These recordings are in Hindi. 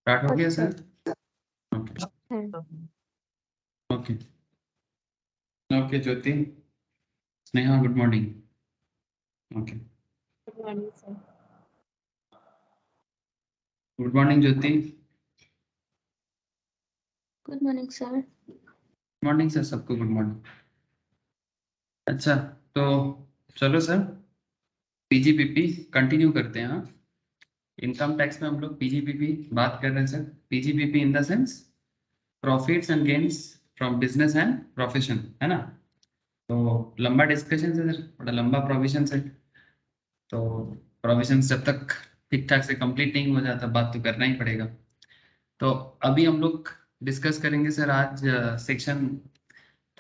स्टार्ट हो गया अच्छा। सर? ओके है। Okay okay. Jyoti, Sneha, good morning. Okay, good morning sir. Good morning Jyoti. Good morning sir. Morning sir, सबको गुड मॉर्निंग। अच्छा, तो चलो सर, पीजीपीपी कंटिन्यू करते हैं। हाँ, इनकम टैक्स में हम लोग पीजीपीपी बात कर रहे हैं sir. PGBP in the sense profits and gains from business and profession, है ना। तो लंबा डिस्कशन है सर, बड़ा लंबा प्रोविजन है। तो प्रोविजन जब तक ठीक ठाक से कंप्लीट नहीं हो जाता, बात तो करना ही पड़ेगा। तो अभी हम लोग डिस्कस करेंगे सर आज सेक्शन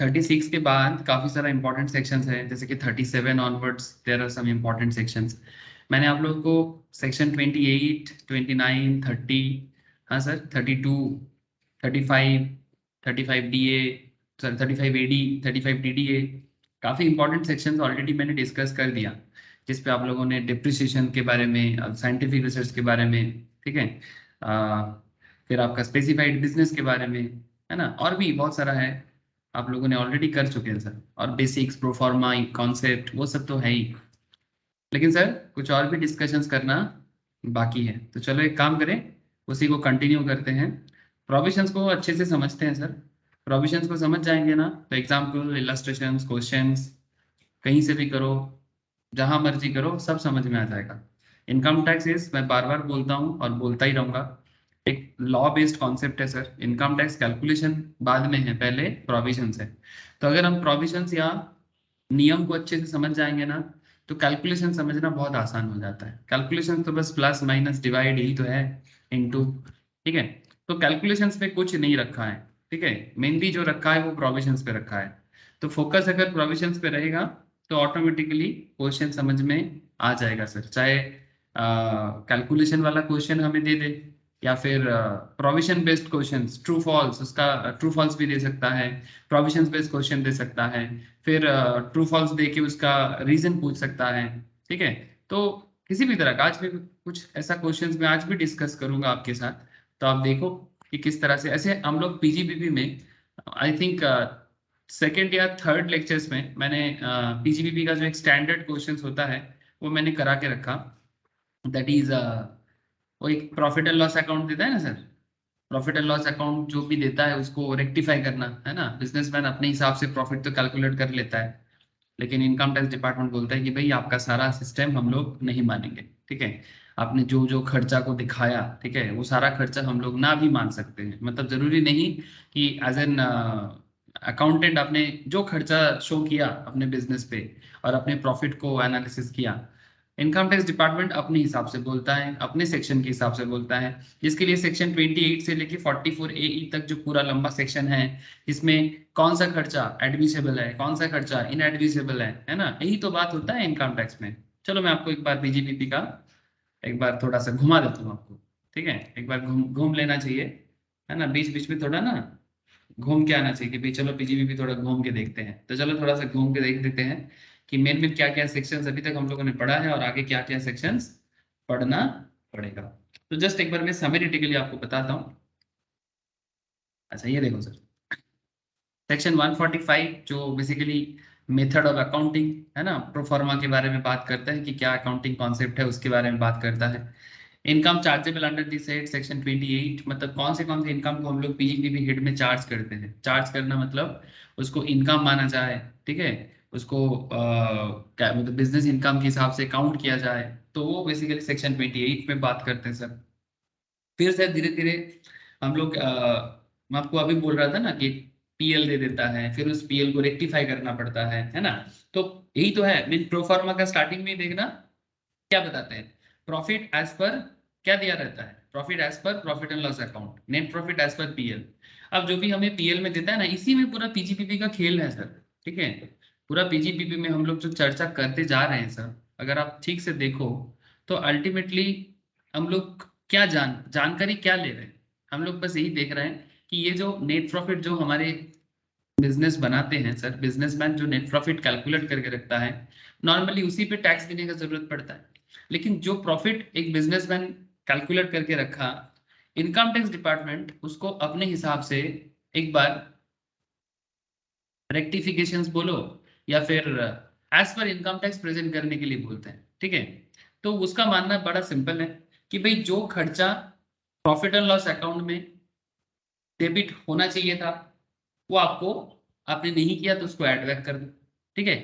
36 के बाद काफी सारा इंपॉर्टेंट सेक्शंस है, जैसे कि 37 onwards there are some important sections. मैंने आप लोगों को सेक्शन 28, 29, 30, हाँ sir, 32, 35, 35 DA, sorry 35 AD, 35 DDA, काफी इंपॉर्टेंट सेक्शंस ऑलरेडी मैंने डिस्कस कर दिया, जिस पे आप लोगों ने डिप्रिसिएशन के बारे में, साइंटिफिक रिसर्च के बारे में, ठीक है, फिर आपका स्पेसिफाइड बिजनेस के बारे में, है ना, और भी बहुत सारा है, आप लोगों ने ऑलरेडी कर चुके हैं सर। और बेसिक्स, प्रोफार्मा, कॉन्सेप्ट, वो सब तो है ही। लेकिन सर कुछ और भी डिस्कशंस करना बाकी है, तो चलो एक काम करें, उसी को कंटिन्यू करते हैं। प्रोविजंस को अच्छे से समझते हैं सर। प्रोविजंस को समझ जाएंगे ना, तो एग्जाम्पल, इलस्ट्रेशंस, क्वेश्चंस कहीं से भी करो, जहां मर्जी करो, सब समझ में आ जाएगा। इनकम टैक्स इज, मैं बार बार बोलता हूँ और बोलता ही रहूंगा, एक लॉ बेस्ड कॉन्सेप्ट है सर। इनकम टैक्स कैलकुलेशन बाद में है, पहले प्रोविजंस है। तो अगर हम प्रोविजंस या नियम को अच्छे से समझ जाएंगे ना, तो कैलकुलेशन समझना बहुत आसान हो जाता है। कैलकुलेशन तो बस प्लस माइनस डिवाइड ही तो है, इनटू, ठीक है। तो कैलकुलेशंस पे कुछ नहीं रखा है, ठीक है, मेनली जो रखा है वो प्रोविजंस पे रखा है। तो फोकस अगर प्रोविजंस पे रहेगा तो ऑटोमेटिकली क्वेश्चन समझ में आ जाएगा सर। चाहे कैलकुलेशन वाला क्वेश्चन हमें दे दे, या फिर provision based questions, true false, उसका ट्रू फॉल्स भी दे सकता है, प्रोविजन बेस्ड क्वेश्चन दे सकता है, फिर ट्रू फॉल्स दे के उसका रीजन पूछ सकता है, ठीक है। तो किसी भी तरह का आज भी कुछ ऐसा क्वेश्चंस मैं आज भी डिस्कस करूंगा आपके साथ। तो आप देखो कि किस तरह से, ऐसे हम लोग पीजीबीबी में आई थिंक सेकेंड या थर्ड लेक्चर्स में मैंने पीजीबीबी का जो एक स्टैंडर्ड क्वेश्चंस होता है वो मैंने करा के रखा। दैट इज वो एक प्रॉफिट एंड लॉस अकाउंट देता है ना sir. Profit and loss account जो भी देता है उसको रेक्टिफाई करना, है ना। बिजनेसमैन अपने हिसाब से प्रॉफिट तो कैलकुलेट कर लेता है, लेकिन इनकम टैक्स डिपार्टमेंट बोलता है कि भाई आपका सारा सिस्टम हम लोग नहीं मानेंगे, ठीक है। आपने जो जो खर्चा को दिखाया, ठीक है, वो सारा खर्चा हम लोग ना भी मान सकते हैं। मतलब जरूरी नहीं कि एज एन अकाउंटेंट आपने जो खर्चा शो किया अपने बिजनेस पे और अपने प्रॉफिट को एनालिसिस किया, इनकम टैक्स डिपार्टमेंट अपने हिसाब से बोलता है, अपने सेक्शन के हिसाब से बोलता है, जिसके लिए सेक्शन 28 से लेके 44 ए तक जो पूरा लंबा सेक्शन है, इसमें कौन सा खर्चा एडमिसेबल है, कौन सा खर्चा इनएडमिसेबल है ना, यही तो बात होता है इनकम टैक्स में। चलो मैं आपको एक बार बीजीपीपी का एक बार थोड़ा सा घुमा देता हूँ आपको, ठीक है। एक बार घूम घूम लेना चाहिए, है ना, बीच बीच में थोड़ा ना घूम के आना चाहिए कि भाई चलो पीजीपीपी थोड़ा घूम के देखते हैं। तो चलो थोड़ा सा घूम के देख देते हैं कि मेन में क्या क्या सेक्शंस अभी तक हम लोगों ने पढ़ा है और आगे क्या क्या सेक्शंस पढ़ना पड़ेगा। तो जस्ट एक बार मैं समरीटिकली आपको बताता हूँ। अच्छा ये देखो सर, सेक्शन 145 जो बेसिकली मेथड ऑफ अकाउंटिंग, है ना, प्रोफार्मा के बारे में बात करता है कि क्या अकाउंटिंग कॉन्सेप्ट है, उसके बारे में बात करता है। Income chargeable under this head section 28, मतलब कौन से इनकम को हम लोग पीजीपीबी हेड में चार्ज करते हैं। चार्ज करना मतलब उसको इनकम माना जाए, ठीक है, उसको क्या मतलब बिजनेस इनकम के हिसाब से काउंट किया जाए, तो वो बेसिकली सेक्शन 28 में बात करते हैं सर। फिर से धीरे धीरे हम लोग मैं आपको अभी बोल रहा था ना कि पीएल दे देता है, फिर उस पीएल को रेक्टिफाई करना पड़ता है ना। तो यही तो है मीन प्रोफार्मा का स्टार्टिंग में ही देखना क्या बताते हैं, प्रॉफिट एज पर क्या दिया रहता है, profit as per profit and loss account, net profit as per PL. अब जो भी हमें पीएल में देता है ना, इसी में पूरा पीजीपीपी का खेल है सर, ठीक है। पूरा पीजीपीपी में हम लोग जो चर्चा करते जा रहे हैं सर, अगर आप ठीक से देखो तो अल्टीमेटली हम लोग क्या जानकारी क्या ले रहे हैं। हम लोग बस यही देख रहे हैं कि ये जो नेट प्रॉफिट जो हमारे बिजनेस बनाते हैं सर, बिजनेसमैन जो नेट प्रॉफिट कैलकुलेट करके रखता है, नॉर्मली उसी पे टैक्स देने का जरूरत पड़ता है। लेकिन जो प्रॉफिट एक बिजनेसमैन कैलकुलेट करके रखा, इनकम टैक्स डिपार्टमेंट उसको अपने हिसाब से एक बार रेक्टिफिकेशंस बोलो या फिर एज पर इनकम टैक्स प्रेजेंट करने के लिए बोलते हैं, ठीक है। तो उसका मानना बड़ा सिंपल है कि भाई जो खर्चा प्रॉफिट एंड लॉस अकाउंट में डेबिट होना चाहिए था वो आपको आपने नहीं किया तो उसको एड बैक कर दो, ठीक है।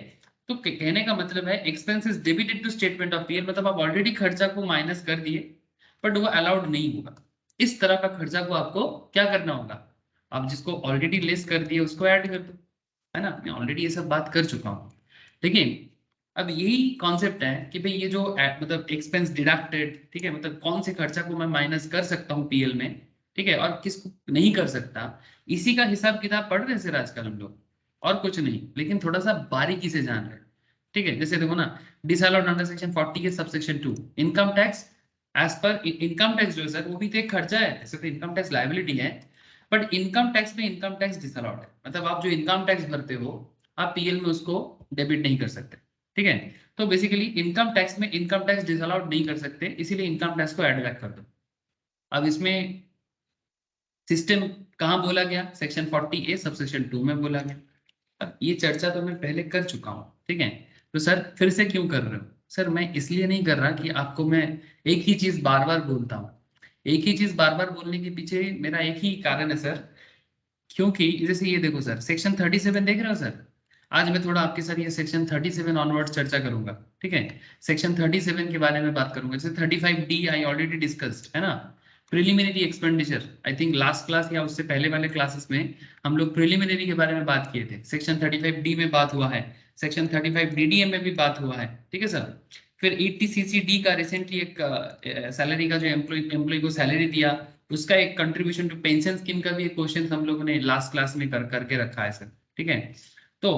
तो कहने का मतलब है expenses debited to statement of PL, मतलब आप ऑलरेडी खर्चा को माइनस कर दिए बट वो अलाउड नहीं होगा। इस तरह का खर्चा को आपको क्या करना होगा, आप जिसको ऑलरेडी लेस कर दिए उसको ऐड कर दो, है ना। मैं ऑलरेडी ये सब बात कर चुका हूँ। देखिए अब यही कॉन्सेप्ट है कि भाई ये जो मतलब एक्सपेंस डिडक्टेड, ठीक है, मतलब कौन से खर्चा को मैं माइनस कर सकता हूँ पीएल में, ठीक है, और किसको नहीं कर सकता, इसी का हिसाब किताब पढ़ रहे हैं सर आजकल हम लोग, और कुछ नहीं, लेकिन थोड़ा सा बारीकी से जान रहे हैं, ठीक है। जैसे देखो ना, डिसअलाउड अंडर सेक्शन 40 के सबसेक्शन 2 इनकम टैक्स, एज पर इनकम टैक्स जो है सर वो भी तो एक खर्चा है, ऐसे तो इनकम टैक्स लायबिलिटी है, बट इनकम टैक्स में इनकम टैक्स डिसअलाउड है, मतलब आप जो इनकम टैक्स भरते हो आप पीएल में उसको डेबिट नहीं कर सकते, ठीक है। तो बेसिकली इनकम टैक्स में इनकम टैक्स डिसअलाउड नहीं कर सकते, इसीलिए इनकम टैक्स को ऐड बैक कर दो। अब इसमें सिस्टम कहाँ बोला गया, सेक्शन 40A सबसेक्शन 2 में बोला गया। अब ये चर्चा तो मैं पहले कर चुका हूँ, ठीक है। तो सर फिर से क्यों कर रहे हो सर, मैं इसलिए नहीं कर रहा कि आपको मैं एक ही चीज बार बार बोलता हूँ, एक ही चीज बार बार बोलने के पीछे मेरा एक ही कारण है सर, क्योंकि जैसे ये देखो सर सेक्शन 37 देख रहे हो सर, आज मैं थोड़ा आपके साथ ये सेक्शन 37 ऑनवर्ड चर्चा करूंगा, ठीक है। सेक्शन 37 के बारे में बात करूंगा, जैसे 35D आई ऑलरेडी डिस्कस्ड, है ना। Preliminary expenditure, I think last class या उससे पहले वाले क्लासेस में हम लोग प्रिलिमिनरी के बारे में बात किए थे, सेक्शन 35D में बात हुआ है, सेक्शन 35DDM में भी बात हुआ है, ठीक है सर। फिर 80CCD का रिसेंटली एक सैलरी का जो एम्प्लॉय को सैलरी दिया उसका एक कंट्रीब्यूशन टू पेंशन स्कीम का भी एक क्वेश्चन हम लोगों ने लास्ट क्लास में करके रखा है सर, ठीक है। तो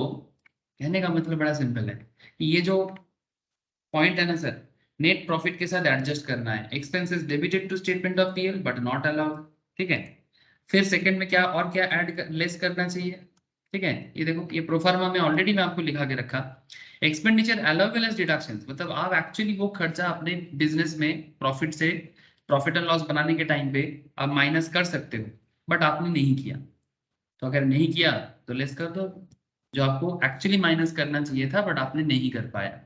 कहने का मतलब बड़ा सिंपल है कि ये जो पॉइंट है ना सर, नेट प्रॉफिट के साथ एडजस्ट करना है, expenses debited to statement of PL but not allowed, ठीक है। फिर सेकंड में क्या और क्या लेस करना चाहिए, ठीक है। ये देखो ये प्रोफार्मा में ऑलरेडी मैं आपको लिखा के रखा, एक्सपेंडिचर अलाउबल एज डिडक्शंस, मतलब आप एक्चुअली वो खर्चा अपने बिजनेस में प्रॉफिट से प्रॉफिट एंड लॉस बनाने के टाइम पे आप माइनस कर सकते हो, बट आपने नहीं किया, तो अगर नहीं किया तो लेस कर दो, जो आपको एक्चुअली माइनस करना चाहिए था बट आपने नहीं कर पाया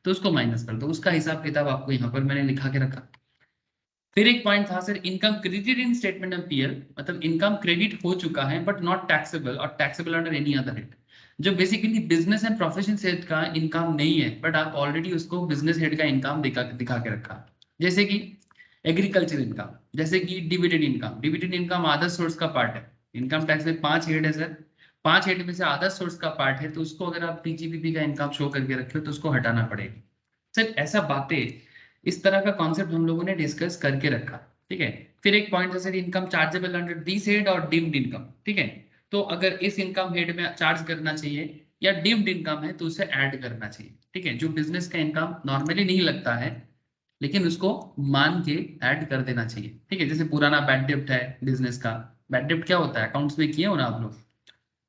तो उसको माइनस कर दो, उसका हिसाब किताब आपको यहाँ पर मैंने लिखा के रखा। फिर एक पॉइंट था sir income credited in statement of PL, मतलब इनकम क्रेडिट हो चुका है बट नॉट टैक्सेबल और taxable under any other head, जो basically business and profession head का इनकम नहीं है बट आप ऑलरेडी उसको बिजनेस हेड का इनकम दिखा के रखा, जैसे कि एग्रीकल्चर इनकम, जैसे कि dividend income, dividend income other source का पार्ट है, इनकम टैक्स में 5 हेड है सर, 5 हेड में से अदर सोर्स का पार्ट है, तो उसको अगर आप पीजीपीपी का इनकम शो करके रखे हो तो उसको हटाना पड़ेगा सर। ऐसा बातें इस तरह का कॉन्सेप्ट हम लोगों ने डिस्कस करके रखा, ठीक है। फिर एक पॉइंट है sir income chargeable under this head और डिम्ड इनकम, ठीक है। तो अगर इस इनकम हेड में चार्ज करना चाहिए या डिम्ड इनकम है तो उसे ऐड करना चाहिए, ठीक है। जो बिजनेस का इनकम नॉर्मली नहीं लगता है लेकिन उसको मान के ऐड कर देना चाहिए, ठीक है। जैसे पुराना बैड डेब्ट है बिजनेस का, बैड डेब्ट क्या होता है अकाउंट्स में किए हो ना आप लोग,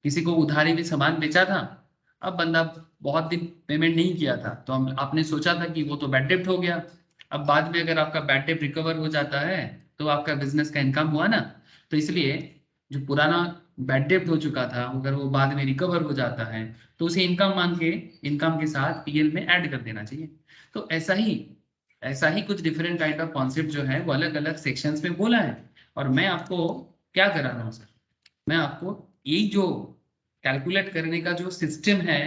किसी को उधारी में सामान बेचा था, अब बंदा बहुत दिन पेमेंट नहीं किया था तो हम आपने सोचा था कि वो तो बैड डेब्ट हो गया, अब बाद में अगर आपका बैड डेब्ट रिकवर हो जाता है तो आपका बिजनेस का इनकम हुआ ना, तो इसलिए जो पुराना बैड डेब्ट हो चुका था अगर वो बाद में रिकवर हो जाता है तो उसे इनकम मान के इनकम के साथ पीएल में ऐड कर देना चाहिए। तो ऐसा ही कुछ डिफरेंट काइंड ऑफ कॉन्सेप्ट जो है वो अलग अलग सेक्शंस में बोला है, और मैं आपको क्या करा रहा हूँ सर, मैं आपको यही जो कैलकुलेट करने का जो सिस्टम है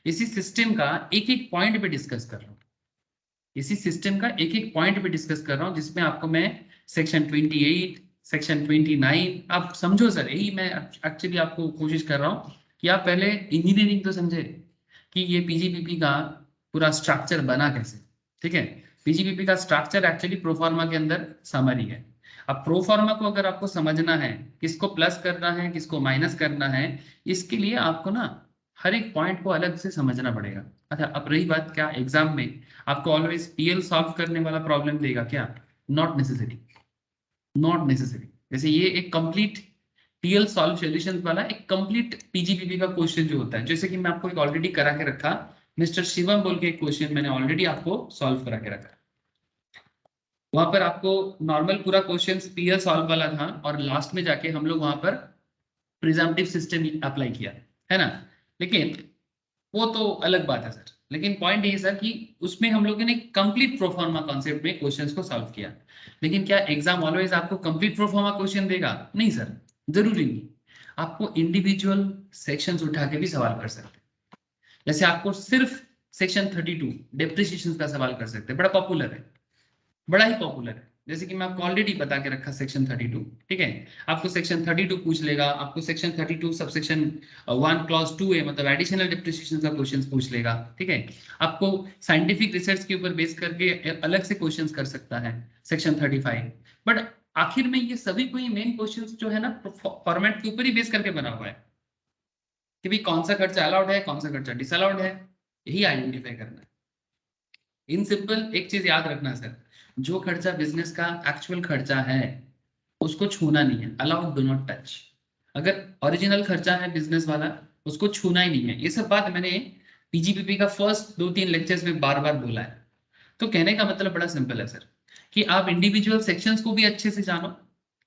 इसी सिस्टम का एक एक पॉइंट पे डिस्कस कर रहा हूँ, इसी सिस्टम का एक एक पॉइंट पे डिस्कस कर रहा हूँ जिसमें आपको मैं सेक्शन 28 सेक्शन 29 आप समझो सर, यही मैं एक्चुअली आपको कोशिश कर रहा हूँ कि आप पहले इंजीनियरिंग तो समझे कि ये पीजीपीपी का पूरा स्ट्रक्चर बना कैसे, ठीक है। पीजीपीपी का स्ट्रक्चर एक्चुअली प्रोफार्मा के अंदर समरी है। अब प्रोफार्मा को अगर आपको समझना है किसको प्लस करना है किसको माइनस करना है, इसके लिए आपको ना हर एक पॉइंट को अलग से समझना पड़ेगा। अच्छा अब रही बात क्या एग्जाम में आपको ऑलवेज पीएल सॉल्व करने वाला प्रॉब्लम देगा क्या, नॉट नेसेसरी, नॉट नेसेसरी। जैसे ये एक कंप्लीट पीएल सॉल्व सॉल्यूशंस वाला एक कंप्लीट पीजीपीपी का क्वेश्चन जो होता है, जैसे कि मैं आपको एक ऑलरेडी करा के रखा, मिस्टर शिवम बोल के एक क्वेश्चन मैंने ऑलरेडी आपको सॉल्व करा के रखा, वहां पर आपको नॉर्मल पूरा क्वेश्चन पीयर सॉल्व वाला था और लास्ट में जाके हम लोग वहां पर प्रिजम्पटिव सिस्टम अप्लाई किया, है ना। लेकिन वो तो अलग बात है सर। लेकिन पॉइंट ये सर कि उसमें हम लोगों ने कंप्लीट प्रोफॉर्मा कॉन्सेप्ट में क्वेश्चंस को सॉल्व किया। लेकिन क्या एग्जाम ऑलवेज आपको कंप्लीट प्रोफॉर्मा क्वेश्चन देगा? नहीं सर, जरूरी नहीं। आपको इंडिविजुअल सेक्शंस उठा के भी सवाल कर सकते हैं। जैसे आपको सिर्फ सेक्शन 32 डेप्रिसिएशन का सवाल कर सकते हैं, बड़ा पॉपुलर है, बड़ा ही पॉपुलर है। जैसे कि मैं आपको ऑलरेडी बता के रखा सेक्शन 32, ठीक है। आपको सेक्शन 32 पूछ लेगा, आपको सेक्शन 32 सबसेक्शन 1 क्लॉज 2 है, मतलब एडिशनल डिप्रिसिएशन का क्वेश्चन पूछ लेगा, ठीक है। आपको साइंटिफिक रिसर्च के ऊपर बेस करके अलग से क्वेश्चन कर सकता है सेक्शन 35। बट आखिर में ये सभी कोई मेन क्वेश्चन जो है ना, फॉर्मेट के ऊपर ही बेस करके बना हुआ है कि भाई कौन सा खर्चा अलाउड है, कौन सा खर्चा डिसअलाउड है, यही आइडेंटिफाई करना है। इन सिंपल एक चीज याद रखना सर, जो खर्चा बिजनेस का एक्चुअल खर्चा है उसको छूना नहीं है, अलाउड डू नॉट टच। अगर ओरिजिनल खर्चा है बिजनेस वाला, उसको छूना ही नहीं है। ये सब बात मैंने पीजीपीपी का फर्स्ट 2-3 लेक्चर्स में बार बार बोला है। तो कहने का मतलब बड़ा सिंपल है सर, कि आप इंडिविजुअल सेक्शंस को भी अच्छे से जानो,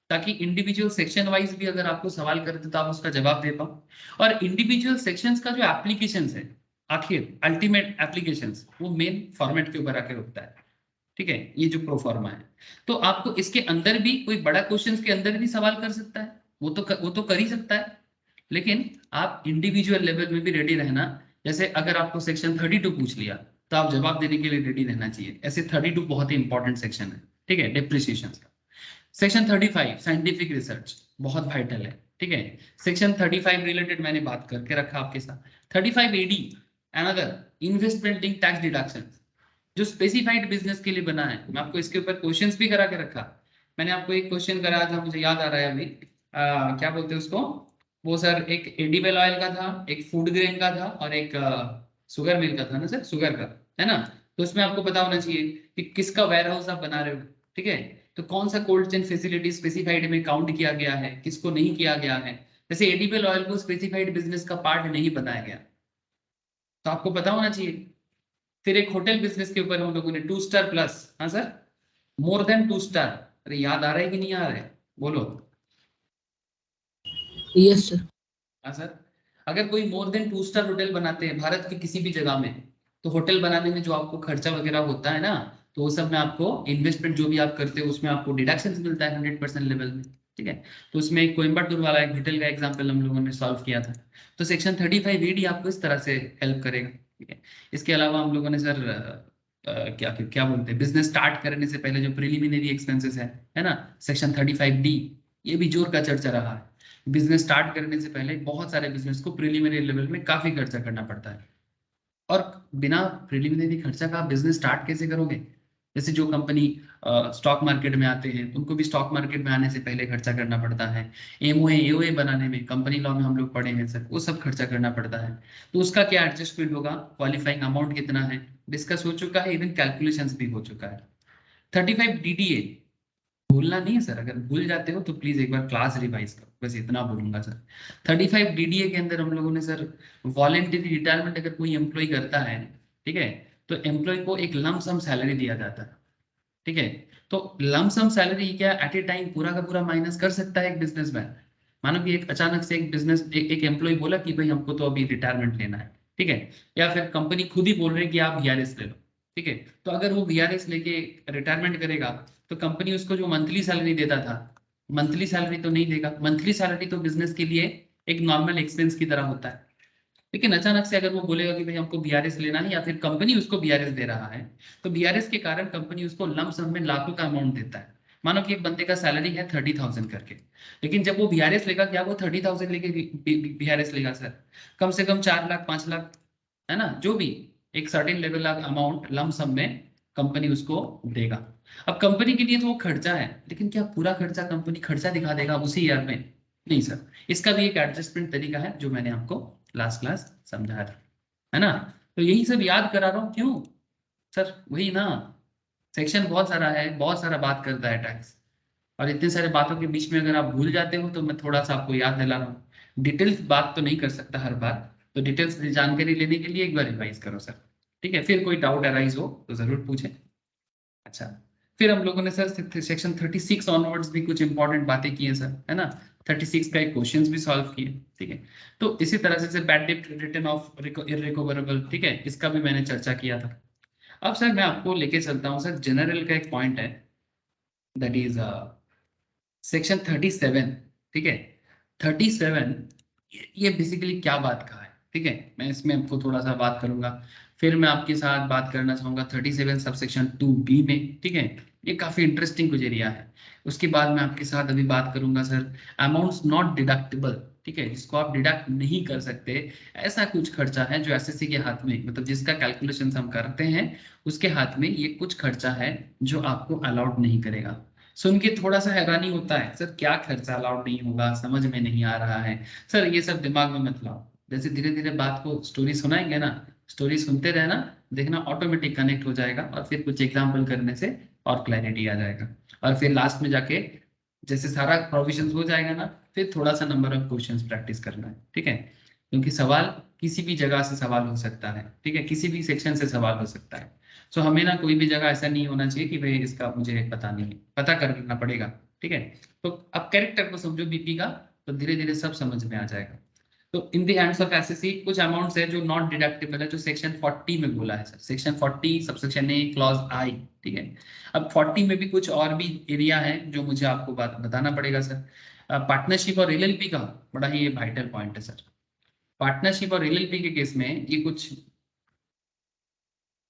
ताकि इंडिविजुअल सेक्शन वाइज भी अगर आपको सवाल करते तो आप उसका जवाब दे पाओ। और इंडिविजुअल सेक्शंस का जो एप्लीकेशंस है, आखिर अल्टीमेट एप्लीकेशंस, वो मेन फॉर्मेट के ऊपर आके रुकता है, ठीक है। ये जो प्रोफॉर्मा है, तो आपको इसके अंदर भी कोई बड़ा क्वेश्चन के अंदर भी सवाल कर सकता है, वो तो कर ही सकता है। लेकिन आप इंडिविजुअल लेवल में भी रेडी रहना। जैसे अगर आपको सेक्शन 32 पूछ लिया, तो आप जवाब देने के लिए रेडी रहना चाहिए। ऐसे 32 बहुत ही इंपॉर्टेंट सेक्शन है, ठीक है, डिप्रिसिएशन का। सेक्शन 35 साइंटिफिक रिसर्च बहुत वाइटल है, ठीक है। सेक्शन 35 रिलेटेड मैंने बात करके रखा आपके साथ। 35 AD another investment link tax deduction, जो स्पेसिफाइड बिजनेस के लिए बना है। मैं आपको इसके ऊपर क्वेश्चंस भी करा के रखा। मैंने आपको एक क्वेश्चन कराया था, मुझे याद आ रहा है अभी, क्या बोलते हैं उसको, वो सर एक एडिबल ऑयल का था, एक फूड ग्रेन का था, और एक शुगर मिल का था ना सर, शुगर का, है ना। तो उसमें आपको पता होना चाहिए कि किसका वेयर हाउस आप बना रहे हो, ठीक है। तो कौन सा कोल्ड चेन फैसिलिटी स्पेसिफाइड में काउंट किया गया है, किसको नहीं किया गया है। जैसे एडिबल ऑयल को स्पेसिफाइड बिजनेस का पार्ट नहीं बनाया गया, तो आपको पता होना चाहिए। फिर एक होटल बिजनेस के ऊपर हम लोगों ने 2 स्टार प्लस, हाँ सर, मोर देन 2 स्टार। अरे याद आ रहा है कि नहीं आ रहा है, बोलो। Yes sir. हाँ सर, अगर कोई मोर देन 2 स्टार होटल बनाते हैं भारत के किसी भी जगह में, तो होटल बनाने में जो आपको खर्चा वगैरह होता है ना, तो वो सब में आपको इन्वेस्टमेंट जो भी आप करते हो उसमें आपको डिडक्शन मिलता है 100% लेवल में, ठीक है। तो उसमें एक कोयम्बटूर वाला एक होटल का एग्जाम्पल हम लोगों ने सॉल्व किया था। तो सेक्शन 35 एडी आपको इस तरह से हेल्प करेगा, ठीक है। इसके अलावा हम लोगों ने सर क्या क्या बोलते हैं, बिजनेस स्टार्ट करने से पहले जो प्रिलिमिनरी एक्सपेंसेस है ना, सेक्शन 35D, ये भी जोर का चर्चा रहा है। बिजनेस स्टार्ट करने से पहले बहुत सारे बिजनेस को प्रिलिमिनरी लेवल में काफी खर्चा करना पड़ता है। और बिना प्रिलिमिनरी खर्चा का बिजनेस स्टार्ट कैसे करोगे? जैसे जो कंपनी स्टॉक मार्केट में आते हैं, उनको भी स्टॉक मार्केट में आने से पहले खर्चा करना पड़ता है। एमओए एओए बनाने में, कंपनी लॉ में हम लोग पढ़े हैं सर, वो सब खर्चा करना पड़ता है। तो उसका क्या एडजस्टमेंट होगा, क्वालिफाइंग अमाउंट कितना है, डिस्कस हो चुका है, इवन कैलकुलेशंस भी हो चुका है। 35 DDA भूलना नहीं है सर, अगर भूल जाते हो तो प्लीज एक बार क्लास रिवाइज करो, बस इतना बोलूंगा सर। 35 DDA के अंदर हम लोगों ने सर वॉलेंटरी रिटायरमेंट अगर कोई एम्प्लॉय करता है, ठीक है, तो एम्प्लॉय को एक लम सम सैलरी दिया जाता है, ठीक है। तो लम सम सैलरी क्या एट ए टाइम पूरा का पूरा माइनस कर सकता है एक बिजनेसमैन? मानो कि एक अचानक से एक एम्प्लॉय बोला कि भाई हमको तो अभी रिटायरमेंट लेना है, ठीक है। या फिर कंपनी खुद ही बोल रही है कि आप वीआरएस ले लो, ठीक है। तो अगर वो वीआरएस लेके रिटायरमेंट करेगा, तो कंपनी उसको जो मंथली सैलरी देता था, मंथली सैलरी तो नहीं देगा। मंथली सैलरी तो बिजनेस के लिए एक नॉर्मल एक्सपेंस की तरह होता है। लेकिन अचानक से अगर वो बोलेगा कि भाई हमको बीआरएस लेना है, या फिर कंपनी उसको बीआरएस दे रहा है, तो बीआरएस के कारण कंपनी उसको लम सम में लाखों का अमाउंट देता है। मानो कि एक बंदे का सैलरी है 30,000 करके, लेकिन जब वो बीआरएस लेगा, क्या वो 30,000 लेके बीआरएस लेगा सर? कम से कम 4 लाख 5 लाख, है ना, जो भी एक certain level of amount lump sum में कंपनी उसको देगा। अब कंपनी के लिए तो वो खर्चा है, लेकिन क्या पूरा खर्चा कंपनी खर्चा दिखा देगा उसी ईयर में? नहीं सर, इसका भी एक एडजस्टमेंट तरीका है जो मैंने आपको लास्ट क्लास समझाया था, है ना। तो यही सब याद करा रहा हूँ, क्यों सर? वही ना, सेक्शन बहुत सारा है, बहुत सारा बात करता है टैक्स, और इतने सारे बातों के बीच में अगर आप भूल जाते हो तो मैं थोड़ा सा आपको याद दिला रहा हूँ। डिटेल्स बात तो नहीं कर सकता हर बार, तो डिटेल्स जानकारी लेने के लिए एक बार रिवाइज करो सर, ठीक है। फिर कोई डाउट अराइज हो तो जरूर पूछें। अच्छा, फिर हम लोगों ने सर सेक्शन 36 ऑनवर्ड्स भी कुछ इंपॉर्टेंट बातें की है सर, है ना। 36 का एक क्वेश्चंस भी सॉल्व किए, ठीक है। तो इसी तरह से bad debt return of irrecoverable, ठीक है, इसका भी मैंने चर्चा किया था। अब सर मैं आपको लेके चलता हूँ सर, जनरल का एक पॉइंट है, दैट इज सेक्शन 37, ठीक है। 37 ये बेसिकली क्या बात कहा है, ठीक है, मैं इसमें आपको थोड़ा सा बात करूंगा। फिर मैं आपके साथ बात करना चाहूंगा 37 सबसेक्शन 2B में, ठीक है। ये काफी इंटरेस्टिंग कुछ एरिया है। उसके बाद मैं आपके साथ अभी बात करूंगा सर अमाउंट्स नॉट डिडक्टेबल, ठीक है, जिसको आप डिडक्ट नहीं कर सकते। ऐसा कुछ खर्चा है जो एसएससी के हाथ में, मतलब जिसका कैलकुलेशन हम करते हैं उसके हाथ में ये कुछ खर्चा है जो आपको अलाउड नहीं करेगा। सुन के थोड़ा सा हैरानी होता है, सर क्या खर्चा अलाउड नहीं होगा, समझ में नहीं आ रहा है। सर ये सब दिमाग में मत लाओ, जैसे धीरे धीरे बात को स्टोरी सुनाएंगे ना, स्टोरी सुनते रहना, देखना ऑटोमेटिक कनेक्ट हो जाएगा, और फिर कुछ एग्जाम्पल करने से और क्लैरिटी आ जाएगा। और फिर लास्ट में जाके जैसे सारा प्रोविजन हो जाएगा ना, फिर थोड़ा सा नंबर ऑफ क्वेश्चंस प्रैक्टिस करना है, ठीक है। क्योंकि सवाल किसी भी जगह से सवाल हो सकता है, ठीक है, किसी भी सेक्शन से सवाल हो सकता है। सो हमें ना कोई भी जगह ऐसा नहीं होना चाहिए कि भाई इसका मुझे पता नहीं है, पता करना पड़ेगा, ठीक है। तो अब कैरेक्टर को समझो बीपी का, तो धीरे धीरे सब समझ में आ जाएगा। तो in the hands of SSC कुछ अमाउंट्स है जो नॉट डिडक्टेबल है, जो सेक्शन 40 में बोला है सर, सेक्शन 40 सबसेक्शन ए क्लॉज आई, ठीक है। अब 40 में भी कुछ और भी एरिया है जो मुझे आपको बात बताना पड़ेगा सर। पार्टनरशिप और एलएलपी का बड़ा ही वाइटल पॉइंट है सर। पार्टनरशिप और एलएलपी के केस में ये कुछ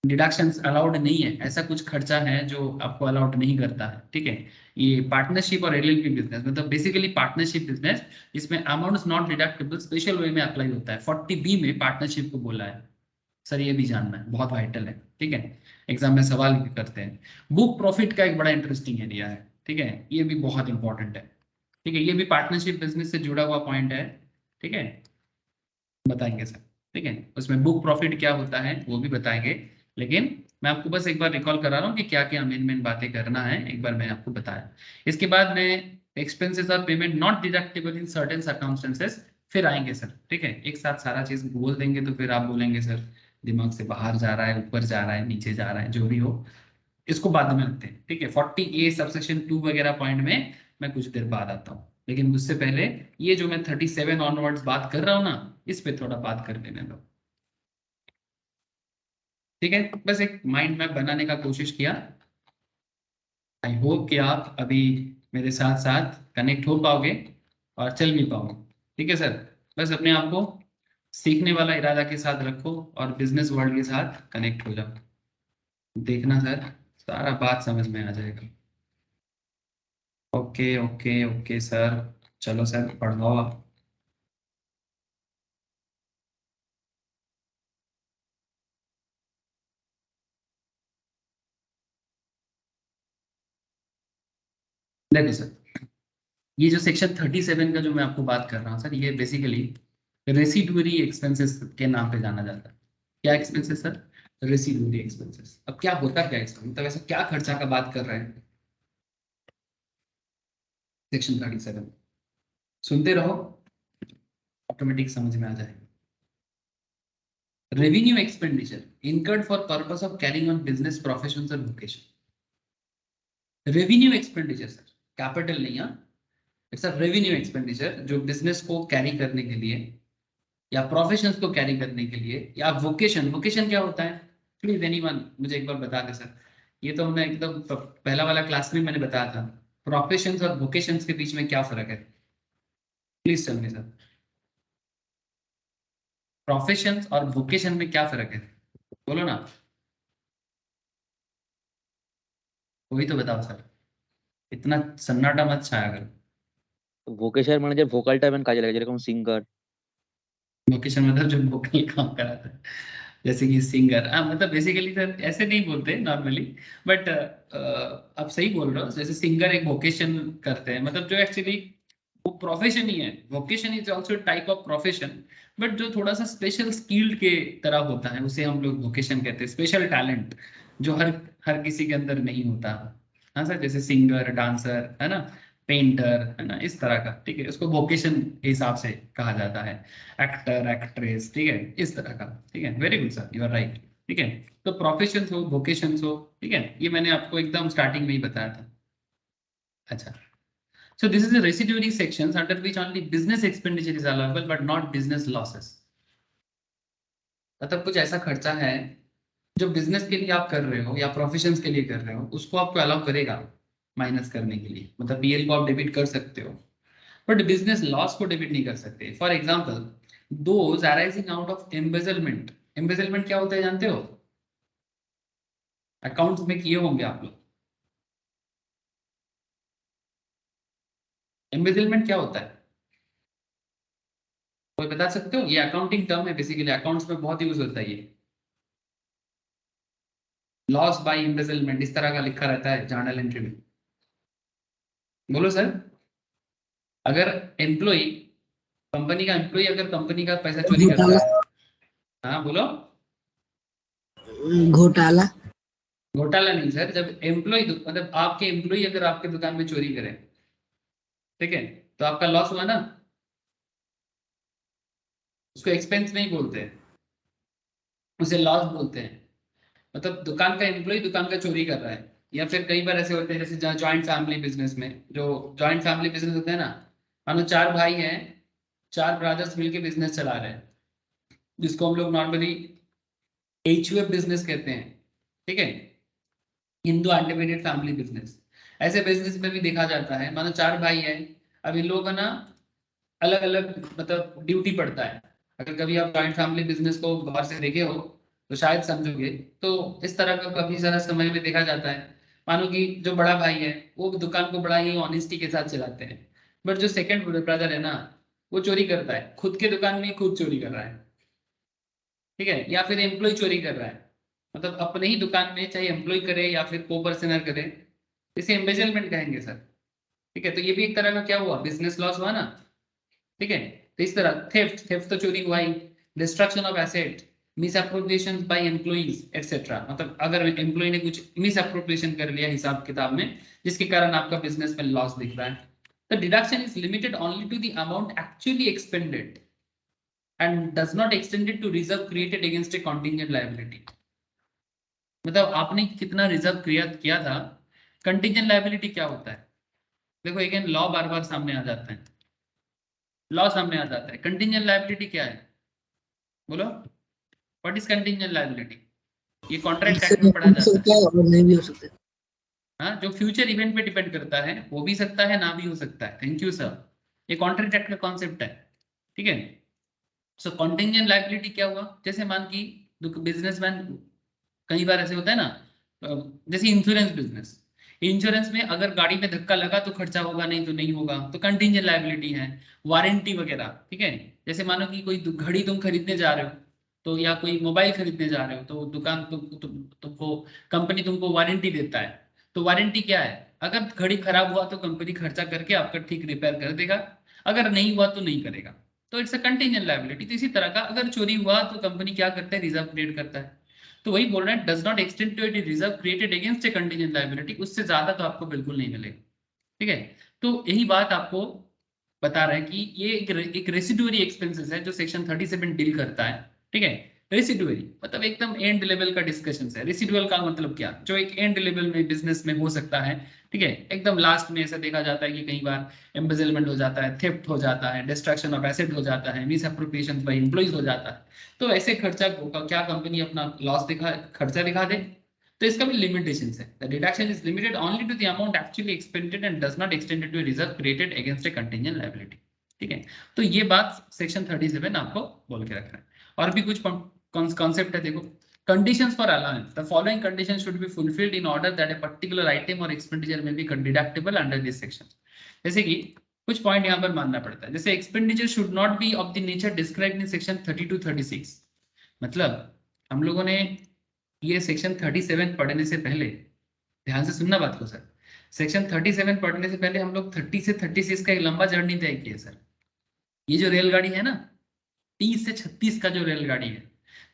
डिडक्शंस अलाउड नहीं है, ऐसा कुछ खर्चा है जो आपको अलाउड नहीं करता है, ठीक है। ये पार्टनरशिप और एलएलपी बिजनेस, मतलब बेसिकली पार्टनरशिप बिजनेस, इसमें अमाउंट्स नॉट डिडक्टेबल स्पेशल वे में अप्लाई होता है। 40B में पार्टनरशिप को बोला है सर, ये भी जानना है, बहुत वाइटल है, ठीक है। एग्जाम में सवाल भी करते हैं। बुक प्रॉफिट का एक बड़ा इंटरेस्टिंग एरिया है, ठीक है, ये भी बहुत इंपॉर्टेंट है, ठीक है। ये भी पार्टनरशिप बिजनेस से जुड़ा हुआ पॉइंट है, ठीक है, बताएंगे सर, ठीक है। उसमें बुक प्रॉफिट क्या होता है वो भी बताएंगे, लेकिन मैं आपको बस एक बार रिकॉल करा रहा हूँ कि क्या क्या मेन मेन बातें करना है, एक बार मैंने आपको बताया। इसके बाद में एक्सपेंसेस और payment not deductible in certain circumstances फिर आएंगे सर, ठीक है। एक साथ सारा चीज बोल देंगे तो फिर आप बोलेंगे सर दिमाग से बाहर जा रहा है, ऊपर जा रहा है, नीचे जा रहा है, जो भी हो, इसको बाद में रखते हैं, ठीक है। 40A सबसेक्शन 2 वगैरह पॉइंट में मैं कुछ देर बाद आता हूँ, लेकिन उससे पहले ये जो मैं 37 ऑनवर्ड्स बात कर रहा हूँ ना, इस पे थोड़ा बात कर लेने दो, ठीक है। बस एक माइंड मैप बनाने का कोशिश किया। आई होप कि आप अभी मेरे साथ साथ कनेक्ट हो पाओगे और चल भी पाओगे, ठीक है सर। बस अपने आप को सीखने वाला इरादा के साथ रखो और बिजनेस वर्ल्ड के साथ कनेक्ट हो जाओ, देखना सर सारा बात समझ में आ जाएगा। ओके ओके ओके सर, चलो सर पढ़ाओ आप। देखो सर, ये जो सेक्शन 37 का जो मैं आपको बात कर रहा हूँ सर, ये बेसिकली रेसिडुअरी एक्सपेंसेस के नाम पे जाना जाता है। क्या एक्सपेंसेस सर? Residuary expenses. अब क्या होता क्या एक्सपेंस, मतलब ऐसा क्या खर्चा का बात कर रहे हैं सेक्शन 37? सुनते रहो, ऑटोमेटिक समझ में आ जाएगा। Revenue expenditure incurred for purpose of carrying on business professions और vocation. Revenue expenditure sir, capital नहीं, हाँ, इट्स अ रेवेन्यू एक्सपेंडिचर जो बिजनेस को कैरी करने के लिए या प्रोफेशंस को कैरी करने के लिए, या वोकेशन, वोकेशन क्या होता है? प्लीज एनीवन मुझे एक बार बता दे सर। ये तो हमने एकदम पहला वाला क्लास में मैंने बताया था, प्रोफेशंस और वोकेशंस के बीच में क्या फर्क है? Please tell me sir, professions और वोकेशन में क्या फर्क है, बोलो ना, वही तो बताओ सर, इतना सन्नाटा मत छाया करो। ভোকেশন মানে যে ভোকালটা মেন কাজে লাগে যেরকম সিঙ্গার। वोकेशन मतलब जो वोकल काम कराता है, जैसे कि सिंगर, हाँ, मतलब बेसिकली सर ऐसे नहीं बोलते नॉर्मली, बट आप सही बोल रहे हो, जैसे सिंगर एक वोकेशन करते हैं, मतलब जो एक्चुअली वो प्रोफेशन ही है। Vocation is also type of profession, but जो थोड़ा सा स्पेशल स्किल्ड के तरह होता है उसे हम लोग वोकेशन कहते हैं, स्पेशल टैलेंट जो हर हर किसी के अंदर नहीं होता। हाँ सर, जैसे सिंगर, डांसर, है ना, पेंटर, है ना, इस तरह का, ठीक है, उसको वोकेशन के हिसाब से कहा जाता है। एक्टर, एक्ट्रेस, ठीक है, इस तरह का, ठीक है, very good sir, you are right. ठीक है। तो प्रोफेशन हो, वोकेशन हो, ठीक है, ये मैंने आपको एकदम स्टार्टिंग में ही बताया था। अच्छा, so this is the residuary sections under which only business expenditure is allowable but not business losses. मतलब कुछ ऐसा खर्चा है जो बिजनेस के लिए आप कर रहे हो या प्रोफेशंस के लिए कर रहे हो, उसको आपको अलाउ करेगा माइनस करने के लिए, मतलब पीएल को आप डेबिट कर सकते हो, बट बिजनेस लॉस को डेबिट नहीं कर सकते। For example, those arising out of embezzlement. Embezzlement क्या होता है जानते हो? अकाउंट्स में किए होंगे आप लोग। एम्बेजलमेंट क्या होता है, कोई बता सकते हो? ये अकाउंटिंग टर्म है, बेसिकली अकाउंट्स में बहुत यूज होता है ये। लॉस बाय एम्बेजलमेंट इस तरह का लिखा रहता है जर्नल एंट्री में। बोलो सर। अगर एम्प्लॉय, कंपनी का एम्प्लॉय अगर कंपनी का पैसा चोरी करता है, हाँ बोलो। घोटाला। घोटाला नहीं सर, जब एम्प्लॉय मतलब आपके एम्प्लॉय अगर आपके दुकान में चोरी करे, ठीक है, तो आपका लॉस हुआ ना, उसको एक्सपेंस नहीं बोलते हैं, उसे लॉस बोलते हैं। मतलब दुकान का एम्प्लॉय दुकान का चोरी कर रहा है, या फिर कई बार ऐसे होते हैं जैसे जहाँ जॉइंट फैमिली बिजनेस में, जो जॉइंट फैमिली बिजनेस होते हैं ना, मानो चार भाई हैं, चार ब्रदर्स मिलके बिजनेस चला रहे हैं, जिसको हम लोग नॉर्मली एचयूएफ बिजनेस कहते हैं, ठीक है, हिंदू अनडिवाइडेड फैमिली बिजनेस। ऐसे बिजनेस में भी देखा जाता है, मानो चार भाई हैं, अब इन लोगों का ना अलग अलग मतलब ड्यूटी पड़ता है। अगर कभी आप जॉइंट फैमिली बिजनेस को बाहर से देखे हो तो शायद समझोगे। तो इस तरह का काफी सारा समय में देखा जाता है। मानो कि जो बड़ा भाई है वो दुकान को बड़ा ही ऑनेस्टी के साथ चलाते हैं, बट जो सेकंड ब्रदर है ना, वो चोरी करता है, खुद के दुकान में खुद चोरी कर रहा है, ठीक है, या फिर एम्प्लॉय चोरी कर रहा है, मतलब अपने ही दुकान में, चाहे एम्प्लॉय करे या फिर को पर्सनल करे, इसे एम्बेजलमेंट कहेंगे सर। ठीक है, तो ये भी एक तरह का क्या हुआ, बिजनेस लॉस हुआ ना, ठीक है। तो इस तरह थेफ्ट, थेफ्ट तो चोरी हुआ ही, destruction of asset, misappropriation by employees etcetera, मतलब अगर एम्प्लॉय ने कुछ मिस अप्रोप्रिएशन कर लिया हिसाब किताब में, जिसके कारण आपका बिजनेस में लॉस दिख रहा है। The deduction is limited only to the amount actually expended and does not extend it to reserve created against a contingent liability. मतलब आपने कितना रिजर्व क्रिएट किया था। कंटिजेंट लायबिलिटी क्या होता है? देखो अगेन लॉ बार बार सामने आ जाता है, लॉ सामने आ जाता है। कंटिजेंट लायबिलिटी क्या है, बोलो, व्हाट इज कंटिजेंट लायबिलिटी? ये कॉन्ट्रैक्ट एक्ट में पढ़ा जाता है। और नहीं भी हो सकता। हाँ, जो फ्यूचर इवेंट पे डिपेंड करता है, हो भी सकता है ना भी हो सकता है। थैंक यू सर, ये कॉन्ट्रैक्ट एक्ट का कॉन्सेप्ट है, ठीक है। सो कॉन्टिजेंट लायबिलिटी क्या हुआ, जैसे मान की बिजनेसमैन, कई बार ऐसे होता है ना, जैसे इंश्योरेंस बिजनेस, इंश्योरेंस में अगर गाड़ी में धक्का लगा तो खर्चा होगा, नहीं तो नहीं होगा, तो कंटिजेंट लायबिलिटी है। वारंटी वगैरह, ठीक है, जैसे मानो कि कोई घड़ी तुम खरीदने जा रहे हो, तो या कोई मोबाइल खरीदने जा रहे हो, तो दुकान तुमको कंपनी तुमको वारंटी देता है। तो वारंटी क्या है, अगर घड़ी खराब हुआ तो कंपनी खर्चा करके आपका ठीक रिपेयर कर देगा, अगर नहीं हुआ तो नहीं करेगा। तो इट्स अ कंटिजेंट लायबिलिटी। तो इसी तरह का अगर चोरी हुआ तो कंपनी क्या करता है, रिजर्व क्रिएट करता है। तो वही बोल रहे हैं, does not extend to it reserve created against a contingent liability, उससे ज्यादा तो आपको बिल्कुल नहीं मिलेगा, ठीक है। तो यही बात आपको बता रहा है कि ये एक रेसिडुअरी एक्सपेंसेस है जो सेक्शन 37 डील करता है, ठीक है। रेसिडुअरी मतलब एकदम एंड लेवल का डिस्कशन है। रेसिडुअल का मतलब क्या, जो एक एंड लेवल में बिजनेस में हो सकता है, ठीक है, एकदम लास्ट में ऐसा देखा जाता है कि कई बार एम्बेजलमेंट हो जाता है, थेफ्ट हो जाता है, डिस्ट्रक्शन ऑफ एसेट हो जाता है, मिस अप्रोप्रिएशन बाय एम्प्लॉइज हो जाता है। तो ऐसे खर्चा क्या कंपनी अपना लॉस दिखा, खर्चा दिखा दे, तो इसका भी लिमिटेशन है। The deduction is limited only to the amount actually expended and does not extended to reserve created against a contingent liability, ठीक है। तो ये बात सेक्शन 37 आपको बोल के रखना है। और भी कुछ कॉन्सेप्ट है, देखो, conditions for allowance, the following conditions should be fulfilled in order that a particular item or expenditure may be deductible under this section. जैसे कि कुछ पॉइंट यहाँ पर मानना पड़ता है, जैसे expenditure should not be of the nature described in section 32 36। मतलब हम लोगों ने ये सेक्शन 37 पढ़ने से पहले, ध्यान से सुनना बात को सर, सेक्शन 37 पढ़ने से पहले हम लोग 30 से 36 का एक लंबा जर्नी तय किया सर। ये जो रेलगाड़ी है ना, 30 से 36 का जो रेलगाड़ी है,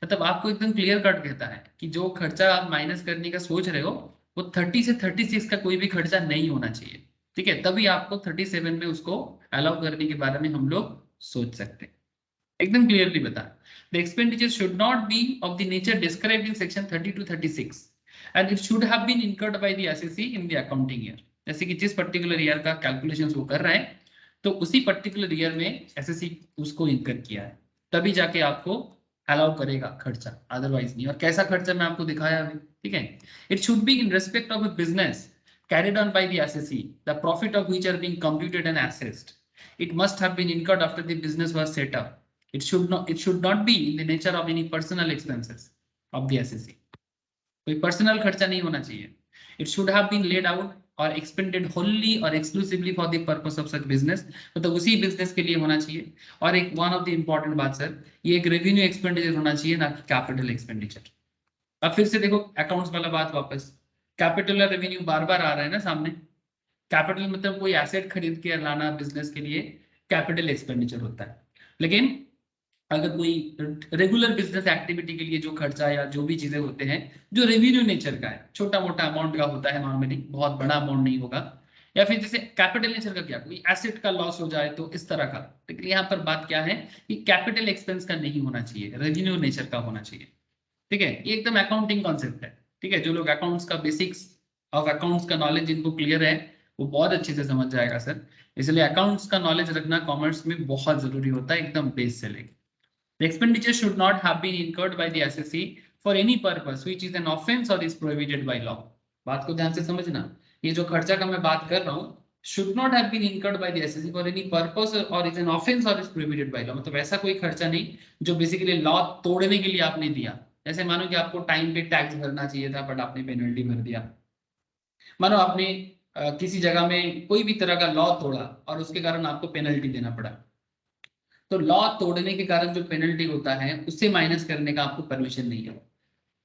मतलब आपको एकदम क्लियर कट कहता है कि जो खर्चा आप माइनस करने का सोच रहे हो, वो 30 से 36 का कोई भी खर्चा नहीं होना चाहिए, ठीक है। तभी आपको 37 में उसको अलाउ करने के बारे में हम लोग सोच सकते हैं। एकदम क्लियरली बता, the expenditure should not be of the nature described in section 30 to 36 and it should have been incurred by the assessee in the accounting year. जैसे कि जिस पर्टिकुलर ईयर का कैलकुलेशंस वो कर रहा है, तो उसी पर्टिकुलर ईयर में एसएससी उसको इनकर किया है, तभी जाके आपको अलाउ करेगा खर्चा, अदरवाइज नहीं। और कैसा खर्चा मैं आपको दिखाया अभी, ठीक है। It should be in respect of a business carried on by the SSE, the profit of which are being computed and assessed. It must have been incurred after the business was set up. It should not be in the nature of any personal expenses of the SSE. कोई पर्सनल खर्चा नहीं होना चाहिए। It should have been laid out or expended wholly or exclusively for the purpose of such business, मतलब उसी बिजनेस के लिए होना चाहिए। और एक वन ऑफ द इंपॉर्टेंट बात सर, ये एक रेवेन्यू एक्सपेंडिचर होना चाहिए, ना कि कैपिटल एक्सपेंडिचर। अब फिर से देखो अकाउंट्स वाला बात वापस, कैपिटल और रेवेन्यू बार बार आ रहा है ना सामने। कैपिटल मतलब कोई एसेट खरीद के लाना बिजनेस के लिए कैपिटल एक्सपेंडिचर होता है, लेकिन अगर कोई रेगुलर बिजनेस एक्टिविटी के लिए जो खर्चा या जो भी चीजें होते हैं जो रेवेन्यू नेचर का है, छोटा मोटा अमाउंट का होता है नॉर्मली, बहुत बड़ा अमाउंट नहीं होगा, या फिर जैसे कैपिटल नेचर का क्या, कोई एसेट का लॉस हो जाए तो इस तरह का। लेकिन यहाँ पर बात क्या है कि कैपिटल एक्सपेंस का नहीं होना चाहिए, रेवेन्यू नेचर का होना चाहिए, ठीक है। ये एकदम अकाउंटिंग कॉन्सेप्ट है, ठीक है। जो लोग अकाउंट्स का बेसिक्स ऑफ अकाउंट्स का नॉलेज जिनको क्लियर है वो बहुत अच्छे से समझ जाएगा सर। इसलिए अकाउंट्स का नॉलेज रखना कॉमर्स में बहुत जरूरी होता है, एकदम बेस से लेकर। The expenditure should not have been incurred by the SSE for any purpose which is an offense or is prohibited by law. बात को ध्यान से समझना, ये जो खर्चा का मैं बात कर रहा हूँ, should not have been incurred by the SSE for any purpose or is an offense or is prohibited by law, मतलब ऐसा कोई खर्चा नहीं जो बेसिकली लॉ तोड़ने के लिए आपने दिया। जैसे मानो कि आपको टाइम पे टैक्स भरना चाहिए था बट आपने पेनल्टी भर दिया, मानो आपने किसी जगह में कोई भी तरह का लॉ तोड़ा और उसके कारण आपको पेनल्टी देना पड़ा, तो लॉ तोड़ने के कारण जो पेनल्टी होता है उससे माइनस करने का आपको परमिशन नहीं है,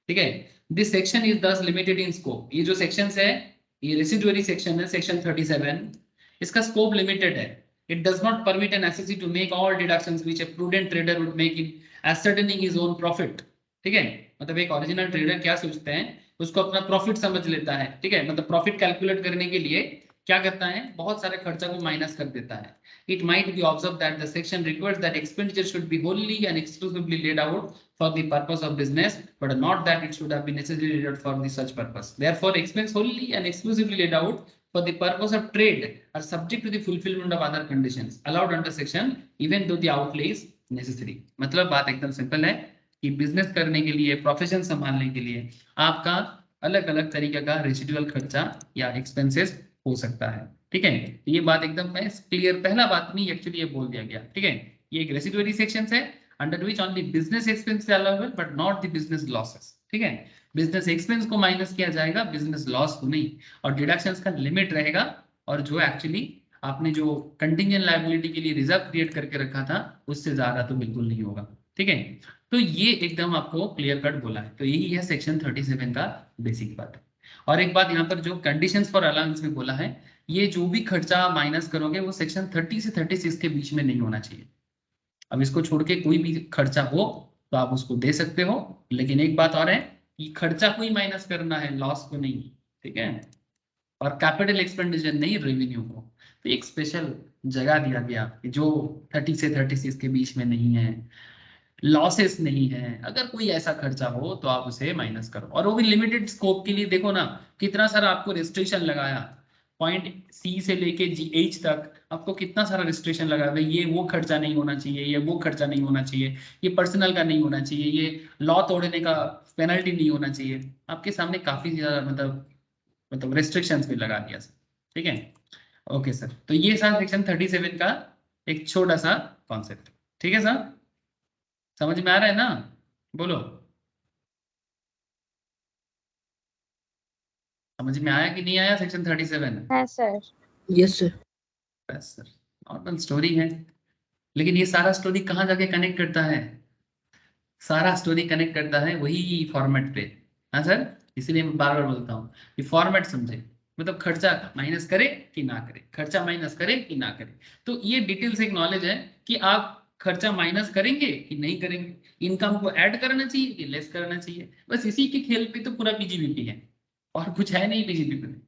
ठीक है। दिस सेक्शन इज दस लिमिटेड इन स्कोप। ये जो सेक्शंस है ये रेसिडुअरी सेक्शन है, सेक्शन 37, इसका स्कोप लिमिटेड है। It does not permit an assessee to make all deductions which a prudent trader would make in ascertaining his own profit, ठीक है। मतलब एक ओरिजिनल ट्रेडर क्या सोचते हैं, उसको अपना प्रॉफिट समझ लेता है, ठीक है। मतलब प्रॉफिट कैलकुलेट करने के लिए क्या करता है, बहुत सारे खर्चा को माइनस कर देता है। It might be observed that the section requires that expenditure should be wholly and exclusively laid out for the purpose of business, but not that it should have been necessarily laid out for the such purpose. Therefore, expense wholly and exclusively laid out for the purpose of trade are subject to the fulfillment of other conditions allowed under section, even though the outlay is necessary. मतलब बात एकदम सिंपल है कि बिजनेस करने के लिए, प्रोफेशन संभालने के लिए आपका अलग अलग तरीके का रेसिडुअल खर्चा या एक्सपेंसेस हो सकता है, ठीक है। ये बात एकदम क्लियर, पहला बात नहीं एक्चुअली ये बोल दिया गया, ठीक है। ये एक रेसिडुअरी सेक्शंस है under which only business expense allowable but not the business losses, ठीक है। बिजनेस एक्सपेंस को माइनस किया जाएगा, बिजनेस लॉस को नहीं। और डिडक्शंस का लिमिट रहेगा, और जो एक्चुअली आपने जो कंटिंजेंट लायबिलिटी के लिए रिजर्व क्रिएट करके रखा था उससे ज्यादा तो बिल्कुल नहीं होगा, ठीक है। तो ये एकदम आपको क्लियर कट बोला है। तो यही है सेक्शन 37 का बेसिक बात। और एक बात यहाँ पर जो कंडीशंस फॉर अलाउंस में बोला है, ये जो भी खर्चा माइनस करोगे वो सेक्शन 30 से 36 के बीच में नहीं होना चाहिए। अब इसको छोड़ के कोई भी खर्चा हो तो आप उसको दे सकते हो, लेकिन एक बात और है कि खर्चा को ही माइनस करना है, लॉस को नहीं, ठीक है। और कैपिटल एक्सपेंडिचर नहीं, रेवेन्यू को। तो एक स्पेशल जगह दिया गया कि जो 30 से 36 के बीच में नहीं है, लॉसेस नहीं है, अगर कोई ऐसा खर्चा हो तो आप उसे माइनस करो। और वो भी लिमिटेड स्कोप के लिए। देखो ना कितना सारा आपको रिस्ट्रिक्शन लगाया, पॉइंट सी से लेके एच तक आपको कितना सारा रिस्ट्रिक्शन लगा है। ये वो खर्चा नहीं होना चाहिए, ये वो खर्चा नहीं होना चाहिए, ये पर्सनल का नहीं होना चाहिए, ये लॉ तोड़ने का पेनल्टी नहीं होना चाहिए। आपके सामने काफी ज्यादा मतलब रिस्ट्रिक्शंस भी लगा दिया सर, ठीक है। ओके सर, तो ये सर सेक्शन 37 का एक छोटा सा कॉन्सेप्ट, ठीक है सर। समझ में आ रहा है ना, बोलो समझ में आया कि नहीं आया सेक्शन 37? हाँ सर। Yes sir. बस सर, नॉर्मल स्टोरी है। लेकिन ये सारा स्टोरी कहाँ जाके कनेक्ट करता है, सारा स्टोरी कनेक्ट करता है वही फॉर्मेट पे। हाँ सर, इसीलिए मैं बार बार बोलता हूँ कि फॉर्मेट समझे, मतलब खर्चा माइनस करे कि ना करे, खर्चा माइनस करे कि ना करे। तो ये डिटेल से एक नॉलेज है कि आप खर्चा माइनस करेंगे कि नहीं करेंगे, इनकम को ऐड करना चाहिए कि लेस करना चाहिए। बस इसी के खेल पे तो पूरा पीजीबीपी है, और कुछ है नहीं पीजीबीपी में।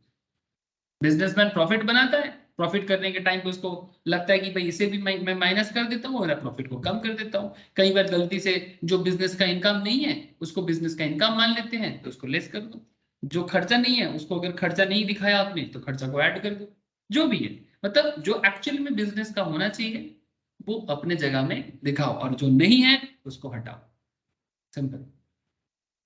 बिजनेसमैन प्रॉफिट बनाता है, प्रॉफिट करने के टाइम पे उसको लगता है कि भाई इसे भी मैं माइनस कर देता हूँ, मेरा प्रॉफिट को कम कर देता हूँ। कई बार गलती से जो बिजनेस का इनकम नहीं है उसको बिजनेस का इनकम मान लेते हैं, तो उसको लेस कर दो। जो खर्चा नहीं है उसको, अगर खर्चा नहीं दिखाया आपने तो खर्चा को ऐड कर दो। जो भी है, मतलब जो एक्चुअल में बिजनेस का होना चाहिए वो अपने जगह में दिखाओ, और जो नहीं है उसको हटाओ। सिंपल।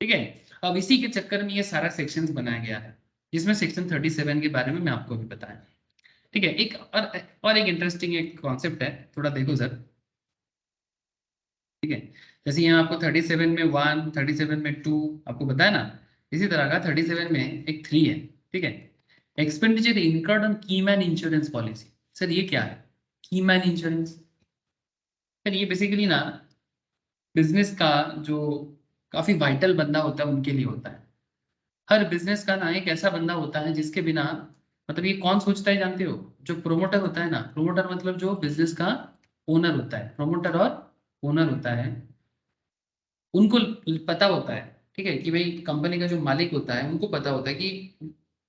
ठीक है। अब इसी के चक्कर में ये सारा सेक्शंस बनाया गया है, जिसमें सेक्शन 37 के बारे में मैं आपको भी बताया। ठीक है। एक और एक इंटरेस्टिंग एक कॉन्सेप्ट है, थोड़ा देखो सर। ठीक है। जैसे यहाँ आपको 37 में 1, 37 में 2 आपको बताया ना, इसी तरह का 37 में एक 3 है। ठीक है। एक्सपेंडिचर इनकर्ड ऑन की मैन इंश्योरेंस पॉलिसी। सर ये क्या है की मैन इंश्योरेंस? सर ये बेसिकली ना बिजनेस का जो काफी वाइटल बंदा होता है उनके लिए होता है। हर बिजनेस का ना एक ऐसा बंदा होता है जिसके बिना, मतलब ये कौन सोचता है जानते हो? जो प्रोमोटर होता है ना, प्रोमोटर मतलब जो बिजनेस का ओनर होता है, प्रोमोटर और ओनर होता है, उनको पता होता है। ठीक है, कि भाई कंपनी का जो मालिक होता है उनको पता होता है कि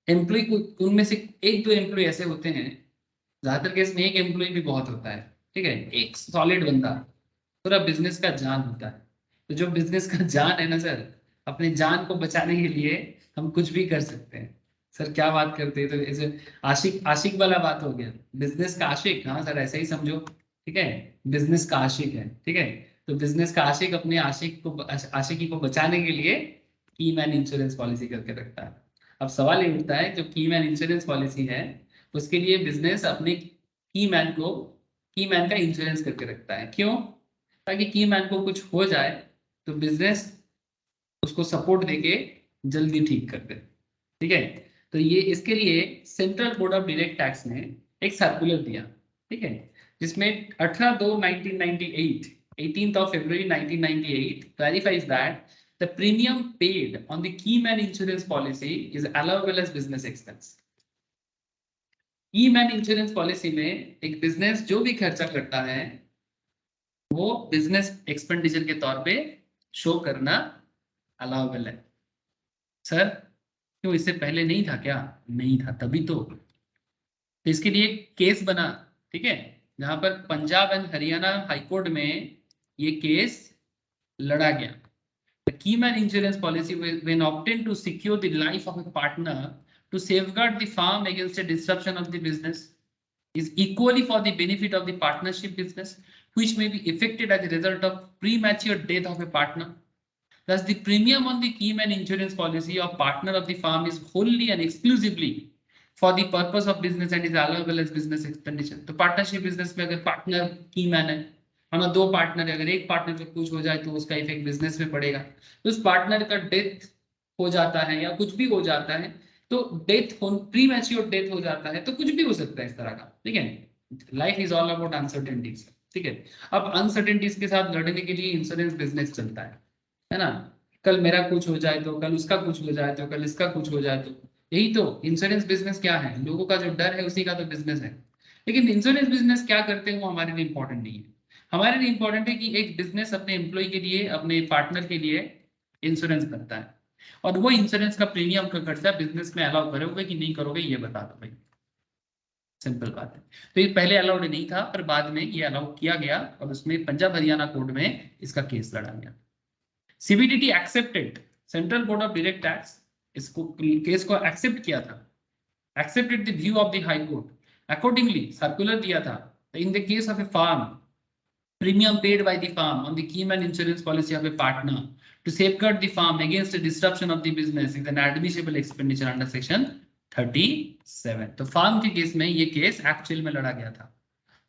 एम्प्लॉय को, उनमें से एक दो एम्प्लॉय ऐसे होते हैं, ज्यादातर केस में एक एम्प्लॉय भी बहुत होता है। ठीक है, एक सॉलिड बंदा पूरा बिजनेस का जान होता है। तो जो बिजनेस का जान है ना सर, अपने जान को बचाने के लिए हम कुछ भी कर सकते हैं। सर क्या बात करते हैं, तो ऐसे आशिक आशिक वाला बात हो गया। बिजनेस का आशिक, हाँ सर ऐसा ही समझो। ठीक है, बिजनेस का आशिक है। ठीक है, तो बिजनेस का आशिक अपने आशिकी को बचाने के लिए की मैन इंश्योरेंस पॉलिसी करके रखता है। अब सवाल ये उठता है, जो की मैन इंश्योरेंस पॉलिसी है उसके लिए बिजनेस अपने की मैन का इंश्योरेंस करके रखता है। क्यों? ताकि की मैन को कुछ हो जाए तो बिजनेस उसको सपोर्ट देके जल्दी ठीक कर दे। ठीक है, तो ये इसके लिए central board of direct tax ने एक सर्कुलर दिया। ठीक है, जिसमें 18/2/1998, 18th of February 1998 clarifies that the premium paid on the key man insurance policy is allowable as business expense. की मैन इंश्योरेंस पॉलिसी में एक बिजनेस जो भी खर्चा करता है वो बिजनेस एक्सपेंडिचर के तौर पे शो करना अलाउबल है। सर क्यों, इससे पहले नहीं था क्या? नहीं था, तभी तो इसके लिए केस बना। ठीक है, जहां पर पंजाब एंड हरियाणा हाईकोर्ट में ये केस लड़ा गया। The Keyman insurance policy when obtained to secure the life of a partner to safeguard the firm against a disruption of the business is equally for the benefit of the partnership business, which may be affected as a result of premature death of a partner. Thus, the premium on the Keyman insurance policy of partner of the firm is wholly and exclusively for the purpose of business and is allowable as business expenditure. तो पार्टनरशिप बिजनेस में अगर पार्टनर की मैन है, हमारा दो पार्टनर है, अगर एक पार्टनर को कुछ हो जाए तो उसका इफेक्ट बिजनेस में पड़ेगा। तो उस पार्टनर का डेथ हो जाता है या कुछ भी हो जाता है, तो प्री मैच्योर डेथ हो जाता है, तो कुछ भी हो सकता है इस तरह का। ठीक है, life is all about uncertainties. ठीक है, अब अनसर्टेनिटीज के साथ लड़ने के लिए इंश्योरेंस बिजनेस चलता है ना। कल मेरा कुछ हो जाए तो, कल उसका कुछ हो जाए तो, कल इसका कुछ हो जाए तो, यही तो इंश्योरेंस बिजनेस क्या है, लोगों का जो डर है उसी का तो बिजनेस है। लेकिन इंश्योरेंस बिजनेस क्या करते हैं वो हमारे लिए इंपॉर्टेंट नहीं है। हमारे लिए इंपॉर्टेंट है कि एक बिजनेस अपने एम्प्लॉय के लिए, अपने पार्टनर के लिए इंश्योरेंस करता है, और वो इंश्योरेंस का प्रीमियम का खर्चा बिजनेस में अलाउ करोगे कि नहीं करोगे ये बता दो भाई। सिंपल बात है। तो ये पहले अलाउड नहीं था, पर बाद में ये अलाउ किया गया और उसमें पंजाब हरियाणा कोर्ट में इसका केस लड़ा गया। CBDT accepted, central board of direct tax इसको केस को एक्सेप्ट किया था, accepted the view of the high court. Accordingly circular दिया था, in the case of a firm, premium paid by the firm on the keyman insurance policy of a partner to safeguard the firm against a disruption of the business is an admissible expenditure under section 37। तो फार्म के केस में ये केस एक्चुअल में लड़ा गया था।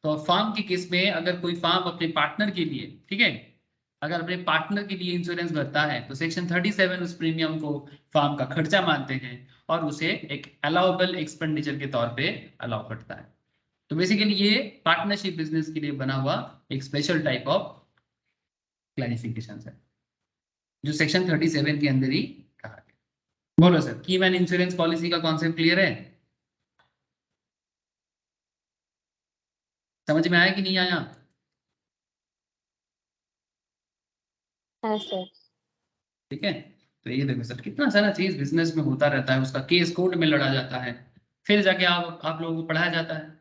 तो फार्म के केस में अगर कोई फार्म अपने पार्टनर के लिए, ठीक है, अगर अपने पार्टनर के लिए इंश्योरेंस भरता है तो सेक्शन 37 उस प्रीमियम को फार्म का खर्चा मानते हैं और उसे एक अलाउबल एक्सपेंडिचर के तौर पे अलाउ करता है। तो बेसिकली ये पार्टनरशिप बिजनेस के लिए बना हुआ एक स्पेशल टाइप ऑफ क्लैरिफिकेशन है, जो सेक्शन 37 के अंदर ही कहा गया। बोलो सर, की मैन इंश्योरेंस पॉलिसी का कॉन्सेप्ट क्लियर है? समझ में आया कि नहीं आया? हाँ सर। ठीक है, तो ये देखो सर, कितना सारा चीज बिजनेस में होता रहता है, उसका केस कोर्ट में लड़ा जाता है, फिर जाके आप लोगों को पढ़ाया जाता है।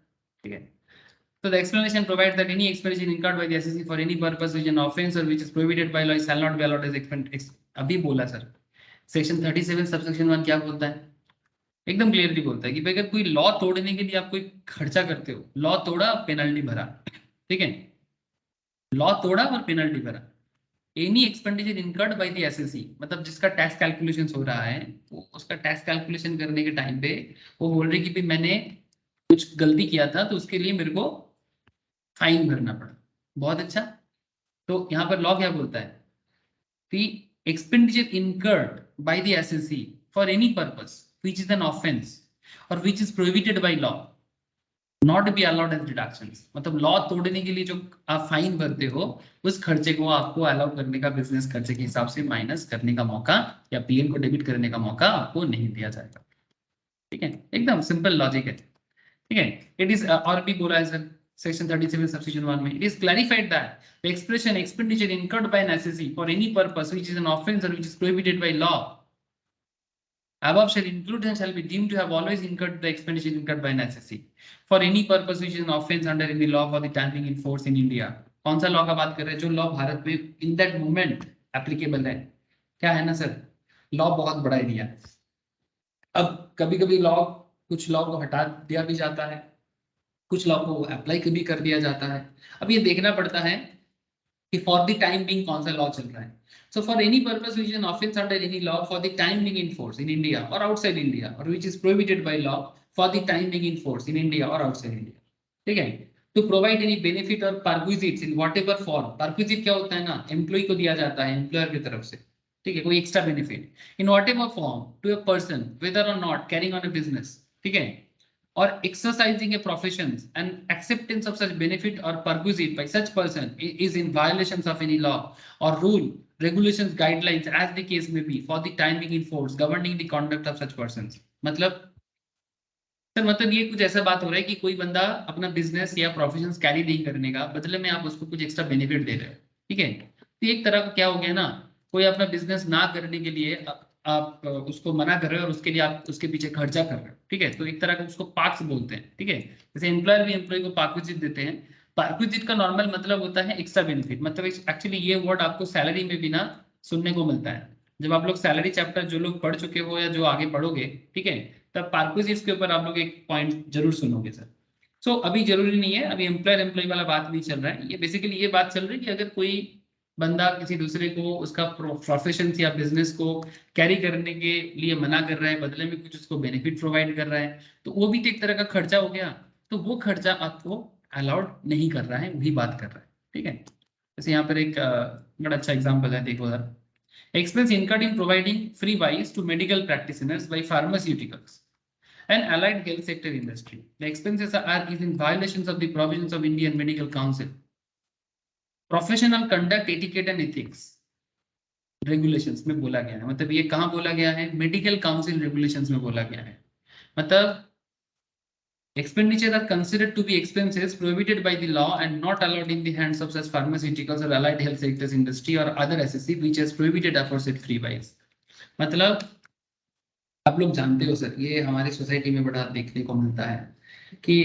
ठीक है। So the explanation provides that any expenditure incurred by the SEC for any purpose which is an offense or which is prohibited by law shall not be allowed as expense. अभी बोला सर, सेक्शन 37 सबसेक्शन 1 क्या बोलता है? एकदम क्लियरली बोलता है कि भाई अगर कोई लॉ तोड़ने के लिए आप कोई खर्चा करते हो, लॉ तोड़ा, पेनल्टी भरा, ठीक है, लॉ तोड़ा और पेनल्टी भरा, any expenditure incurred by the SSC, मतलब जिसका टैक्स कैलकुलेशन हो रहा है, वो उसका टैक्स कैलकुलेशन करने के टाइम पे वो बोल रहे कि भाई मैंने कुछ गलती किया था तो उसके लिए मेरे को फाइन भरना पड़ा। बहुत अच्छा। तो यहाँ पर लॉ क्या बोलता है? The expenditure incurred by the SEC for any purpose which is an offense or which is prohibited by law not be allowed as deductions. मतलब लॉ तोड़ने के लिए जो आप फाइन भरते हो उस खर्चे को आपको अलाउ करने का, बिजनेस खर्चे के हिसाब से माइनस करने का मौका या पीएल को डेबिट करने का मौका आपको नहीं दिया जाएगा। ठीक है, एकदम सिंपल लॉजिक है। ठीक है, इट इज और भी बोला है सर सेक्शन 37 सबसेक्शन 1 में, it is clarified that the expression expenditure incurred by an SEC for any purpose which is an offense or which is prohibited by law above shall include and shall be deemed to have always incurred the expenditure incurred by an SEC for any purpose which is an offense under any law for the time being in force in India. कौन सा लॉ का बात कर रहे हैं? जो लॉ भारत में इन दैट मोमेंट एप्लीकेबल है। क्या है ना सर, लॉ बहुत बड़ा एरिया। अब कभी कभी लॉ, कुछ लॉ को हटा दिया भी जाता है, कुछ लॉ को अप्लाई भी कर दिया जाता है। अब ये देखना पड़ता है कि फॉर द टाइम बिंग कौन सा लॉ चल रहा है। So for any purpose which is an offence under any law for the time being in force in India और आउटसाइड इंडिया और which is prohibited by law for the time being in force in India और आउटसाइड इंडिया। ठीक है, टू प्रोवाइड एनी बेनिफिट और परक्विजिट्स इन व्हाटएवर फॉर्म। परक्विजिट क्या होता है ना, एम्प्लॉय को दिया जाता है एम्प्लॉयर की तरफ से। ठीक है, कोई extra benefit in whatever form to a person whether or not carrying on a business. ठीक है, or exercising a profession and acceptance of such benefit or perquisite by such person is in violations of any law or rule, regulations, guidelines as the case may be for the time being in force governing the conduct of such persons. मतलब सर, मतलब ये कुछ ऐसा बात हो रहा है कि कोई बंदा अपना बिजनेस या प्रोफेशन कैरी नहीं करने का, बदले में आप उसको कुछ एक्स्ट्रा बेनिफिट दे रहे हो। ठीक है, तो एक तरह का क्या हो गया ना, कोई अपना बिजनेस ना करने के लिए आप उसको मना कर रहे हो और उसके लिए आप उसके पीछे खर्चा कर रहे हो। ठीक है, तो एक तरह का उसको पार्क्स बोलते हैं। ठीक है, जैसे एम्प्लॉयर भी एम्प्लॉय को पार्क्विजिट देते हैं। पार्क्विजिट का नॉर्मल मतलब होता है एक्स्ट्रा बेनिफिट। मतलब एक्चुअली ये वर्ड आपको सैलरी में भी ना सुनने को मिलता है। जब आप लोग सैलरी चैप्टर जो लोग पढ़ चुके हो या जो आगे पढ़ोगे, ठीक है, तब पार्क्विजिट्स के ऊपर आप लोग एक पॉइंट जरूर सुनोगे सर। सो अभी जरूरी नहीं है, अभी एम्प्लॉयर एम्प्लॉय वाला बात नहीं चल रहा है। ये बेसिकली ये बात चल रही है कि अगर कोई बंदा किसी दूसरे को उसका प्रोफेशन या बिजनेस को कैरी करने के लिए मना कर रहा है, बदले में कुछ उसको बेनिफिट प्रोवाइड कर रहा है, तो वो भी तो एक तरह का खर्चा हो गया। तो वो खर्चा आपको अलाउड नहीं कर रहा है, वही बात कर रहा है। ठीक है, जैसे यहाँ पर एक बड़ा अच्छा एग्जाम्पल है, देखो sir. Expense incurred in providing free wise to medical practitioners by pharmaceuticals and allied health sector industry. The expenses is in violations of the provisions of Indian Medical Council, Professional Conduct, Etiquette and Ethics regulations में बोला गया है। मतलब ये कहाँ बोला गया है? मेडिकल काउंसिल रेगुलेशंस में बोला गया है। मतलब expenditure are considered to be expenses prohibited by the law and not allowed in the hands of such pharmaceuticals or allied health sectors industry or other SSC which has prohibited aforesaid free wise. मतलब आप लोग जानते हो सर, ये हमारे सोसाइटी में बड़ा देखने को मिलता है कि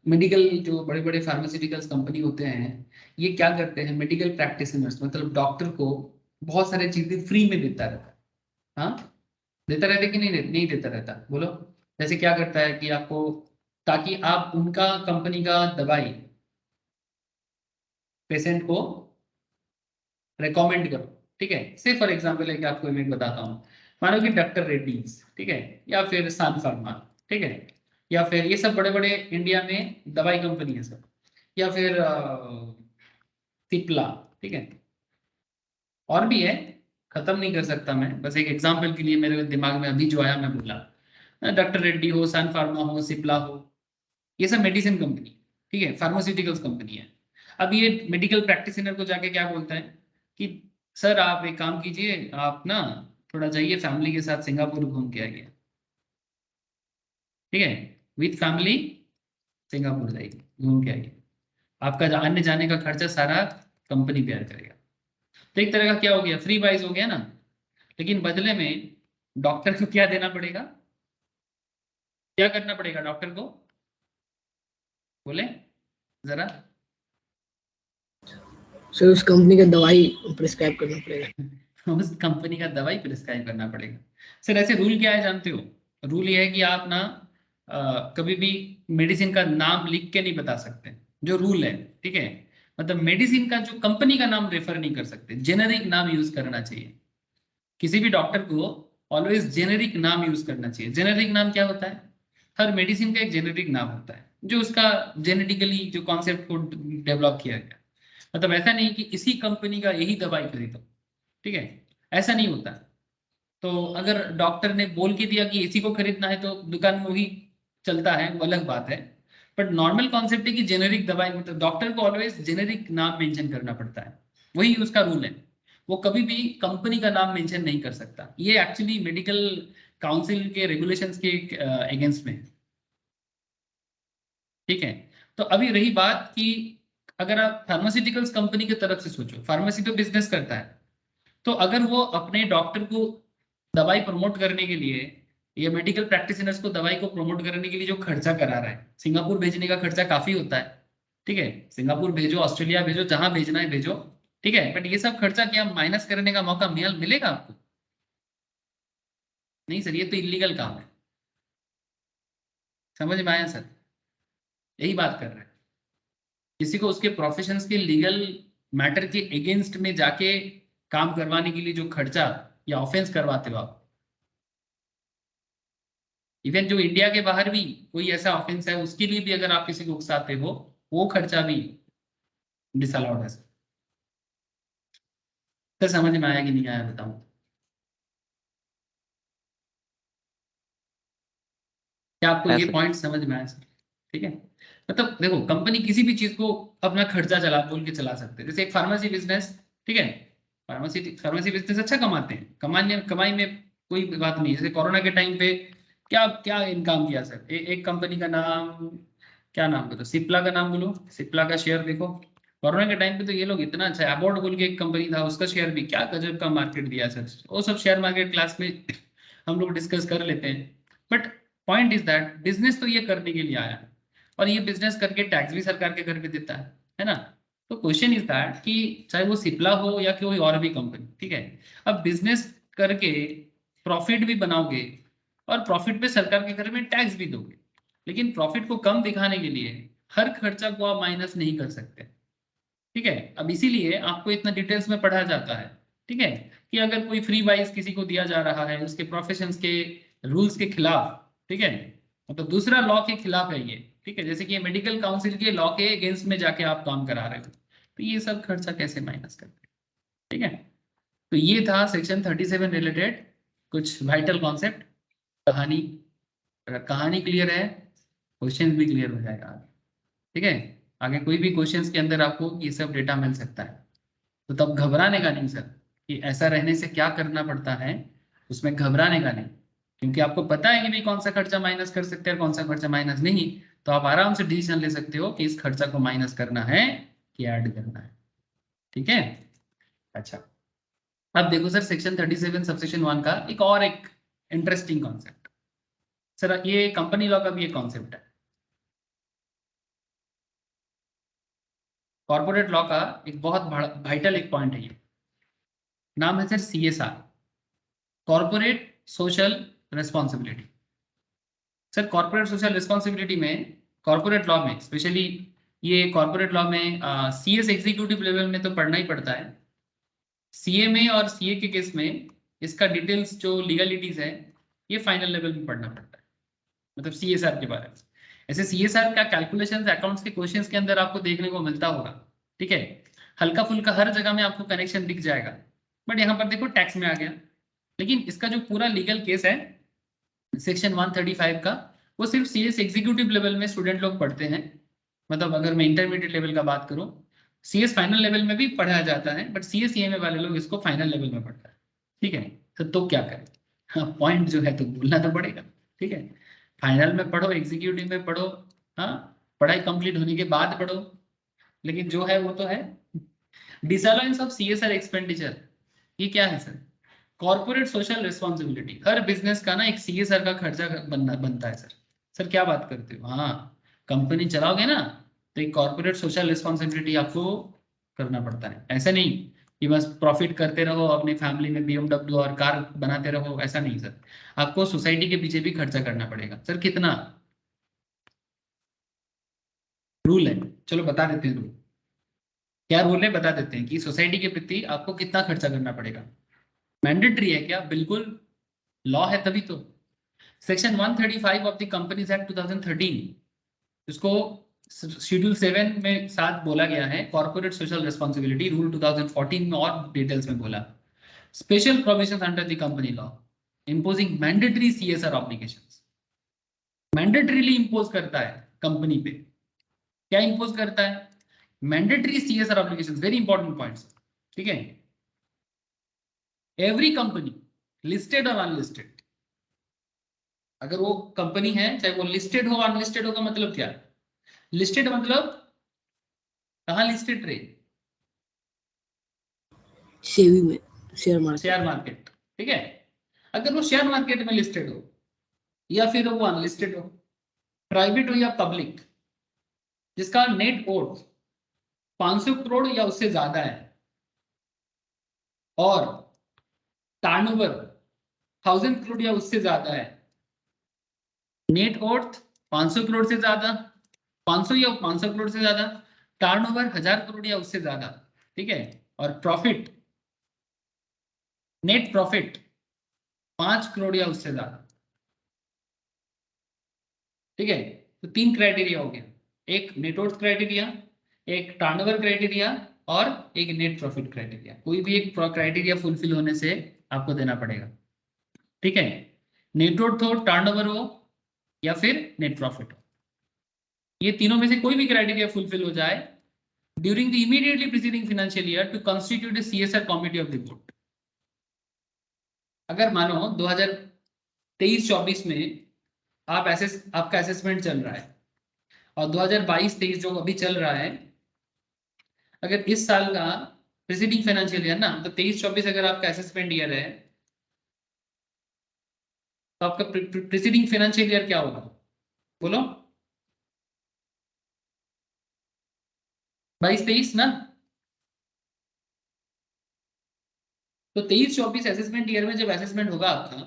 मेडिकल जो बड़े बड़े फार्मास्यूटिकल्स कंपनी होते हैं, ये क्या करते हैं, मेडिकल प्रैक्टिशनर्स मतलब डॉक्टर को बहुत सारी चीजें फ्री में देता रहता है। हाँ, देता रहता है कि नहीं देता रहता, बोलो। जैसे क्या करता है कि आपको, ताकि आप उनका कंपनी का दवाई पेशेंट को रिकमेंड करो। ठीक है, से फॉर एग्जांपल है कि आपको मैं बताता हूँ, मानो कि डॉक्टर रेड्डीज, ठीक है, या फिर सन फार्मा, ठीक है, या फिर ये सब बड़े बड़े इंडिया में दवाई कंपनी है सर, या फिर सिप्ला, ठीक है, और भी है, खत्म नहीं कर सकता मैं, बस एक एग्जांपल के लिए मेरे दिमाग में अभी जो आया मैं बोला। डॉक्टर रेड्डी हो, सन फार्मा हो, सिप्ला हो, ये सब मेडिसिन कंपनी, ठीक है, फार्मास्यूटिकल्स कंपनी है। अब ये मेडिकल प्रैक्टिशनर को जाके क्या बोलता है कि सर आप एक काम कीजिए, आप ना थोड़ा जाइए फैमिली के साथ सिंगापुर घूम के आइए। ठीक है, विथ फैमिली सिंगापुर जाइए, घूम के आइए, आपका आने जाने का खर्चा सारा कंपनी बेयर करेगा। तो एक तरह का क्या हो गया, फ्री वाइज हो गया ना। लेकिन बदले में डॉक्टर को क्या देना पड़ेगा, क्या करना पड़ेगा डॉक्टर को? बोले जरा। सर उस कंपनी का दवाई प्रिस्क्राइब करना पड़ेगा। उस कंपनी का दवाई प्रिस्क्राइब करना पड़ेगा। सर ऐसे रूल क्या है जानते हो? रूल ये है कि आप ना कभी भी मेडिसिन का नाम लिख के नहीं बता सकते, जो रूल है, ठीक है। मतलब मेडिसिन का जो कंपनी का नाम रेफर नहीं कर सकते, जेनेरिक नाम यूज करना चाहिए। किसी भी डॉक्टर को ऑलवेज जेनेरिक नाम यूज करना चाहिए। जेनेरिक नाम क्या होता है? हर मेडिसिन का एक जेनेरिक नाम होता है, जो उसका जेनेटिकली जो कॉन्सेप्ट को डेवलप किया गया। मतलब ऐसा नहीं कि इसी कंपनी का यही दवाई खरीदो, ठीक है, ऐसा नहीं होता। तो अगर डॉक्टर ने बोल के दिया कि इसी को खरीदना है तो दुकान में वही चलता है, वो अलग बात है। बट नॉर्मल कॉन्सेप्ट है कि जेनेरिक दवाई, मतलब डॉक्टर को ऑलवेज जेनेरिक नाम मेंशन करना पड़ता है, वही उसका रूल है। वो कभी भी कंपनी का नाम मेंशन नहीं कर सकता। ये एक्चुअली मेडिकल काउंसिल के रेगुलेशंस के अगेंस्ट में है, ठीक है। तो अभी रही बात कि अगर आप फार्मास्यूटिकल्स कंपनी की तरफ से सोचो, फार्मेसी तो बिजनेस करता है, तो अगर वो अपने डॉक्टर को दवाई प्रमोट करने के लिए या मेडिकल प्रैक्टिशनर्स को दवाई को प्रमोट करने के लिए जो खर्चा करा रहा है, सिंगापुर भेजने का खर्चा काफी होता है, ठीक है। सिंगापुर भेजो, ऑस्ट्रेलिया भेजो, जहां भेजना है भेजो, ठीक है। बट ये सब खर्चा क्या माइनस करने का मौका मिलेगा आपको? नहीं सर, ये तो इलीगल काम है। समझ में आया सर? यही बात कर रहे हैं। किसी को उसके प्रोफेशंस के लीगल मैटर के अगेंस्ट में जाके काम करवाने के लिए जो खर्चा या ऑफेंस करवाते हो आप, इवन जो इंडिया के बाहर भी कोई ऐसा ऑफेंस है उसके लिए भी अगर आप किसी को उकसाते हो, वो खर्चा भी डिसअलाउड है सर। तो समझ में आया कि नहीं आया बताऊं? क्या आपको है ये सर। पॉइंट समझ में आया सर? ठीक है। मतलब देखो, कंपनी किसी भी चीज को अपना खर्चा चला बोल के चला सकते हैं। जैसे एक फार्मेसी बिजनेस, ठीक है, फार्मेसी फार्मेसी बिजनेस अच्छा कमाते हैं, कमाने कमाई में कोई बात नहीं। जैसे कोरोना के टाइम पे क्या क्या इनकम किया सर, एक कंपनी का नाम, क्या नाम बोलो, सिप्ला का नाम बोलो, सिप्ला का शेयर देखो। कोरोना के टाइम पे तो ये लोग इतना अच्छा, अबॉर्ड बोल के एक कंपनी था, उसका शेयर भी क्या गजब का मार्केट दिया सर। वो सब शेयर मार्केट क्लास में हम लोग डिस्कस कर लेते हैं। But point is that business तो ये करने के लिए आया है, और ये बिजनेस करके टैक्स भी सरकार के घर पे देता है ना। तो क्वेश्चन इज दैट कि चाहे वो सिप्ला हो या कोई और भी कंपनी, ठीक है, अब बिजनेस करके प्रॉफिट भी बनाओगे और प्रॉफिट पे सरकार के घर में टैक्स भी दोगे, लेकिन प्रॉफिट को कम दिखाने के लिए हर खर्चा को आप माइनस नहीं कर सकते, ठीक है। अब इसीलिए आपको इतना डिटेल्स में पढ़ा जाता है, ठीक है, कि अगर कोई फ्री वाइज किसी को दिया जा रहा है उसके प्रोफेशंस के रूल्स के खिलाफ, ठीक है, मतलब दूसरा लॉ के खिलाफ है ये, ठीक है, जैसे कि ये मेडिकल काउंसिल के लॉ के अगेंस्ट में जाके आप काम करा रहे हो, तो ये सब खर्चा कैसे माइनस करते हैं, ठीक है। तो ये था सेक्शन 37 रिलेटेड कुछ वाइटल कॉन्सेप्ट, कहानी। अगर कहानी क्लियर है, क्वेश्चन भी क्लियर हो जाएगा, ठीक है। आगे कोई भी क्वेश्चंस के अंदर आपको ये सब डेटा मिल सकता है, तो तब घबराने का नहीं सर, कि ऐसा रहने से क्या करना पड़ता है, उसमें घबराने का नहीं। क्योंकि आपको पता है कि भाई कौन सा खर्चा माइनस कर सकते हैं कौन सा खर्चा माइनस नहीं, तो आप आराम से डिसीजन ले सकते हो कि इस खर्चा को माइनस करना है कि ऐड करना है, ठीक है। अच्छा, अब देखो सर, सेक्शन 37 सबसेक्शन 1 का एक इंटरेस्टिंग कॉन्सेप्ट। सर ये कंपनी लॉ का भी एक कॉन्सेप्ट है, कॉर्पोरेट लॉ का एक बहुत वाइटल एक पॉइंट है ये, नाम है sir CSR, corporate social responsibility. Sir corporate social responsibility में, कॉर्पोरेट लॉ में स्पेशली, ये कॉर्पोरेट लॉ में CS एग्जीक्यूटिव लेवल में तो पढ़ना ही पड़ता है। CA में और CA के केस में इसका डिटेल्स जो लीगलिटीज है ये फाइनल लेवल में पढ़ना पड़ता है, मतलब CSR के बारे में। ऐसे CSR का कैलकुलेशन अकाउंट्स के क्वेश्चंस के अंदर आपको देखने को मिलता होगा, ठीक है, हल्का फुल्का हर जगह में आपको कनेक्शन दिख जाएगा। बट यहाँ पर देखो टैक्स में आ गया, लेकिन इसका जो पूरा लीगल केस है सेक्शन 135 का, वो सिर्फ CS एग्जीक्यूटिव लेवल में स्टूडेंट लोग पढ़ते हैं। मतलब अगर मैं इंटरमीडिएट लेवल का बात करूं, CS फाइनल लेवल में भी पढ़ाया जाता है, बट CA वाले लोग इसको फाइनल लेवल में पढ़ते हैं, ठीक है। तो क्या करें, हाँ पॉइंट जो है तो बोलना तो पड़ेगा, ठीक है। फाइनल में पढ़ो, एग्जीक्यूटिव में पढ़ो, हाँ, पढ़ाई कंप्लीट होने के बाद पढ़ो, लेकिन जो है वो तो है। डिसअलाउंस ऑफ CSR एक्सपेंडिचर, ये क्या है सर? Corporate social responsibility. हर बिजनेस का ना एक CSR का खर्चा बनता है सर। सर क्या बात करते हो? हाँ, कंपनी चलाओगे ना तो एक कॉर्पोरेट सोशल रिस्पॉन्सिबिलिटी आपको करना पड़ता है। ऐसा नहीं कि बस प्रॉफिट करते रहो अपनी फैमिली में BMW और कार बनाते रहो, ऐसा नहीं सर। आपको सोसाइटी के पीछे भी खर्चा करना पड़ेगा। सर कितना रूल है, चलो बता देते हैं रूल। क्या रूल है बता देते हैं कि सोसाइटी के प्रति आपको कितना खर्चा करना पड़ेगा। मैंडेटरी है क्या? बिल्कुल लॉ है तभी तो। Section 135 of the companies act 2013, इसको शेड्यूल 7 में साथ बोला गया है, कॉर्पोरेट सोशल रिस्पॉन्सिबिलिटी रूल 2014 में और डिटेल्स में बोला। Special provisions under the company law imposing mandatory CSR obligations. Mandatorily impose करता है कंपनी पे। क्या इंपोज करता है? Mandatory CSR obligations. Very important points, ठीक है। एवरी कंपनी लिस्टेड और अनलिस्टेड, अगर वो कंपनी है चाहे वो लिस्टेड हो अनलिस्टेड हो, का मतलब क्या? लिस्टेड मतलब कहाँ लिस्टेड रहे? सेवी में, शेयर मार्केट। शेयर मार्केट, ठीक है। अगर वो शेयर मार्केट में लिस्टेड हो या फिर वो अनलिस्टेड हो, प्राइवेट हो या पब्लिक, जिसका नेट वर्थ 500 करोड़ या उससे ज्यादा है और टर्नओवर 1000 करोड़ या उससे ज्यादा है, नेट वर्थ 500 करोड़ से ज्यादा, 500 या 500 करोड़ से ज्यादा, टर्नओवर 1000 करोड़ या उससे ज्यादा, ठीक है। और प्रॉफिट, नेट प्रॉफिट 5 करोड़ या उससे ज्यादा, ठीक है। तो 3 क्राइटेरिया हो गया, एक नेटवर्थ क्राइटेरिया, एक टर्नओवर क्राइटेरिया और एक नेट प्रॉफिट क्राइटेरिया। कोई भी एक क्राइटेरिया फुलफिल होने से आपको देना पड़ेगा, ठीक है। नेटवर्थ हो, टर्नओवर हो या फिर नेट प्रॉफिट हो, ये तीनों में से कोई भी क्राइटेरिया फुलफिल हो जाए during the immediately preceding financial year to constitute a CSR committee of the board. अगर मानो 2023-24 में आपका असेसमेंट चल रहा है और 2022-23 जो अभी चल रहा है, अगर इस साल का प्रीसीडिंग फाइनेंशियल ईयर ना, तो 23-24 अगर आपका असेसमेंट ईयर है तो आपका प्रीसीडिंग फाइनेंशियल ईयर क्या होगा बोलो? 22-23 ना। तो 23-24 असेसमेंट ईयर में जब असेसमेंट होगा आपका,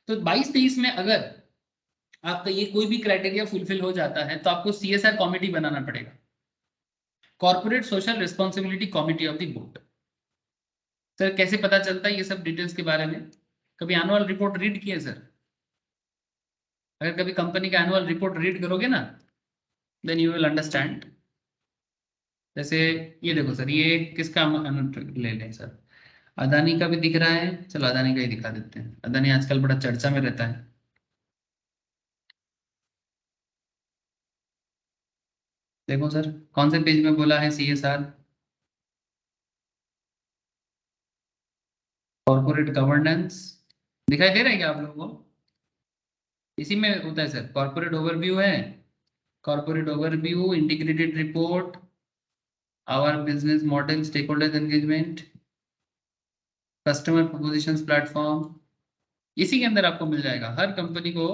तो 22-23 में अगर आपका ये कोई भी क्राइटेरिया फुलफिल हो जाता है तो आपको CSR कमिटी बनाना पड़ेगा, corporate social responsibility committee of the board. Sir कैसे पता चलता है ये सब डिटेल्स के बारे में? कभी एनुअल रिपोर्ट रीड किए सर? अगर कभी कंपनी का एनुअल रिपोर्ट रीड करोगे ना, देन यू विल अंडरस्टैंड। जैसे ये देखो सर, ये किसका ले लें सर, अदानी का भी दिख रहा है, चलो अदानी का ही दिखा देते हैं। अदानी आजकल बड़ा चर्चा में रहता है। देखो सर कौन से पेज में बोला है CSR, कॉर्पोरेट गवर्नेंस, दिखाई दे रहा है क्या आप लोगों को? इसी में होता है सर, कॉर्पोरेट ओवरव्यू है, corporate overview, integrated report, our business model, stake holder engagement, customer propositions platform, इसी के अंदर आपको मिल जाएगा। हर कंपनी को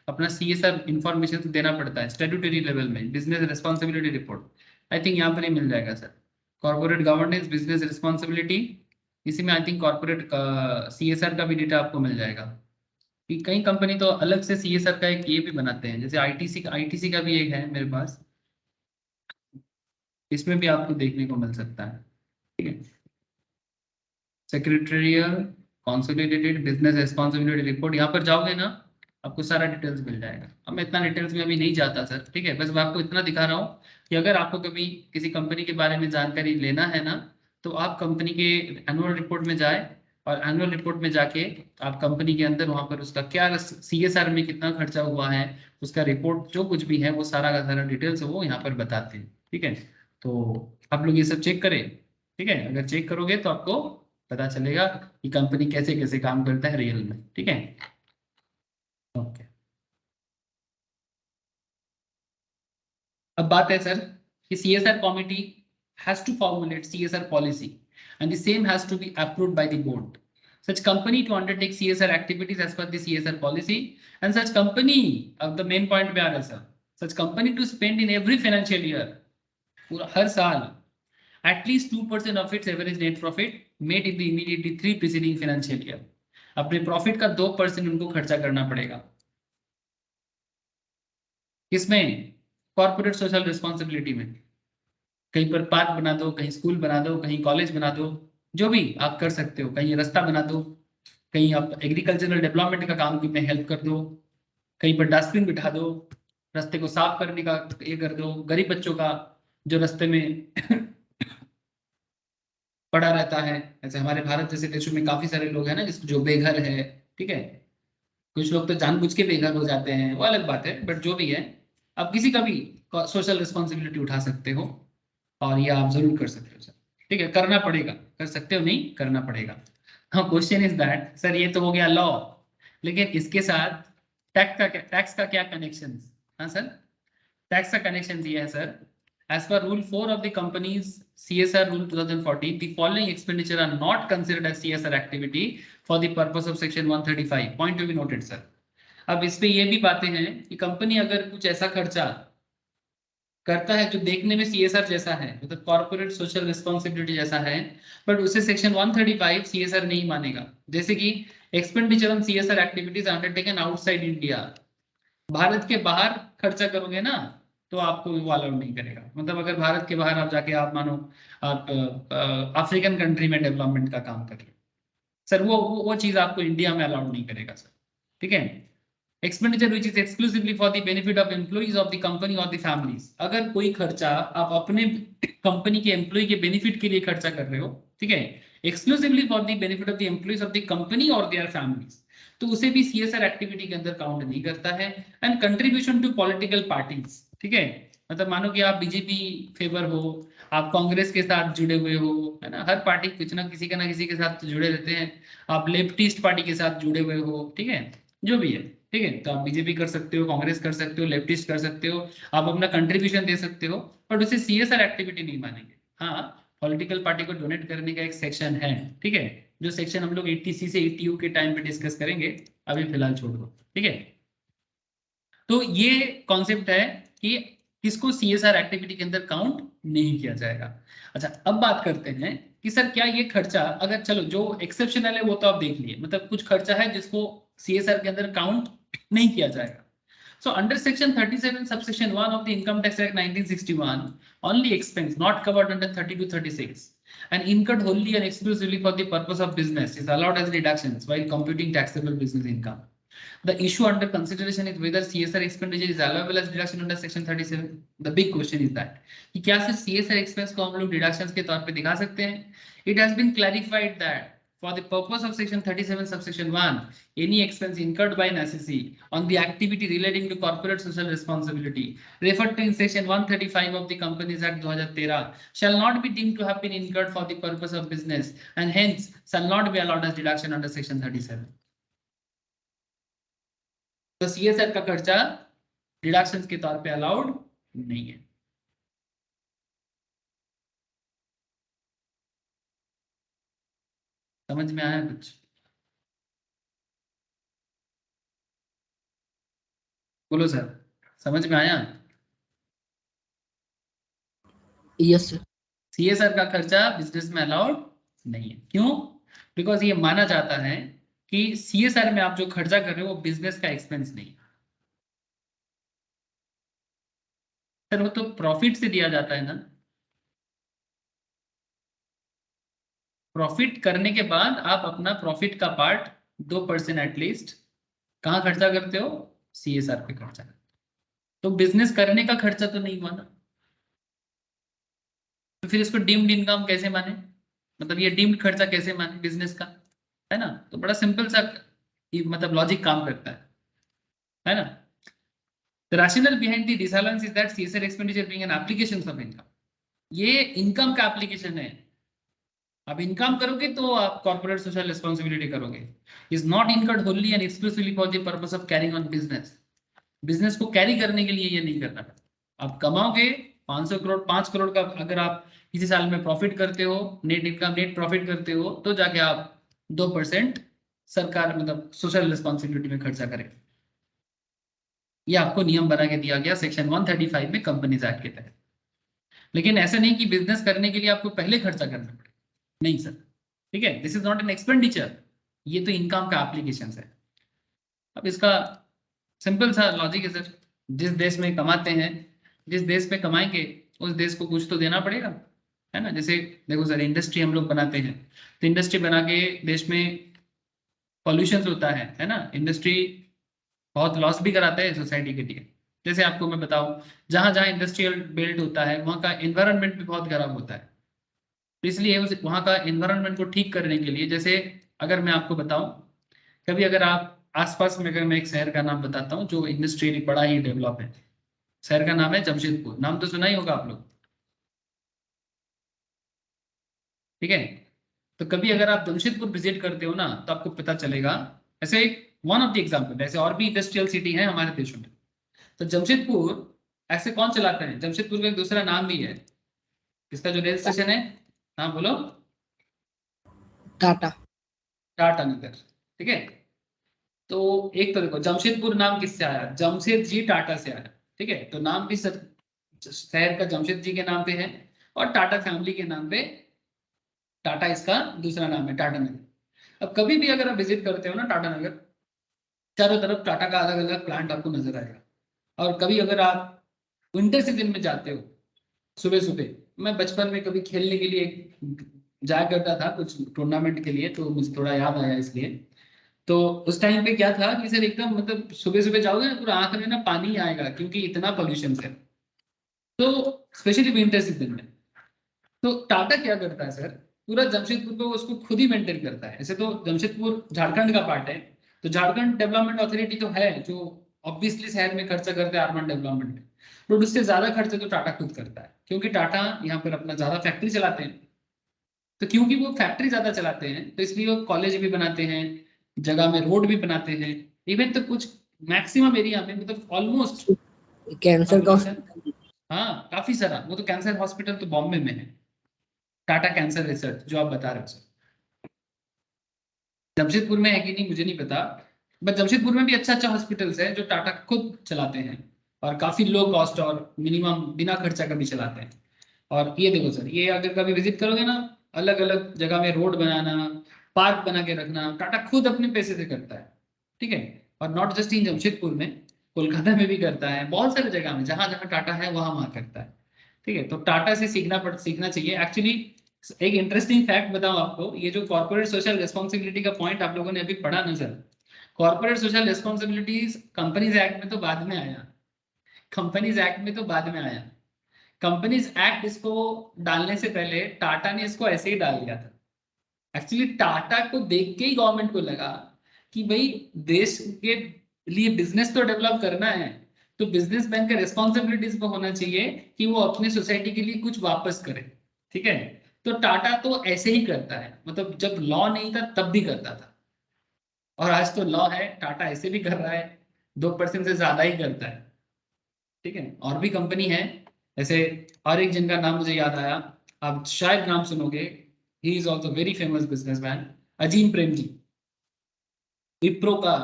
अपना CSR इंफॉर्मेशन देना पड़ता है स्टैट्यूटरी लेवल में, business responsibility report. I think यहाँ पर ही मिल जाएगा sir, corporate governance, business responsibility, इसी में आई थिंक कॉर्पोरेट CSR का भी डेटा आपको मिल जाएगा। कि कई कंपनी तो अलग से CSR का एक ये भी बनाते हैं, जैसे ITC का भी एक है मेरे पास, इसमें भी आपको देखने को मिल सकता है, ठीक है। Secretarial consolidated business responsibility report, यहाँ पर जाओगे ना आपको सारा डिटेल्स मिल जाएगा। अब मैं इतना डिटेल्स में अभी नहीं जाता सर, ठीक है। बस मैं आपको इतना दिखा रहा हूँ कि अगर आपको कभी किसी कंपनी के बारे में जानकारी लेना है ना, तो आप कंपनी के एनुअल रिपोर्ट में जाए और एनुअल रिपोर्ट में जाके आप कंपनी के अंदर वहां पर उसका क्या CSR में कितना खर्चा हुआ है, उसका रिपोर्ट जो कुछ भी है वो सारा का सारा डिटेल्स वो यहाँ पर बताते हैं, ठीक है। तो आप लोग ये सब चेक करें, ठीक है। अगर चेक करोगे तो आपको पता चलेगा कि कंपनी कैसे कैसे काम करता है रियल में, ठीक है। ओके, अब बात है सर कि CSR committee has to formulate CSR policy and the same has to be approved by the board. Such company to undertake CSR activities as per the CSR policy, and such company, अब the main point पे आ रहा है sir, such company to spend in every financial year, पूरा हर साल, at least 2% of its average net profit made in the immediately 3 preceding financial year. अपने प्रॉफिट का 2% उनको खर्चा करना पड़ेगा। किसमें? कॉर्पोरेट सोशल रिस्पॉन्सिबिलिटी में। कहीं पर पार्क बना दो, कहीं स्कूल बना दो, कहीं कॉलेज बना दो, जो भी आप कर सकते हो, कहीं रास्ता बना दो, कहीं आप एग्रीकल्चरल डेवलपमेंट का काम में हेल्प कर दो, कहीं पर डस्टबिन बिठा दो, रास्ते को साफ करने का ये कर दो, गरीब बच्चों का जो रास्ते में पड़ा रहता है, ऐसे हमारे भारत जैसे देशों में काफी सारे लोग हैं ना जिसको जो बेघर है, ठीक है, कुछ लोग तो जानबूझ के बेघर हो जाते हैं, वो अलग बात है, बट जो भी है आप किसी का भी सोशल रिस्पॉन्सिबिलिटी उठा सकते हो और ये आप जरूर कर सकते हो सर, ठीक है, करना पड़ेगा, कर सकते हो नहीं, करना पड़ेगा। हाँ, क्वेश्चन इज दैट सर ये तो हो गया लॉ, लेकिन इसके साथ टैक्स का क्या कनेक्शन? हाँ सर, टैक्स का कनेक्शन ये है sir, as per rule 4 of the company's CSR rule 2014, the following expenditure are not considered as CSR activity for the purpose of section 135. Point to be noted sir. अब इस पे ये भी बातें हैं कि कंपनी अगर कुछ ऐसा खर्चा करता है जो देखने में CSR जैसा है, मतलब कॉर्पोरेट सोशल रिस्पॉन्सिबिलिटी जैसा है, बट उसे सेक्शन 135 CSR नहीं मानेगा। जैसे कि expenditure on CSR activities undertaken outside India, Bharat के बाहर खर्चा करोगे ना तो आपको वो अलाउड नहीं करेगा। मतलब अगर भारत के बाहर आप जाके आप मानो आप अफ्रीकन कंट्री में डेवलपमेंट का काम कर रहे हो सर, वो चीज आपको इंडिया में अलाउड नहीं करेगा सर, ठीक है। Expenditure which is exclusively for the benefit of employees of the company और द फैमिलीज, अगर कोई खर्चा आप अपने कंपनी के एम्प्लॉय के बेनिफिट के लिए खर्चा कर रहे हो, ठीक है, exclusively for the benefit of the employees of the company और देयर फैमिलीज, तो उसे भी CSR एक्टिविटी के अंदर काउंट नहीं करता है। And contribution to political parties, ठीक है, मतलब मानो कि आप बीजेपी फेवर हो, आप कांग्रेस के साथ जुड़े हुए हो, है ना, हर पार्टी कुछ ना किसी के साथ जुड़े रहते हैं, आप लेफ्टिस्ट पार्टी के साथ जुड़े हुए हो, ठीक है, जो भी है, ठीक है, तो आप बीजेपी कर सकते हो, कांग्रेस कर सकते हो, लेफ्टिस्ट कर सकते हो, आप अपना कंट्रीब्यूशन दे सकते हो, बट उसे CSR एक्टिविटी नहीं मानेंगे। हाँ, पॉलिटिकल पार्टी को डोनेट करने का एक सेक्शन है, ठीक है, जो सेक्शन हम लोग 80C से 80U के टाइम पे डिस्कस करेंगे, अभी फिलहाल छोड़ दो, ठीक है। तो ये कॉन्सेप्ट है कि किसको CSR एक्टिविटी के अंदर काउंट नहीं किया जाएगा। अच्छा, अब बात करते हैं कि सर क्या ये खर्चा, अगर चलो जो एक्सेप्शनल है वो तो आप देख लिए, मतलब कुछ खर्चा है जिसको CSR के अंदर काउंट नहीं किया जाएगा। So under section 37 subsection 1 of the Income Tax Act 1961, only expense not covered under 3236 and incurred wholly and exclusively for the purpose of business is allowed as deductions while computing taxable business income. The issue under consideration is whether CSR expenditure is allowable as deduction under section 37. The big question is that कि क्या सिर्फ CSR expense को हम लोग deductions के तौर पे दिखा सकते हैं? It has been clarified that for the purpose of section 37 subsection 1, any expense incurred by an assessee on the activity relating to corporate social responsibility referred to in section 135 of the Companies Act 2013 shall not be deemed to have been incurred for the purpose of business and hence shall not be allowed as deduction under section 37. तो CSR का खर्चा डिडक्शंस के तौर पे अलाउड नहीं है। समझ में आया कुछ? बोलो सर, समझ में आया? Yes sir. CSR का खर्चा बिजनेस में अलाउड नहीं है। क्यों? बिकॉज ये माना जाता है कि CSR में आप जो खर्चा कर रहे हो वो बिजनेस का एक्सपेंस नहीं है सर, वो तो प्रॉफिट से दिया जाता है ना। प्रॉफिट करने के बाद आप अपना प्रॉफिट का पार्ट 2% एटलीस्ट कहाँ खर्चा करते हो? CSR पे खर्चा करते हो। तो बिजनेस करने का खर्चा तो नहीं हुआ ना, तो फिर इसको डीम्ड इनकम कैसे माने? मतलब ये डीम्ड खर्चा कैसे माने बिजनेस का, है ना? तो बड़ा सिंपल सा मतलब लॉजिक काम करता है ना? The rationale behind the disallowance is that CSR expenditure being an application of income, ये इनकम का एप्लीकेशन है। अब इनकम करोगे तो आप कॉर्पोरेट सोशल रिस्पॉन्सिबिलिटी करोगे। Is not incurred होनली and exclusively for the purpose of carrying on business, business को कैरी करने के लिए ये नहीं करना। आप कमाओगे 500 करोड़ 5 करोड़ का, अगर आप किसी साल में प्रॉफिट करते हो, नेट इनकम नेट प्रॉफिट करते हो, तो जाके आप 2% सरकार मतलब सोशल रिस्पॉन्सिबिलिटी में खर्चा करें। ये आपको नियम बना के दिया गया सेक्शन 135 में कंपनीज एक्ट के तहत। लेकिन ऐसा नहीं कि बिजनेस करने के लिए आपको पहले खर्चा करना पड़े, नहीं सर, ठीक है, this is not an expenditure, ये तो इनकम का एप्लीकेशन है। अब इसका सिंपल सा लॉजिक है सर, जिस देश में कमाते हैं, जिस देश में कमाएंगे उस देश को कुछ तो देना पड़ेगा, है ना। जैसे देखो सर, इंडस्ट्री हम लोग बनाते हैं, तो इंडस्ट्री बना के देश में पॉल्यूशन होता है ना, इंडस्ट्री बहुत लॉस भी कराता है सोसाइटी के लिए। जैसे आपको मैं बताऊं, जहां जहां इंडस्ट्रियल बेल्ट होता है वहां का एनवायरनमेंट भी बहुत खराब होता है, तो इसलिए वहां का एनवायरनमेंट को ठीक करने के लिए, जैसे अगर मैं आपको बताऊं, कभी अगर आप आसपास में, अगर मैं एक शहर का नाम बताता हूँ जो इंडस्ट्रियली बड़ा ही डेवलप है, शहर का नाम है जमशेदपुर, नाम तो सुना ही होगा आप लोग, ठीक है। तो कभी अगर आप जमशेदपुर विजिट करते हो ना, तो आपको पता चलेगा, ऐसे वन ऑफ द एग्जाम्पल, ऐसे और भी इंडस्ट्रियल सिटी है हमारे देशों में, तो जमशेदपुर ऐसे कौन चलाता है, जमशेदपुर का एक दूसरा नाम भी है, इसका जो रेल स्टेशन है, हाँ बोलो, टाटा। टाटा नगर, ठीक है। तो एक तो देखो, जमशेदपुर नाम किससे आया, जमशेद जी टाटा से आया, ठीक है, तो नाम भी शहर का जमशेद जी के नाम पे है, और टाटा फैमिली के नाम पे टाटा इसका दूसरा नाम है, टाटा नगर। अब कभी भी अगर आप विजिट करते हो ना टाटा नगर, चारों तरफ टाटा का अलग अलग प्लांट आपको नजर आएगा। और कभी अगर आप विंटर सीजन में जाते हो, सुबह सुबह, मैं बचपन में कभी खेलने के लिए जाया करता था कुछ टूर्नामेंट के लिए, तो मुझे थोड़ा याद आया इसलिए। तो उस टाइम पे क्या था कि सर एकदम मतलब सुबह सुबह जाओगे ना, पूरा आंख में ना पानी आएगा, क्योंकि इतना पोल्यूशन है, तो स्पेशली विंटर सीजन में। तो टाटा क्या करता है सर, पूरा जमशेदपुर को उसको खुद ही मेंटेन करता है। ऐसे तो जमशेदपुर झारखंड का पार्ट है, तो झारखंड डेवलपमेंट अथॉरिटी तो है जो ऑब्वियसली शहर में खर्चा करते हैं अर्बन डेवलपमेंट में, बट उससे ज्यादा खर्चे तो टाटा खुद करता है, क्योंकि टाटा यहाँ पर अपना ज्यादा फैक्ट्री चलाते हैं। तो क्योंकि वो फैक्ट्री ज्यादा चलाते हैं, तो इसलिए वो कॉलेज भी बनाते हैं, जगह में रोड भी बनाते हैं, इवन तो कुछ मैक्सिमम एरिया में, मतलब ऑलमोस्ट, कैंसर का हाँ काफी सारा, वो तो कैंसर हॉस्पिटल तो बॉम्बे में है, टाटा कैंसर रिसर्च जो आप बता रहे हो सर, जमशेदपुर में है कि नहीं मुझे नहीं पता, बट जमशेदपुर में भी अच्छा अच्छा हॉस्पिटल्स है जो टाटा खुद चलाते हैं, और काफी लो कॉस्ट और मिनिमम बिना खर्चा का भी चलाते हैं। और ये देखो सर, ये अगर कभी विजिट करोगे ना, अलग अलग जगह में रोड बनाना, पार्क बना के रखना, टाटा खुद अपने पैसे से करता है, ठीक है। और नॉट जस्ट इन जमशेदपुर में, कोलकाता में भी करता है, बहुत सारे जगह में जहां जहां टाटा है वहां वहां करता है, ठीक है। तो टाटा से सीखना चाहिए एक्चुअली। एक इंटरेस्टिंग फैक्ट बताऊं आपको, ये जो कॉर्पोरेट सोशल रिस्पॉन्सिबिलिटी का पॉइंट आप लोगों ने अभी पढ़ा ना sir, corporate social responsibilities companies act में तो बाद में आया, कंपनीज एक्ट में तो बाद में आया, कंपनीज एक्ट इसको डालने से पहले टाटा ने इसको ऐसे ही डाल दिया था। एक्चुअली टाटा को देख के ही गवर्नमेंट को लगा कि भाई देश के लिए बिजनेस तो डेवलप करना है, तो बिजनेसमैन का रिस्पॉन्सिबिलिटीज को होना चाहिए कि वो अपनी सोसाइटी के लिए कुछ वापस करे, ठीक है। तो टाटा तो ऐसे ही करता है, मतलब जब लॉ नहीं था तब भी करता था, और आज तो लॉ है, टाटा ऐसे भी कर रहा है, 2% से ज्यादा ही करता है, ठीक है। और भी कंपनी है ऐसे, और एक जिनका नाम मुझे याद आया, आप शायद नाम सुनोगे, he is also very famous businessman, Azim Prem ji, Wipro का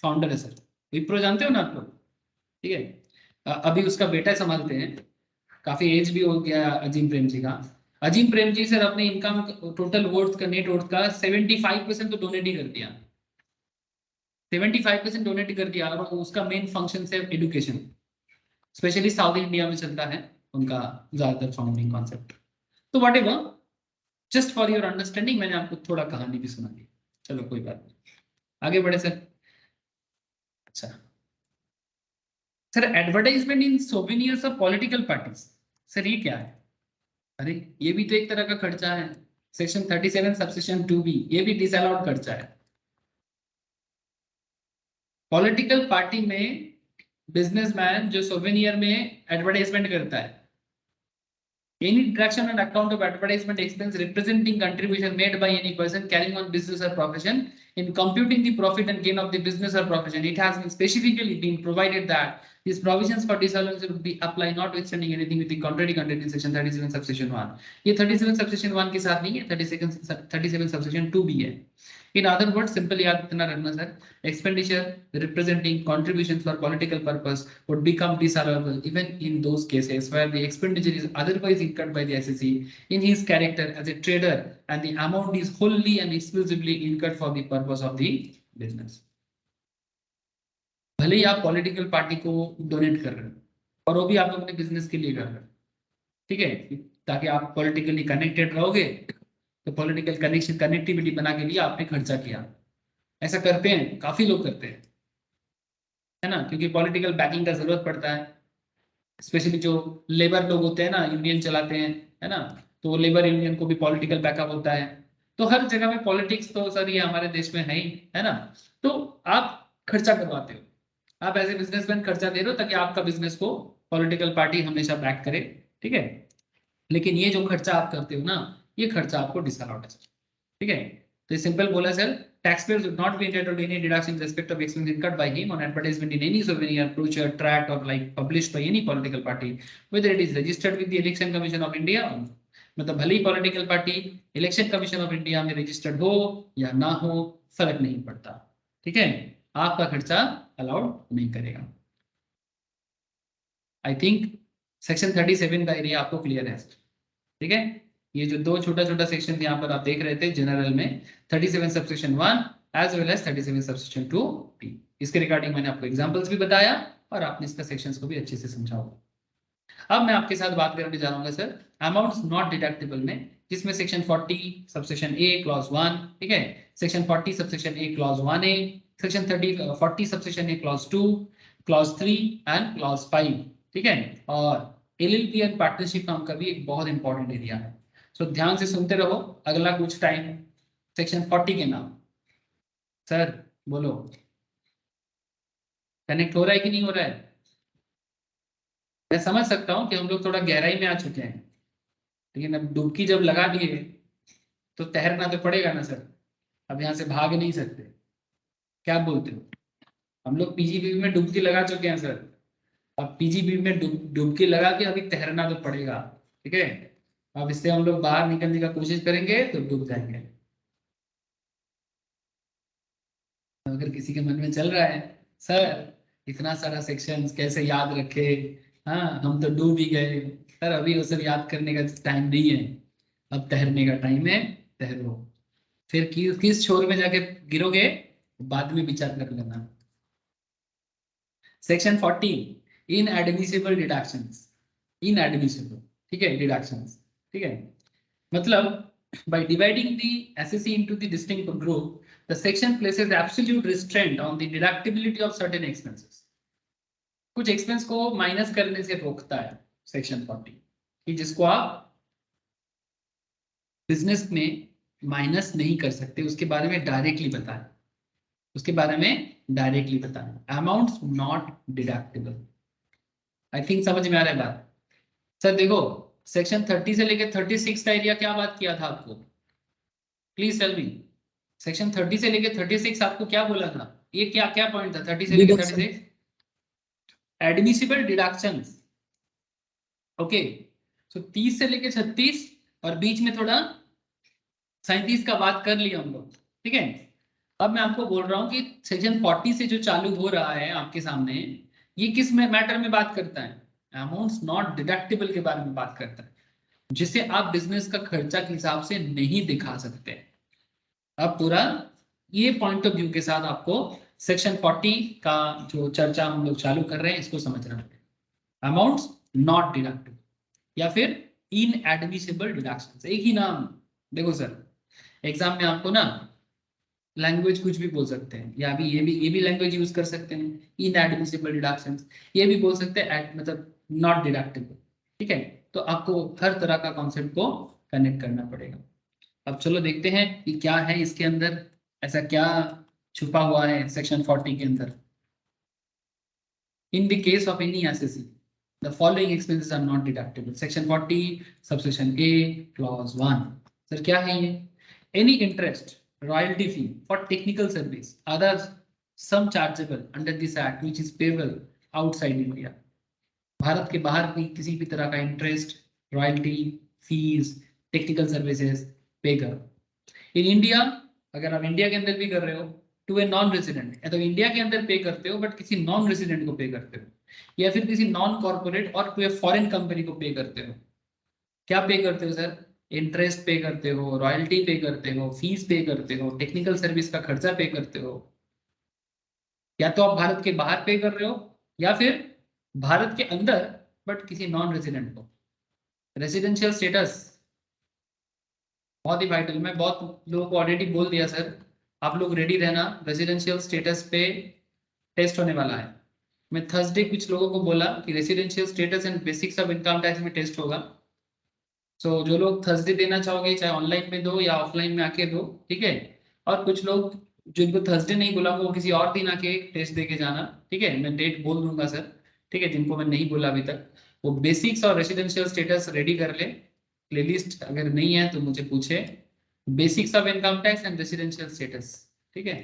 फाउंडर है सर, विप्रो जानते हो ना आप लोग, ठीक है। अभी उसका बेटा संभालते हैं, काफी एज भी हो गया अजीम प्रेम जी का। अजीम प्रेम जी सर अपने इनकम टोटल वर्थ का, नेट वर्थ का 75% तो डोनेट ही कर दिया, 75% डोनेट कर दिया, और उसका मेन फंक्शन है एजुकेशन, स्पेशली साउथ इंडिया में चलता है उनका ज्यादातर फाउंडिंग कॉन्सेप्ट। तो what ever, just for your understanding मैंने आपको थोड़ा कहानी भी सुना दी, चलो कोई बात नहीं, आगे बढ़े सर। अच्छा sir, advertisement in souvenirs of political parties, sir ये क्या है, अरे ये भी तो एक तरह का खर्चा है, सेक्शन 37 सबसेक्शन 2B, ये भी डिसअलाउड खर्चा है। पॉलिटिकल पार्टी में बिजनेसमैन जो सोवेनियर में एडवर्टाइजमेंट करता है, any deduction on account of advertisement expense representing contribution made by any person carrying on business or profession in computing the profit and gain of the business or profession, it has been specifically been provided that these provisions for disallowance would be applied notwithstanding anything with the contrary content in section 37 subsection 1. ये 37 subsection 1 के साथ नहीं है, 37 subsection 2 भी है। इन अदर वर्ड सिंपल याद इतना रखना sir, expenditure representing contributions for political purpose would become disallowable even in those cases where the expenditure is otherwise incurred by the assessee in his character as a trader and the amount is wholly and exclusively incurred for the purpose of the business. भले ही आप पॉलिटिकल पार्टी को डोनेट कर रहे हो और वो भी आप अपने बिजनेस के लिए कर रहे हो, ठीक है, ताकि आप पॉलिटिकली कनेक्टेड रहोगे, तो पॉलिटिकल कनेक्शन कनेक्टिविटी बना के लिए आपने खर्चा किया। ऐसा करते हैं, काफी लोग करते हैं, है ना, क्योंकि पॉलिटिकल बैकिंग का जरूरत पड़ता है। स्पेशली जो लेबर लोग होते हैं ना, यूनियन चलाते हैं, है ना, तो लेबर यूनियन को भी पॉलिटिकल बैकअप होता है। तो हर जगह में पॉलिटिक्स तो सर ये हमारे देश में है ही, है ना। तो आप खर्चा करवाते हो, आप एज ए बिजनेसमैन खर्चा दे रहे हो ताकि आपका बिजनेस को पॉलिटिकल पार्टी हमेशा बैक करे, ठीक है। लेकिन ये जो खर्चा आप करते हो ना, ये खर्चा आपको डिसअलाउड है, ठीक है। तो ये सिंपल बोला sir, taxpayers would not be entitled to any deduction in respect of expenses incurred by him on advertisement in any souvenir, brochure, tract or like published by any political party, whether it is registered with the Election Commission of India or not. मतलब भले ही political party election commission of India में रजिस्टर्ड हो या ना हो, फर्क नहीं पड़ता, ठीक है, आपका खर्चा अलाउड नहीं करेगा। आई थिंक सेक्शन 37 का एरिया आपको क्लियर है, ठीक है। ये जो दो छोटा छोटा सेक्शन यहाँ पर आप देख रहे थे जनरल में, 37 subsection 1 as well as 37 subsection 2 इसके रिगार्डिंग मैंने आपको एग्जांपल्स भी बताया और आपने इसका सेक्शंस को भी अच्छे से समझा होगा। अब मैं आपके साथ बात करने जा रहा हूँ सर अमाउंट्स नॉट डिडक्टेबल में, जिसमें सेक्शन 40 सबसेक्शन ए क्लॉज 1, ठीक है, section 40 subsection A clause 1A, section 40 subsection A clause 2, clause 3 and clause 5, ठीक है। और एलएलपी एंड पार्टनरशिप नाम का भी एक बहुत इंपॉर्टेंट एरिया है, सो ध्यान से सुनते रहो अगला कुछ टाइम। सेक्शन 40 के नाम सर बोलो, कनेक्ट हो रहा है कि नहीं हो रहा है? मैं समझ सकता हूं कि हम लोग थोड़ा गहराई में आ चुके हैं, लेकिन अब डुबकी जब लगा दिए तो तैरना तो पड़ेगा ना सर, अब यहाँ से भाग नहीं सकते। क्या बोलते हो? हम लोग पीजीबीवी में डुबकी लगा चुके हैं सर, अब पीजीबीवी में डुबकी लगा के अभी तैरना तो पड़ेगा, ठीक है। अब इससे हम लोग बाहर निकलने का कोशिश करेंगे तो डूब जाएंगे। अगर किसी के मन में चल रहा है सर इतना सारा सेक्शंस कैसे याद रखे, हाँ हम तो डूब ही गए सर, अभी वो सब याद करने का टाइम नहीं है, अब तैरने का टाइम है, तैरो। फिर किस छोर में जाके गिरोगे बाद में विचार कर लेना। सेक्शन 40 इनएडमिसिबल डिडक्शंस, इनएडमिसिबल, ठीक है, डिडक्शंस, ठीक है। मतलब by dividing the assessee into the distinct group, the section places absolute restraint on the deductibility of certain expenses. कुछ एक्सपेंस को माइनस करने से रोकता है सेक्शन 40 कि जिसको आप बिजनेस में माइनस नहीं कर सकते, उसके बारे में डायरेक्टली बताएं, उसके बारे में डायरेक्टली बताएं। Amounts not deductible, I think समझ में आ रहा है बात। सर देखो सेक्शन 30 से लेकर 36 का एरिया क्या बात किया था आपको, प्लीज टेल मी। सेक्शन 30 से लेकर 36 आपको क्या बोला था, ये क्या क्या पॉइंट था 30 से लेकर 36? Admissible deductions, okay. सो 30 से लेकर 36 और बीच में थोड़ा 37 का बात कर लिया हम लोग, ठीक है। अब मैं आपको बोल रहा हूं कि सेक्शन 40 से जो चालू हो रहा है आपके सामने, ये किस में मैटर में बात करता है, अमाउंट्स नॉट डिडक्टेबल के बारे में बात करता है, जिसे आप बिजनेस का खर्चा के हिसाब से नहीं दिखा सकते। अब पूरा ये पॉइंट ऑफ व्यू के साथ आपको सेक्शन 40 का जो चर्चा हम लोग चालू कर रहे हैं इसको समझना है। अमाउंट्स नॉट डिडक्टेबल या फिर इनएडमिसिबल डिडक्शंस, एक ही नाम। देखो सर एग्जाम में आपको ना लैंग्वेज कुछ भी बोल सकते हैं, या अभी ये भी लैंग्वेज यूज कर सकते हैं, इनएडमिसिबल डिडक्शंस, ये भी बोल सकते हैं मतलब नॉट डिडक्टेबल, ठीक है। तो आपको हर तरह का कॉन्सेप्ट को कनेक्ट करना पड़ेगा। अब चलो देखते हैं कि क्या है इसके अंदर, ऐसा क्या छुपा हुआ है सेक्शन 40 के अंदर। In the case of any assessee the following expenses are not deductible. Section 40 subsection A clause 1। Sir क्या है ये? Any interest, royalty fee for technical service, other sum chargeable under this act which is payable outside India. Bharat के बाहर भी किसी भी तरह का interest, royalty, fees, technical services pay करो। इन इंडिया अगर आप इंडिया के अंदर भी कर रहे हो टू ए नॉन रेजिडेंट, या तो इंडिया के अंदर पे करते हो बट किसी नॉन रेजिडेंट को पे करते हो, या फिर किसी नॉन कॉर्पोरेट और टू ए फॉरेन कंपनी को पे करते हो। क्या पे करते हो सर? इंटरेस्ट पे करते हो, रॉयल्टी पे करते हो, फीस पे करते हो, टेक्निकल सर्विस का खर्चा पे करते हो। या तो आप भारत के बाहर पे कर रहे हो या फिर भारत के अंदर बट किसी नॉन रेजिडेंट को। रेजिडेंशियल स्टेटस बहुत ही वाइटल, मैं बहुत लोगों को ऑलरेडी बोल दिया सर, आप लोग रेडी रहना, रेजिडेंशियल स्टेटस पे टेस्ट होने वाला है। मैं थर्सडे कुछ लोगों को बोला कि residential status and basics of income tax में टेस्ट होगा। सो जो लोग थर्सडे देना चाहोगे चाहे ऑनलाइन में दो या ऑफलाइन में आके दो, ठीक है। और कुछ लोग जिनको थर्सडे नहीं बोला वो किसी और दिन आके टेस्ट दे के जाना, ठीक है। मैं डेट बोल दूंगा सर, ठीक है, जिनको मैं नहीं बोला अभी तक वो बेसिक्स और रेसिडेंशियल स्टेटस रेडी कर ले। प्लेलिस्ट अगर नहीं है तो मुझे पूछे, basics of income tax and residential status, ठीक है।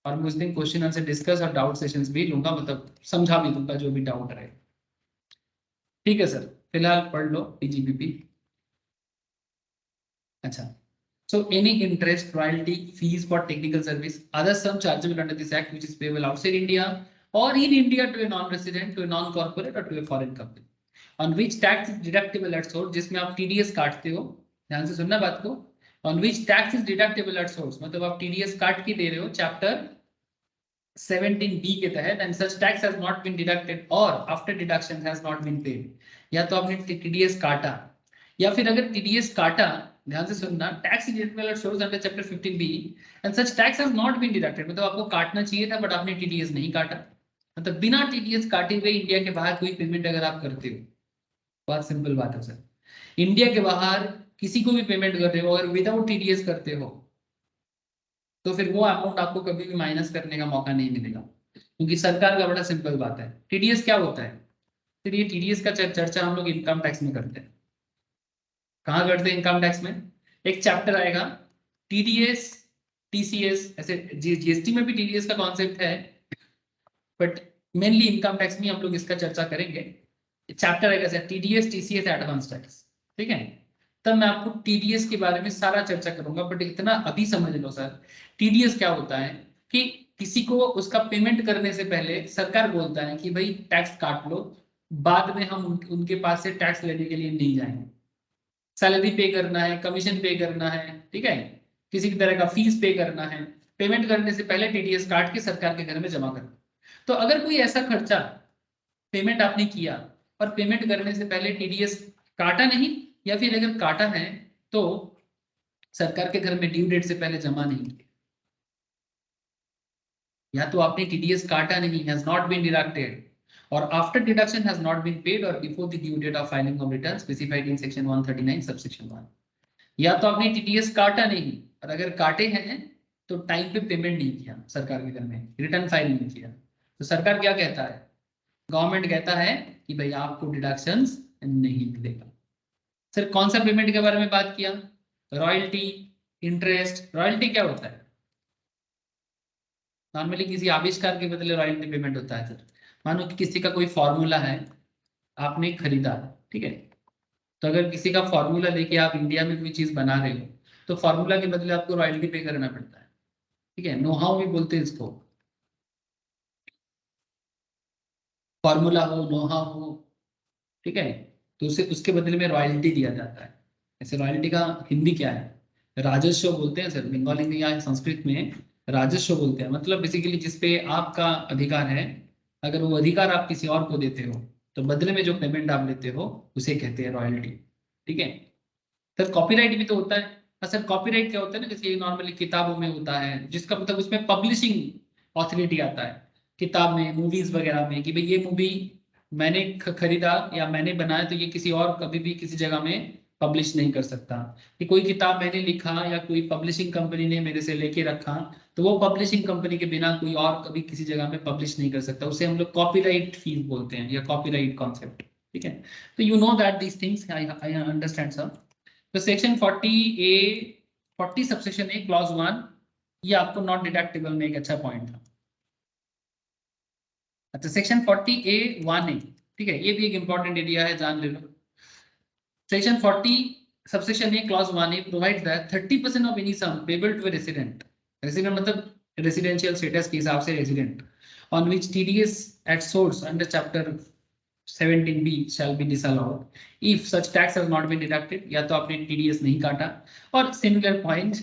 और मैं उस दिन क्वेश्चन आंसर डिस्कस और डाउट सेशंस भी लूंगा, मतलब समझा भी दूंगा जो भी डाउट रहे, ठीक है सर। फिलहाल पढ़ लो पीजीपीपी। अच्छा, so any interest, royalty, fees for technical service, other sum chargeable under this act which is payable outside India or in India to a non-resident, to a non-corporate or to a foreign company, on which tax is deductible at source, जिसमें आप TDS काटते हो, ध्यान से सुनना बात को, on which tax is deductible at source, मतलब आप TDS काट के दे रहे हो चैप्टर 17B के तहत, and such tax has not been deducted or after deduction has not been paid, या तो आपने TDS काटा या फिर अगर TDS काटा, ध्यान से सुनना, tax deductible at source under chapter 15B and such tax has not been deducted, मतलब आपको काटना चाहिए था बट आपने TDS नहीं काटा, मतलब बिना TDS काटे हुए इंडिया के बाहर कोई पेमेंट अगर आप करते हो, बहुत सिंपल बात है सर, इंडिया के बाहर किसी को भी पेमेंट कर रहे हो अगर विदाउट TDS करते हो तो फिर वो अमाउंट आपको कभी भी माइनस करने का मौका नहीं मिलेगा, क्योंकि सरकार का बड़ा सिंपल बात है। TDS क्या होता है? फिर ये TDS का चर्चा हम लोग इनकम टैक्स में करते हैं। कहाँ करते हैं इनकम टैक्स में? एक चैप्टर आएगा TDS TCS, ऐसे GST में भी TDS का कॉन्सेप्ट है बट मेनली इनकम टैक्स में हम लोग इसका चर्चा करेंगे। चैप्टर आएगा sir TDS TCS advance tax, ठीक है। तब मैं आपको TDS के बारे में सारा चर्चा करूंगा, बट इतना अभी समझ लो सर, TDS क्या होता है कि किसी को उसका पेमेंट करने से पहले सरकार बोलता है कि भाई टैक्स काट लो, बाद में हम उनके पास से टैक्स लेने के लिए नहीं जाएंगे। सैलरी पे करना है, कमीशन पे करना है, ठीक है, किसी भी तरह का फीस पे करना है, पेमेंट करने से पहले TDS काट के सरकार के घर में जमा करना। तो अगर कोई ऐसा खर्चा पेमेंट आपने किया और पेमेंट करने से पहले TDS काटा नहीं, या फिर अगर काटा है तो सरकार के घर में ड्यू डेट से पहले जमा नहीं किया, या तो आपने TDS काटा नहीं, has not been deducted, or after deduction has not been paid or before the due date of filing of return specified in section 139 subsection 1, या तो आपने TDS काटा नहीं और अगर काटे हैं तो टाइम पे पेमेंट नहीं किया सरकार के घर में, रिटर्न फाइल नहीं किया, तो सरकार क्या कहता है? गवर्नमेंट कहता है कि भाई आपको डिडक्शंस नहीं मिलेगा। सर कौन सा पेमेंट के बारे में बात किया? Royalty, interest. रॉयल्टी क्या होता है? नॉर्मली किसी आविष्कार के बदले रॉयल्टी पेमेंट होता है सर। मानो कि किसी का कोई फॉर्मूला है, आपने खरीदा, ठीक है, तो अगर किसी का फॉर्मूला लेके आप इंडिया में कोई चीज बना रहे हो तो फॉर्मूला के बदले आपको रॉयल्टी पे करना पड़ता है, ठीक है। नो हाउ भी बोलते हैं इसको, फॉर्मूला हो, नो हाउ हो, ठीक है, तो उसे उसके बदले में रॉयल्टी दिया जाता है। ऐसे रॉयल्टी का हिंदी क्या है? राजस्व बोलते हैं सर, बंगाली में या संस्कृत में राजस्व बोलते हैं, मतलब बेसिकली जिसपे आपका अधिकार है, अगर वो अधिकार आप किसी और को देते हो तो बदले में जो पेमेंट आप लेते हो उसे कहते हैं रॉयल्टी, ठीक है। सर कॉपीराइट भी तो होता है। सर कॉपीराइट क्या होता है ना, जैसे नॉर्मली किताबों में होता है, जिसका मतलब उसमें पब्लिशिंग ऑथोरिटी आता है, किताब में, मूवीज वगैरह में, कि भाई ये मूवी मैंने खरीदा या मैंने बनाया तो ये किसी और कभी भी किसी जगह में पब्लिश नहीं कर सकता, कि कोई किताब मैंने लिखा या कोई पब्लिशिंग कंपनी ने मेरे से लेके रखा तो वो पब्लिशिंग कंपनी के बिना कोई और कभी किसी जगह में पब्लिश नहीं कर सकता, उसे हम लोग कॉपीराइट फीस बोलते हैं या कॉपीराइट कॉन्सेप्ट, ठीक है। तो you know that these things, I understand sir. तो सेक्शन 40 सबसेक्शन ए क्लॉज 1 ये आपको नॉट डिडक्टेबल में एक अच्छा पॉइंट था। अच्छा सेक्शन 40A1A, ठीक है, ये भी एक इंपॉर्टेंट एरिया है, जान ले लो। Section 40 subsection A clause 1 A provides that 30% of any sum payable to a resident, resident मतलब रेसिडेंशियल स्टेटस के हिसाब से resident, on which TDS at source under chapter 17B shall be disallowed if such tax has not been deducted, या तो आपने TDS नहीं काटा, और similar point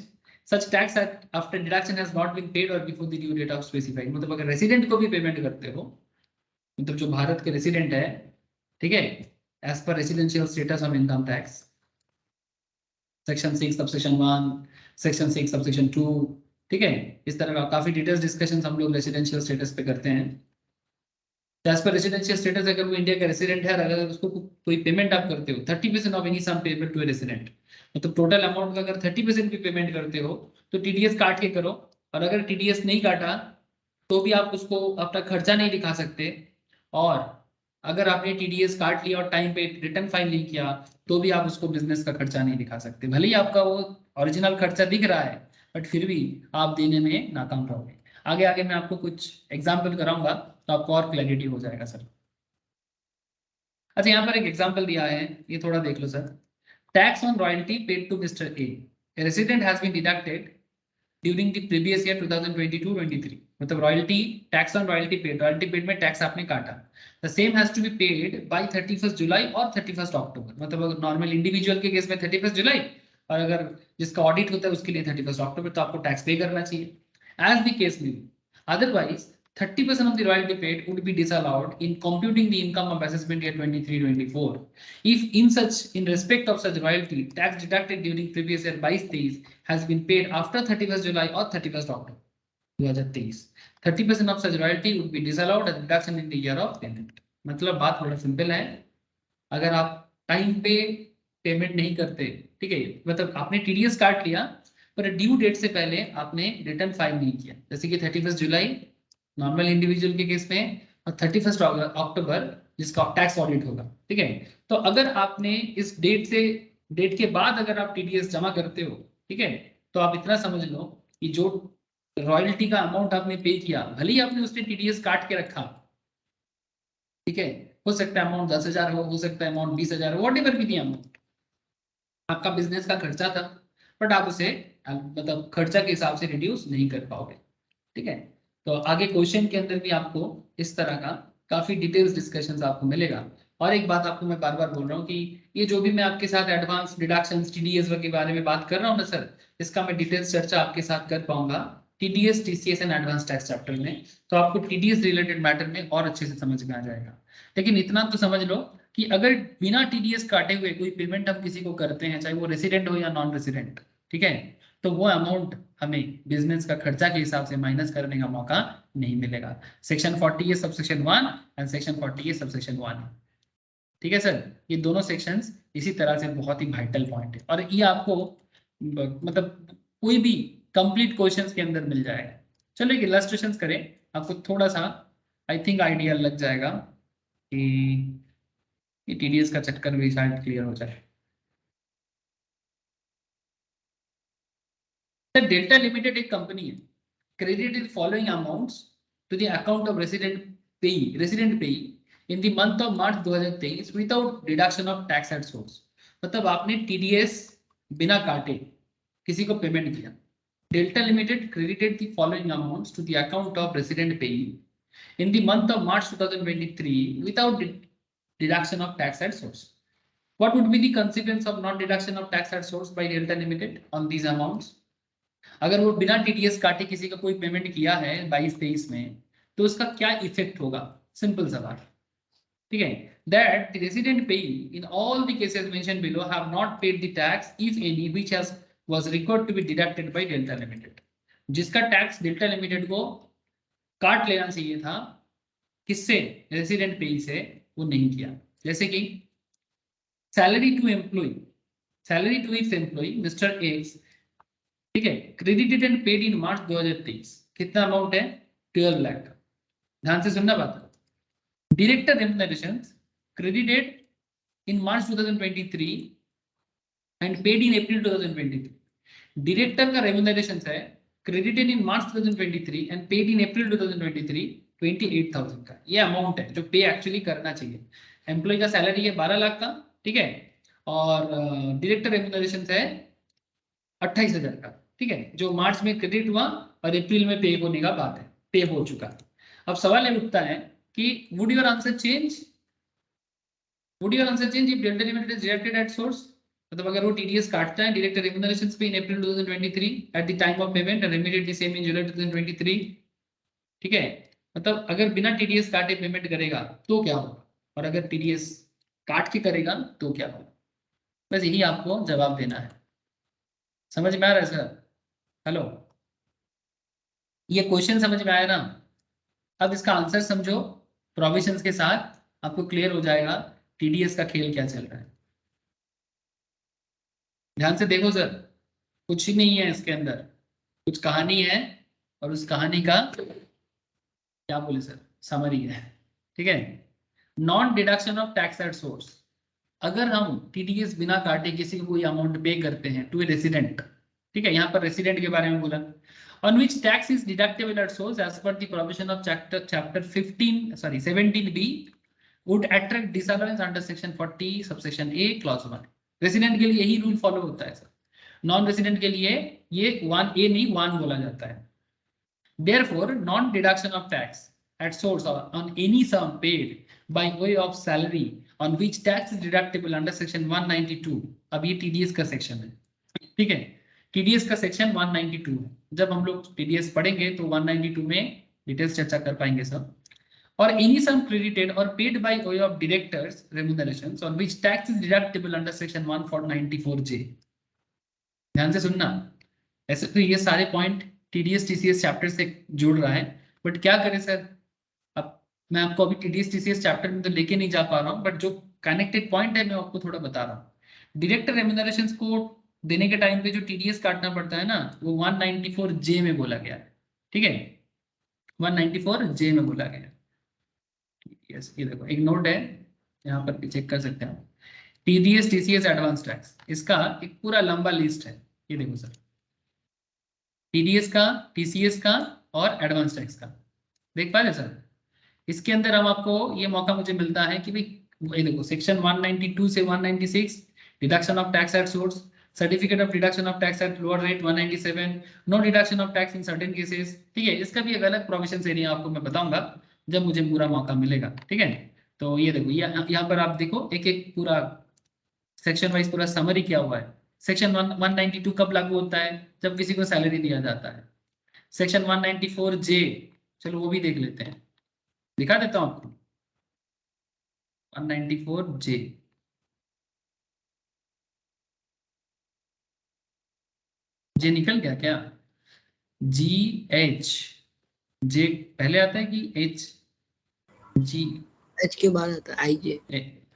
such tax after deduction has not been paid or before the due date of specified, मतलब अगर रेसिडेंट को भी पेमेंट करते हो, मतलब जो भारत के रेसिडेंट है, ठीक है, एज पर residential status of income tax section 6 subsection 1 section 6 subsection 2, ठीक है, इस तरह का काफी डिटेल्स डिस्कशन हम लोग रेसिडेंशियल स्टेटस पे करते हैं। एज पर रेसिडेंशियल स्टेटस अगर वो इंडिया का रेसिडेंट है, अगर उसको कोई पेमेंट आप करते हो 30% of any sum payable to a resident, मतलब टोटल अमाउंट का अगर 30% भी पेमेंट करते हो तो टीडीएस काट के करो, और अगर टीडीएस नहीं काटा तो भी आप उसको अपना खर्चा नहीं दिखा सकते, और अगर आपने टीडीएस काट लिया और टाइम पे रिटर्न फाइल नहीं किया तो भी आप उसको बिजनेस का खर्चा नहीं दिखा सकते, भले ही आपका वो ओरिजिनल खर्चा दिख रहा है बट फिर भी आप देने में नाकाम रहोगे। आगे आगे मैं आपको कुछ एग्जाम्पल कराऊंगा तो आपको और क्लैरिटी हो जाएगा सर। अच्छा, यहाँ पर एक एग्जाम्पल दिया है, ये थोड़ा देख लो sir. Tax on royalty paid to mister A, resident has been deducted during the previous year 2022-23, मतलब royalty, tax on royalty paid में टैक्स आपने काटा, the same has to be paid by 31 July और 31 अक्टूबर, मतलब अगर नॉर्मल इंडिविजुअल के केस में 31 जुलाई, और अगर जिसका ऑडिट होता है उसके लिए 31 अक्टूबर, तो आपको टैक्स पे करना चाहिए एज द केस में। Otherwise 30% of the royalty paid would be disallowed in computing the income of assessment year 23-24 if in respect of such royalty tax deducted during previous year 22-23 has been paid after 31st July or 31st October 2023. 30% of such royalty would be disallowed as deduction in the year of payment. मतलब बात थोड़ा सिंपल है, अगर आप टाइम पे पेमेंट नहीं करते, ठीक है, मतलब आपने टीडीएस काट लिया पर ड्यू डेट से पहले आपने रिटर्न फाइल नहीं किया, जैसे कि 31 जुलाई नॉर्मल इंडिविजुअल के केस में और 31 अक्टूबर जिसका टैक्स ऑडिट होगा, ठीक है, तो अगर आपने इस डेट के बाद अगर आप टीडीएस जमा करते हो, ठीक है, तो आप इतना समझ लो कि जो रॉयल्टी का अमाउंट आपने पे किया, भले ही आपने उसने टीडीएस काट के रखा, ठीक है, हो सकता है अमाउंट 10,000 हो सकता है अमाउंट 20,000 हो, वॉट एवर भी दिया अमाउंट, आपका बिजनेस का खर्चा था, बट आप उसे मतलब खर्चा के हिसाब से रिड्यूस नहीं कर पाओगे, ठीक है। तो आगे क्वेश्चन के अंदर भी आपको इस तरह का काफी डिटेल्स डिस्कशंस आपको मिलेगा। और एक बात आपको मैं बार बार बोल रहा हूँ कि ये जो भी मैं आपके साथ एडवांस डिडक्शंस टीडीएस के बारे में बात कर रहा हूँ ना सर, इसका मैं डिटेल्स चर्चा आपके साथ कर पाऊंगा TDS, TCS and advance tax chapter में, तो आपको टीडीएस रिलेटेड मैटर में और अच्छे से समझ में आ जाएगा। लेकिन इतना तो समझ लो कि अगर बिना टीडीएस काटे हुए कोई पेमेंट हम किसी को करते हैं, चाहे वो रेसिडेंट हो या नॉन रेसिडेंट, ठीक है, तो वो अमाउंट हमें बिजनेस का खर्चा के हिसाब से माइनस करने का मौका नहीं मिलेगा। Section 40 subsection 1 and section 40 subsection 1, ठीक है सर, ये दोनों सेक्शंस इसी तरह से बहुत ही वाइटल पॉइंट है, और ये आपको मतलब कोई भी कंप्लीट क्वेश्चंस के अंदर मिल जाएगा। चलो एक इलस्ट्रेशंस करें, आपको थोड़ा सा आई थिंक आइडिया लग जाएगा कि टीडीएस का चक्कर भी शायद क्लियर हो जाए। डेल्टा लिमिटेड एक कंपनी है, credited following amounts to the account of resident payee in the month of March 2023 without deduction of tax at source, मतलब आपने टीडीएस बिना काटे किसी को पेमेंट किया। Delta limited credited the following amounts to the account of resident payee in the month of March 2023 without deduction of tax at source. What would be the consequence of not deduction of tax at source by Delta Limited on these amounts? अगर वो बिना टीडीएस काटे किसी का कोई पेमेंट किया है 22-23 में, तो उसका क्या इफेक्ट होगा? सिंपल सवाल, ठीक है। That the resident payee in all the cases mentioned below have not paid the tax if any which was required to be deducted by Delta limited, जिसका टैक्स डेल्टा लिमिटेड को काट लेना चाहिए था, किससे? रेसिडेंट पेई से, वो नहीं किया। जैसे कि salary to employ, salary to its employ mister X, ठीक है, credited and paid in March 2023, कितना अमाउंट है? 12 लाख का। ध्यान से सुनना बात को। Director remunerations credited in March 2023 and paid in April 2023। Director का रेम्युनरेशंस है credited in March 2023 and paid in April 2023 28,000 का। ये अमाउंट है जो पे एक्चुअली करना चाहिए। एम्प्लॉय का सैलरी है 12 लाख का, ठीक है, और डायरेक्टर रेम्यूनरेशन है 28,000 का, ठीक है, जो मार्च में क्रेडिट हुआ और अप्रैल में पे होने का बात है, पे हो चुका। अब सवाल ये उठता है कि would your answer change, would your answer change if delta limited is deducted at source, मतलब अगर वो टीडीएस काटता है डायरेक्टर रेम्यूनरेशंस पे in April 2023 at the time of payment and immediately same in July 2023, ठीक है, मतलब अगर बिना टीडीएस काटे पेमेंट करेगा तो क्या होगा, और अगर टीडीएस काट के करेगा तो क्या होगा, बस यही आपको जवाब देना है। समझ में आ रहा है सर? हेलो, ये क्वेश्चन समझ में आया ना? अब इसका आंसर समझो, प्रोविजंस के साथ आपको क्लियर हो जाएगा टीडीएस का खेल क्या चल रहा है। ध्यान से देखो सर, कुछ ही नहीं है इसके अंदर, कुछ कहानी है और उस कहानी का क्या बोले सर, समरी है, ठीक है। Non deduction of tax at source, अगर हम टीडीएस बिना काटे किसी को कोई अमाउंट पे करते हैं टू ए रेसिडेंट, ठीक है, यहाँ पर रेसिडेंट के बारे में बोला, on which tax is deductible at source as per the provision of chapter 17b would attract disallowance under section 40 subsection a clause 1। Resident के लिए यही रूल फॉलो होता है सर, नॉन रेसिडेंट के लिए ये 1a नहीं 1 बोला जाता है। Therefore, non deduction of tax at source or on any sum paid by way of salary on which tax is deductible under section 192, अब ये TDS का सेक्शन है, ठीक है, TDS का सेक्शन 192 है। जब हम लोग TDS पढ़ेंगे तो 192 में डिटेल्स चर्चा कर पाएंगे सब। और any sum credited or paid by way of directors remunerations on which tax is deductible under section 1494J। ध्यान से सुनना, ऐसे तो ये सारे पॉइंट TDS TCS चैप्टर से जुड़ रहा है, बट क्या करें सर, अब मैं आपको अभी TDS TCS चैप्टर में तो लेके नहीं जा पा रहा हूँ, बट जो कनेक्टेड पॉइंट है मैं आपको थोड़ा बता रहा हूँ। डायरेक्टर रेम्यूनरेशंस को देने के टाइम पे जो TDS काटना पड़ता है ना, वो 194J में बोला गया है, ठीक है, 194J में बोला गया है। यस, ये देखो एक नोट है, यहाँ पर भी चेक कर सकते हैं। TDS TCS एडवांस टैक्स, इसका एक पूरा लंबा लिस्ट है, ये देखो सर, TDS का, TCS का और एडवांस टैक्स का, देख पा रहे सर? इसके अंदर हम आपको ये मौका मुझे मिलता है कि भाई ये देखो सेक्शन 192 से 196 deduction of tax at source, certificate of deduction of tax at lower rate 197, no deduction of tax in certain cases, ठीक है, इसका भी एक अलग प्रोविजन एरिया आपको मैं बताऊंगा जब मुझे पूरा मौका मिलेगा, ठीक है। तो ये देखो यहाँ पर आप देखो एक एक पूरा सेक्शन वाइज पूरा समरी किया हुआ है। सेक्शन 192 कब लागू होता है? जब किसी को सैलरी दिया जाता है। सेक्शन 194J, चलो वो भी देख लेते हैं, दिखा देता हूं आपको 194J। जे निकल गया क्या? GH, जे पहले आता है कि H? जी एच के बाद आता है आईजे,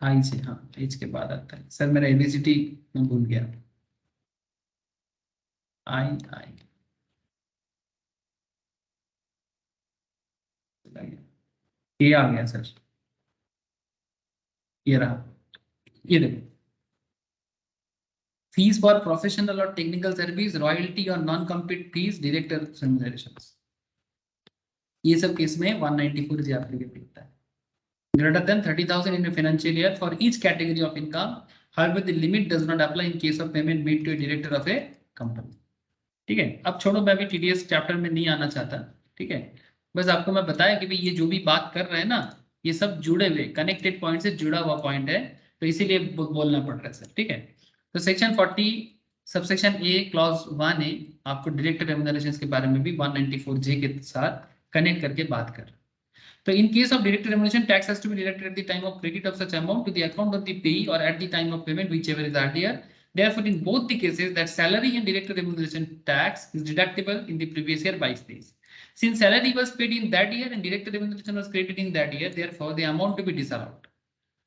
आई से, हाँ H के बाद आता है सर, मेरा एबीसीडी में भूल गया, आई ये आ गया सर, ये रहा, ये देखो, फीस फॉर प्रोफेशनल और टेक्निकल सर्विस, रॉयल्टी और नॉन कम्पीट फीस, डायरेक्टर रेम्यूनरेशंस, ये सब केस में 194 जी आपके लिए मिलता है। Greater than 30,000 in financial year for each category of income, however the limit does not apply in case of payment made to a director of a company, ठीक है। अब छोड़ो, मैं भी TDS चैप्टर में नहीं आना चाहता, ठीक है, बस आपको मैं बताया कि भाई ये जो भी बात कर रहे हैं ना, ये सब जुड़े हुए कनेक्टेड पॉइंट से जुड़ा हुआ पॉइंट है, तो इसीलिए बोलना पड़ रहा है सर, ठीक है। तो section 40 subsection A clause 1A आपको डायरेक्टर रेम्यूनरेशंस के बारे में भी 194J के साथ कनेक्ट करके बात कर। तो in case of direct remuneration, tax has to be deducted at the time of credit of such amount to the account of the payee or at the time of payment, whichever is earlier. Therefore, in both the cases, that salary and direct remuneration tax is deductible in the previous year by days. Since salary was paid in that year and direct remuneration was credited in that year, therefore the amount to be disallowed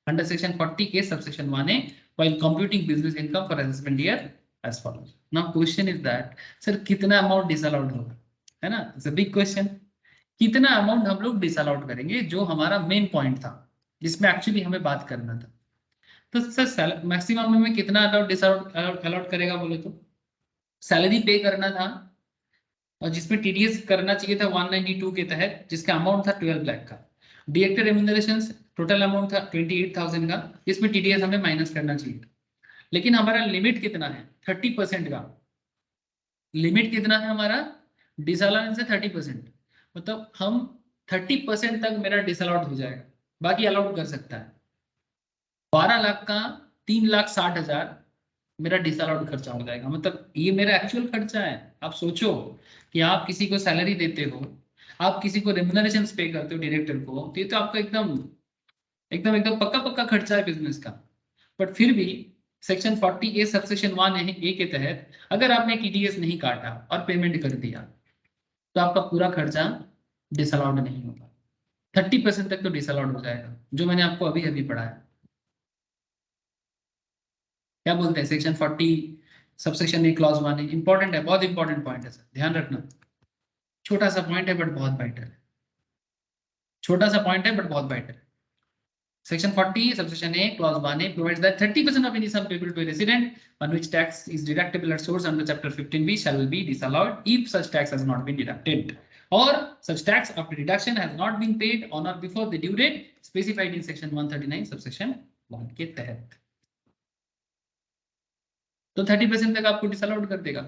under section 40A subsection 1A while computing business income for assessment year as follows. Now, question is that, sir, कितना amount disallowed होगा, है ना? It's a big question. कितना अमाउंट हम लोग डिसअलाउड करेंगे, जो हमारा मेन पॉइंट था जिसमें एक्चुअली हमें बात करना था। तो सर मैक्सिमम में कितना अलाउड डिसअलाउड करेगा बोले तो, सैलरी पे करना था और जिसमें TDS करना चाहिए था 192 के तहत, जिसका अमाउंट था 12 लाख का। डायरेक्टर रेम्यूनरेशंस टोटल अमाउंट था 28,000 का, इसमें TDS हमें माइनस करना चाहिए। लेकिन हमारा लिमिट कितना है 30% का। लिमिट कितना है हमारा डिसअलाउंस है 30%, मतलब हम 30% तक मेरा डिसअलाउड हो जाएगा, बाकी अलाउड कर सकता है। 12 लाख का 3,60,000 मेरा डिसअलाउड खर्चा हो जाएगा, मतलब ये मेरा एक्चुअल खर्चा है। आप सोचो कि आप किसी को सैलरी देते हो, आप किसी को रेम्युनरेशन पे करते हो डायरेक्टर को, तो ये तो आपका एकदम एकदम एकदम पक्का पक्का खर्चा है बिजनेस का। बट फिर भी सेक्शन 40A सबसेक्शन 1A के तहत अगर आपने TDS नहीं काटा और पेमेंट कर दिया तो आपका पूरा खर्चा डिसअलाउड नहीं होगा, 30% तक तो डिसअलाउड हो जाएगा, जो मैंने आपको अभी अभी पढ़ाया। क्या बोलते हैं section 40 subsection A clause 1A, important है, बहुत इंपॉर्टेंट पॉइंट है सर, ध्यान रखना। छोटा सा पॉइंट है बट बहुत वाइटल है, छोटा सा पॉइंट है बट बहुत वाइटल है। Section 40 subsection A clause 1A provides that 30% of any sum payable to a resident on which tax is deductible at source under chapter 15B shall be disallowed if such tax has not been deducted or such tax after deduction has not been paid on or before the due date specified in section 139 subsection 1 के तहत। तो 30% तक आपको डिसअलाउड कर देगा।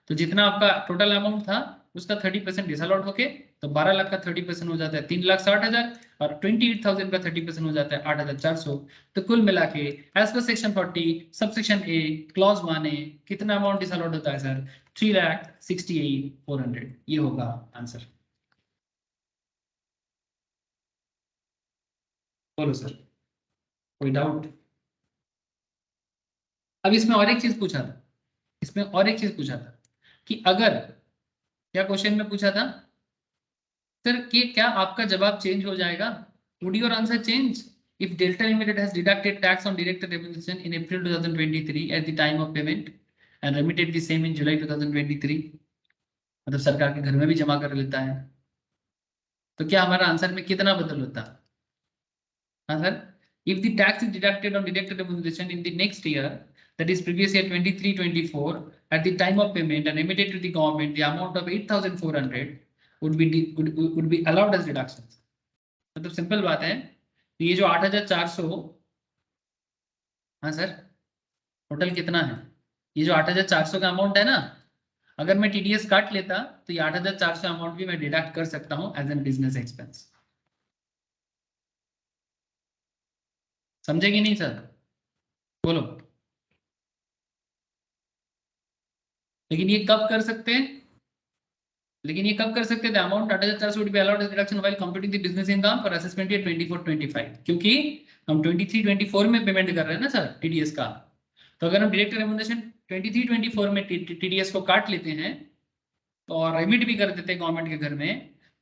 तो जितना आपका टोटल अमाउंट था उसका 30% डिसअलाउड होके, तो 12 लाख का 30% हो जाता है 3,60,000 और 28,000 का 30% हो जाता है 8,400। तो कुल मिला के as per section 40 subsection A clause 1A कितना अमाउंट डिसअलाउड होता है सर? 3,68,400। ये होगा आंसर। बोलो सर, कोई डाउट? अब इसमें और एक चीज पूछा था, इसमें और एक चीज पूछा था कि अगर, क्या क्वेश्चन में पूछा था सर कि क्या आपका जवाब चेंज हो जाएगा? Would your answer change if Delta Limited has deducted tax on director remuneration in April 2023 at the time of payment and remitted the same in July 2023? मतलब सरकार के घर में भी जमा कर लेता है, तो क्या हमारा आंसर में कितना बदल होता? हाँ sir, if the tax is deducted on director remuneration in the next year, that is previous year 23-24, at the time of payment and remitted to the government, the amount of 8,400 would be allowed as deductions। मतलब सिंपल बात है, तो ये जो 8,400, हाँ सर टोटल कितना है? ये जो 8,400 का अमाउंट है ना, अगर मैं TDS काट लेता तो ये 8,400 अमाउंट भी मैं डिडक्ट कर सकता हूं एज एन बिजनेस एक्सपेंस। समझेगी नहीं सर? बोलो। लेकिन ये कब कर सकते हैं? लेकिन ये कब कर सकते हैं? Amount 8,400 would be allowed as deduction while computing the business income for assessment year 24-25, क्योंकि हम 23-24 में पेमेंट कर रहे हैं ना सर TDS का। तो अगर हम डायरेक्ट रेम्युनरेशन 23-24 में TDS को काट लेते हैं तो और रेमिट भी कर देते हैं गवर्नमेंट के घर में,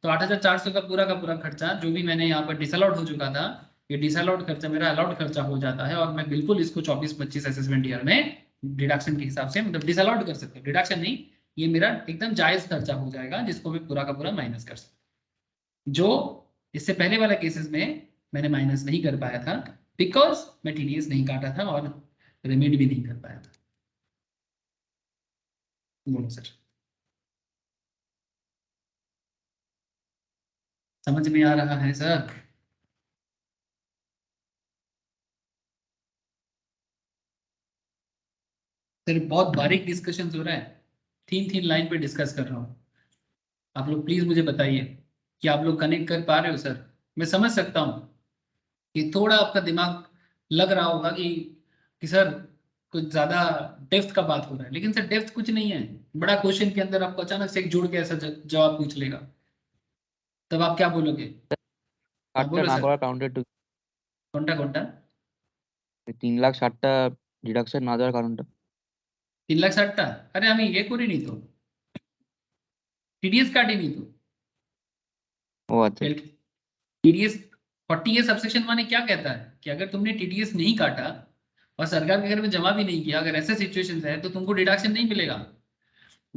तो 8,400 का पूरा खर्चा जो भी मैंने यहाँ पर डिसअलाउड हो चुका था, ये डिसअलाउड खर्चा मेरा अलाउड खर्चा हो जाता है और मैं बिल्कुल इसको 24-25 असेसमेंट ईयर में डिडक्शन के हिसाब से मतलब डिसअलाउड कर सकते हो। डिडक्शन नहीं, ये मेरा एकदम जायज खर्चा हो जाएगा जिसको मैं पूरा का पूरा माइनस कर सकता, जो इससे पहले वाला केसेस में मैंने माइनस नहीं कर पाया था बिकॉज मैं TDS नहीं काटा था और रेमिट भी नहीं कर पाया था। बोलो सर, समझ में आ रहा है सर? सर बहुत बारीक डिस्कशन हो रहा है, 3 लाइन पे डिस्कस कर रहा हूँ। आप लोग प्लीज मुझे बताइए कि आप लोग कनेक्ट कर पा रहे हो सर? मैं समझ सकता हूँ कि थोड़ा आपका दिमाग लग रहा होगा कि सर कुछ ज्यादा डेप्थ का बात हो रहा है, लेकिन सर डेप्थ कुछ नहीं है। बड़ा क्वेश्चन के अंदर आपको अचानक से एक जोड़ के ऐसा जवाब पूछ लेगा, तब आप क्या बोलोगे? ষাটটা बोलो না सर, করা কাউন্টেড টু कौनटा 3,60,000 ডিডাকশন না দেওয়ার কারণটা 3,60,000? अरे हमें ये करी नहीं तो TDS काटी नहीं तो ও আচ্ছা TDS 40A सबसेक्शन 1 क्या कहता है कि अगर तुमने TDS नहीं काटा और सरकार के घर में जमा भी नहीं किया, अगर ऐसे सिचुएशंस है तो तुमको डिडक्शन नहीं मिलेगा।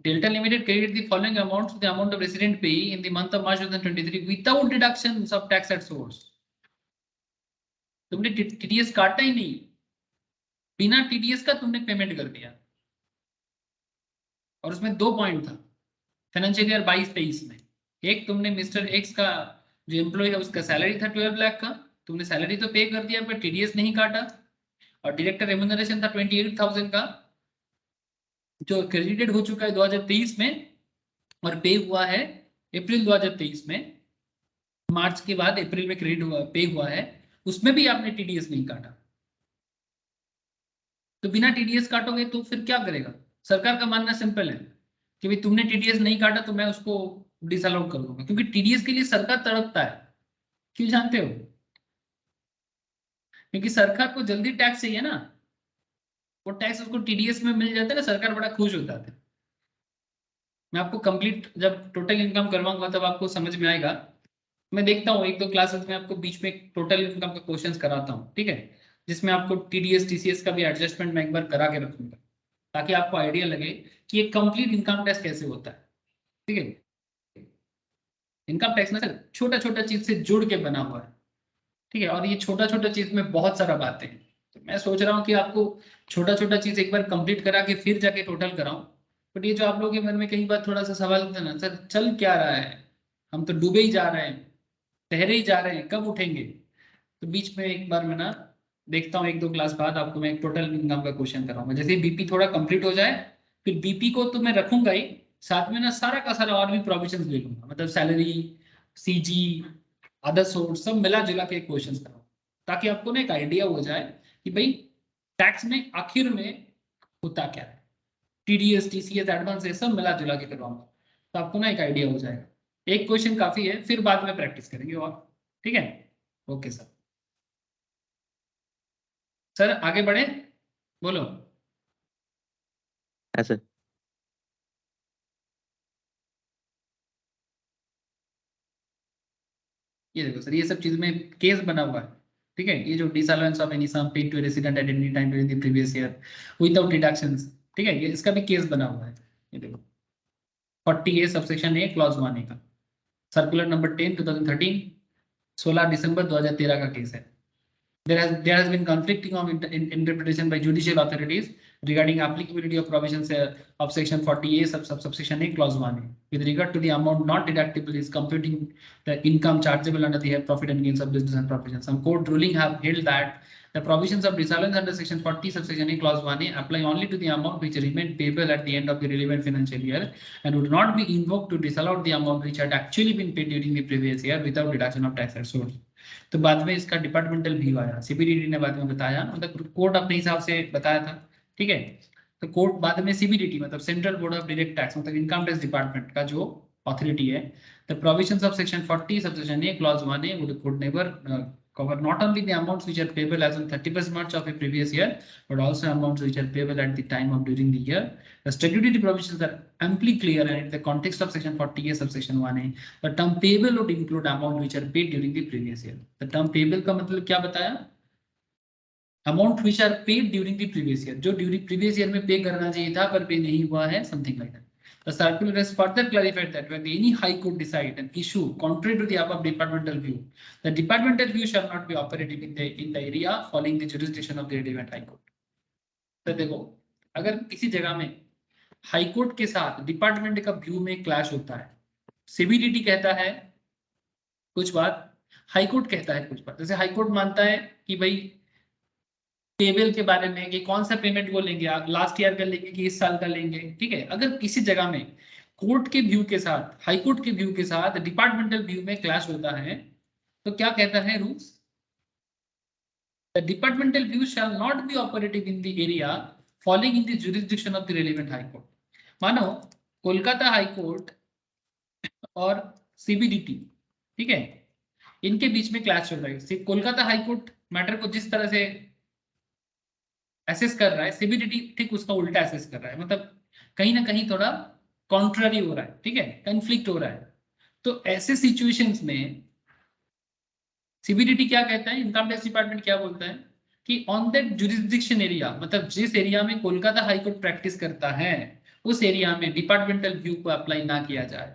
Delta Limited credited the following amounts to the amount of resident payee in the month of March 2023 without deductions of tax at source। तुमने TDS काटा ही नहीं, बिना TDS का तुमने पेमेंट कर दिया। और उसमें 2 पॉइंट था फाइनेंशियल ईयर 22-23 में। एक, तुमने मिस्टर एक्स का जो एम्प्लॉय है उसका सैलरी था 12 लाख का, तुमने सैलरी तो पे कर दिया पर TDS नहीं काटा। और डायरेक्टर रेम्यूनरेशन था 28,000 का, जो क्रेडिटेड हो चुका है 2023 में और पे हुआ है अप्रैल 2023 में, मार्च के बाद अप्रैल में क्रेडिट हुआ, पे हुआ है, उसमें भी आपने टीडीएस नहीं काटा। तो बिना टीडीएस काटोगे तो फिर क्या करेगा? सरकार का मानना सिंपल है कि भाई तुमने टीडीएस नहीं काटा तो मैं उसको डिसअलाउ कर दूंगा, क्योंकि टीडीएस के लिए सरकार तड़पता है। क्यों जानते हो? क्योंकि सरकार को जल्दी टैक्स चाहिए ना, वो टैक्स उसको टीडीएस में मिल जाता है ना, सरकार बड़ा खुश हो जाता है। मैं आपको कंप्लीट जब टोटल इनकम करवाऊंगा तब आपको समझ में आएगा। मैं देखता हूँ 1-2 क्लासेस में आपको बीच में टोटल इनकम का क्वेश्चंस कराता हूँ, ठीक है, जिसमें आपको टीडीएस टीसीएस का भी एडजस्टमेंट मैं एक बार करा के रखूंगा, ताकि आपको आइडिया लगे कि ये कंप्लीट इनकम टैक्स कैसे होता है। ठीक है, इनकम टैक्स ना सर छोटा छोटा चीज से जुड़ के बना हुआ है, ठीक है, और ये छोटा छोटा चीज में बहुत सारा बातें हैं। तो मैं सोच रहा हूँ कि आपको छोटा छोटा चीज एक बार कंप्लीट करा के फिर जाके टोटल कराऊं। बट ये जो आप लोगों के मन में कई बार थोड़ा सा सवाल होता है ना, सर चल क्या रहा है, हम तो डूबे ही जा रहे हैं, तैरे ही जा रहे हैं, कब उठेंगे? तो बीच में एक बार मैं ना देखता हूँ 1-2 क्लास बाद आपको मैं एक टोटल इनकम का क्वेश्चन कराऊंगा। जैसे बीपी थोड़ा कंप्लीट हो जाए, फिर बीपी को तो मैं रखूंगा ही, साथ में ना सारा का सारा और भी प्रोविजंस ले लूंगा, मतलब सैलरी, सीजी, अदर सोर्स सब मिला जुला के क्वेश्चन कराऊंगा, ताकि आपको ना एक आइडिया हो जाए कि भाई टैक्स में आखिर में होता क्या है। टीडीएस टीसीएस एडवांस ये सब मिला जुला के करवाऊंगा, तो आपको ना एक आइडिया हो जाएगा। एक क्वेश्चन काफी है, फिर बाद में प्रैक्टिस करेंगे और, ठीक है। ओके सर, सर आगे बढ़े, बोलो। है सर। ये देखो सर, ये सब चीज में केस बना हुआ है, ठीक है। ये जो disallowance of any sum paid to resident at any time during the previous year without deductions, ठीक है, ये इसका भी केस बना हुआ है। ये देखो 40A सबसेक्शन ए क्लॉज 1A का, सर्कुलर नंबर 10 2013, 16 दिसंबर 2013 का केस है। There has been conflicting of interpretation by judicial authorities regarding applicability of provisions of section 40A subsection A clause 1A with regard to the amount not deductible is computing the income chargeable under the profit and gains of business and provisions. Some court ruling have held that the provisions of disallowance under section 40 subsection A clause 1A apply only to the amount which remained payable at the end of the relevant financial year and would not be invoked to disallow the amount which had actually been paid during the previous year without deduction of tax at source. तो बाद में इसका डिपार्टमेंटल व्यू आया, सीबीडीटी ने बाद में बताया, मतलब कोर्ट अपने हिसाब से बताया था, ठीक है। तो कोर्ट बाद में सीबीडीटी मतलब central board of direct tax मतलब इनकम टैक्स डिपार्टमेंट का जो अथॉरिटी है, the provisions of section 40 subsection A clause 1A would never cover not only the amounts which are payable as on 31st March of a previous year, but also amounts which are payable at the time of during the year. The statutory provisions are amply clear, and in the context of section 40A subsection 1A, the term payable would include amount which are paid during the previous year. The term payable का मतलब क्या बताया? Amount which are paid during the previous year, जो during previous year में पे करना चाहिए था पर पे नहीं हुआ है, something like that. The circular has further clarified that when any High Court decide an issue contrary to the above departmental view, the departmental view shall not be operative in the area following the jurisdiction of the relevant High Court. तो देखो, अगर किसी जगह में हाई कोर्ट के साथ डिपार्टमेंट का व्यू में क्लैश होता है, सीबीडीटी कहता है कुछ बात, हाई कोर्ट कहता है कुछ बात। जैसे हाई कोर्ट मानता है कि भाई पेबल के बारे में कि कौन सा पेमेंट वो लेंगे, आप लास्ट ईयर का लेंगे कि इस साल का लेंगे, ठीक है। अगर किसी जगह में कोर्ट के व्यू के साथ, हाई कोर्ट के व्यू के साथ डिपार्टमेंटल व्यू में क्लैश होता है, तो क्या कहता है rules? The departmental view shall not be operative in the area falling in the jurisdiction of the relevant high court. मानो कोलकाता हाई कोर्ट और सीबीडीटी, ठीक है, इनके बीच में क्लैश चल रहा है। कोलकाता हाई कोर्ट मैटर को जिस तरह से एसेस कर रहा है, सीबीडीटी ठीक उसका उल्टा एसेस कर रहा है, मतलब कहीं ना कहीं थोड़ा कॉन्ट्ररी हो रहा है, ठीक है, कंफ्लिक्ट हो रहा है। तो ऐसे सिचुएशंस में सीबीडीटी क्या कहता है, इनकम टैक्स डिपार्टमेंट क्या बोलता है कि ऑन दैट जुरिस्डिक्शन एरिया, मतलब जिस एरिया में कोलकाता हाई कोर्ट प्रैक्टिस करता है उस एरिया में डिपार्टमेंटल व्यू को अप्लाई ना किया जाए।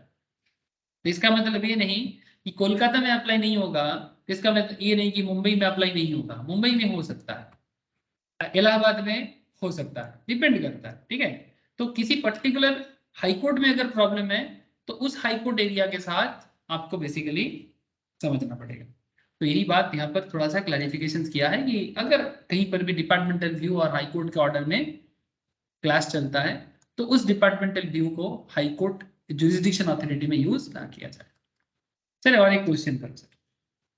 तो इसका मतलब ये नहीं कि कोलकाता में अप्लाई नहीं होगा, इसका मतलब ये नहीं कि मुंबई में अप्लाई नहीं होगा, मुंबई में हो सकता है, इलाहाबाद में हो सकता है, डिपेंड करता है, ठीक है। तो किसी पर्टिकुलर हाईकोर्ट में अगर प्रॉब्लम है तो उस हाईकोर्ट एरिया के साथ आपको बेसिकली समझना पड़ेगा। तो यही बात यहाँ पर थोड़ा सा क्लैरिफिकेशन किया है कि अगर कहीं पर भी डिपार्टमेंटल व्यू और हाईकोर्ट के ऑर्डर में क्लास चलता है तो उस डिपार्टमेंटल व्यू को हाईकोर्ट जुरिसडिक्शन अथॉरिटी में यूज ना किया जाए। चलिए और एक क्वेश्चन करो सर,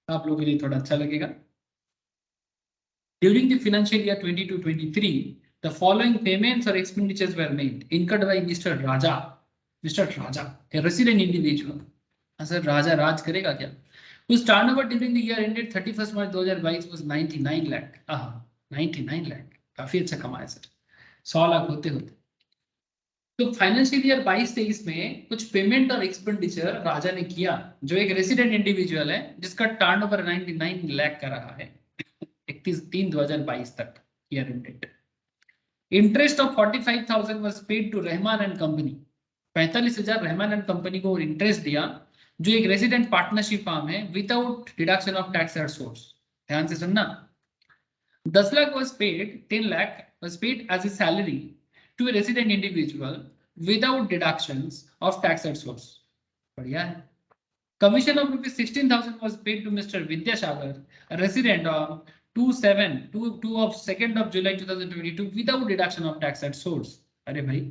आप लोगों के लिए थोड़ा अच्छा लगेगा। During the financial year 22-23, the following payments or expenditures were made incurred by Mr. Raja. Mr. Raja, a resident individual. Sir Raja राज करेगा क्या? Whose turnover during the year ended 31st March 2022 was 99 lakh. 99 lakh, काफी अच्छा कमाया सर, 100 लाख होते होते। तो फाइनेंशियल ईयर 22-23 में कुछ पेमेंट और एक्सपेंडिचर राजा ने किया, जो एक रेसिडेंट इंडिविजुअल है जिसका टर्नओवर 99 लाख का रहा है 31/3/2022 तक year ended. Interest of 45,000 was paid to Rahman and company. 45,000 Rahman and company को इंटरेस्ट दिया, जो एक रेसिडेंट पार्टनरशिप फर्म है, without deduction of tax at source. ध्यान से सुनना। 10 lakh was paid, 10 lakh was paid as a salary to a resident individual without deductions of tax at source. बढ़िया है। Commission of rupees 16,000 was paid to Mr. Vidyasagar, a resident of 2/7/22 of 2nd of July 2022 without deduction of tax at source. अरे भाई,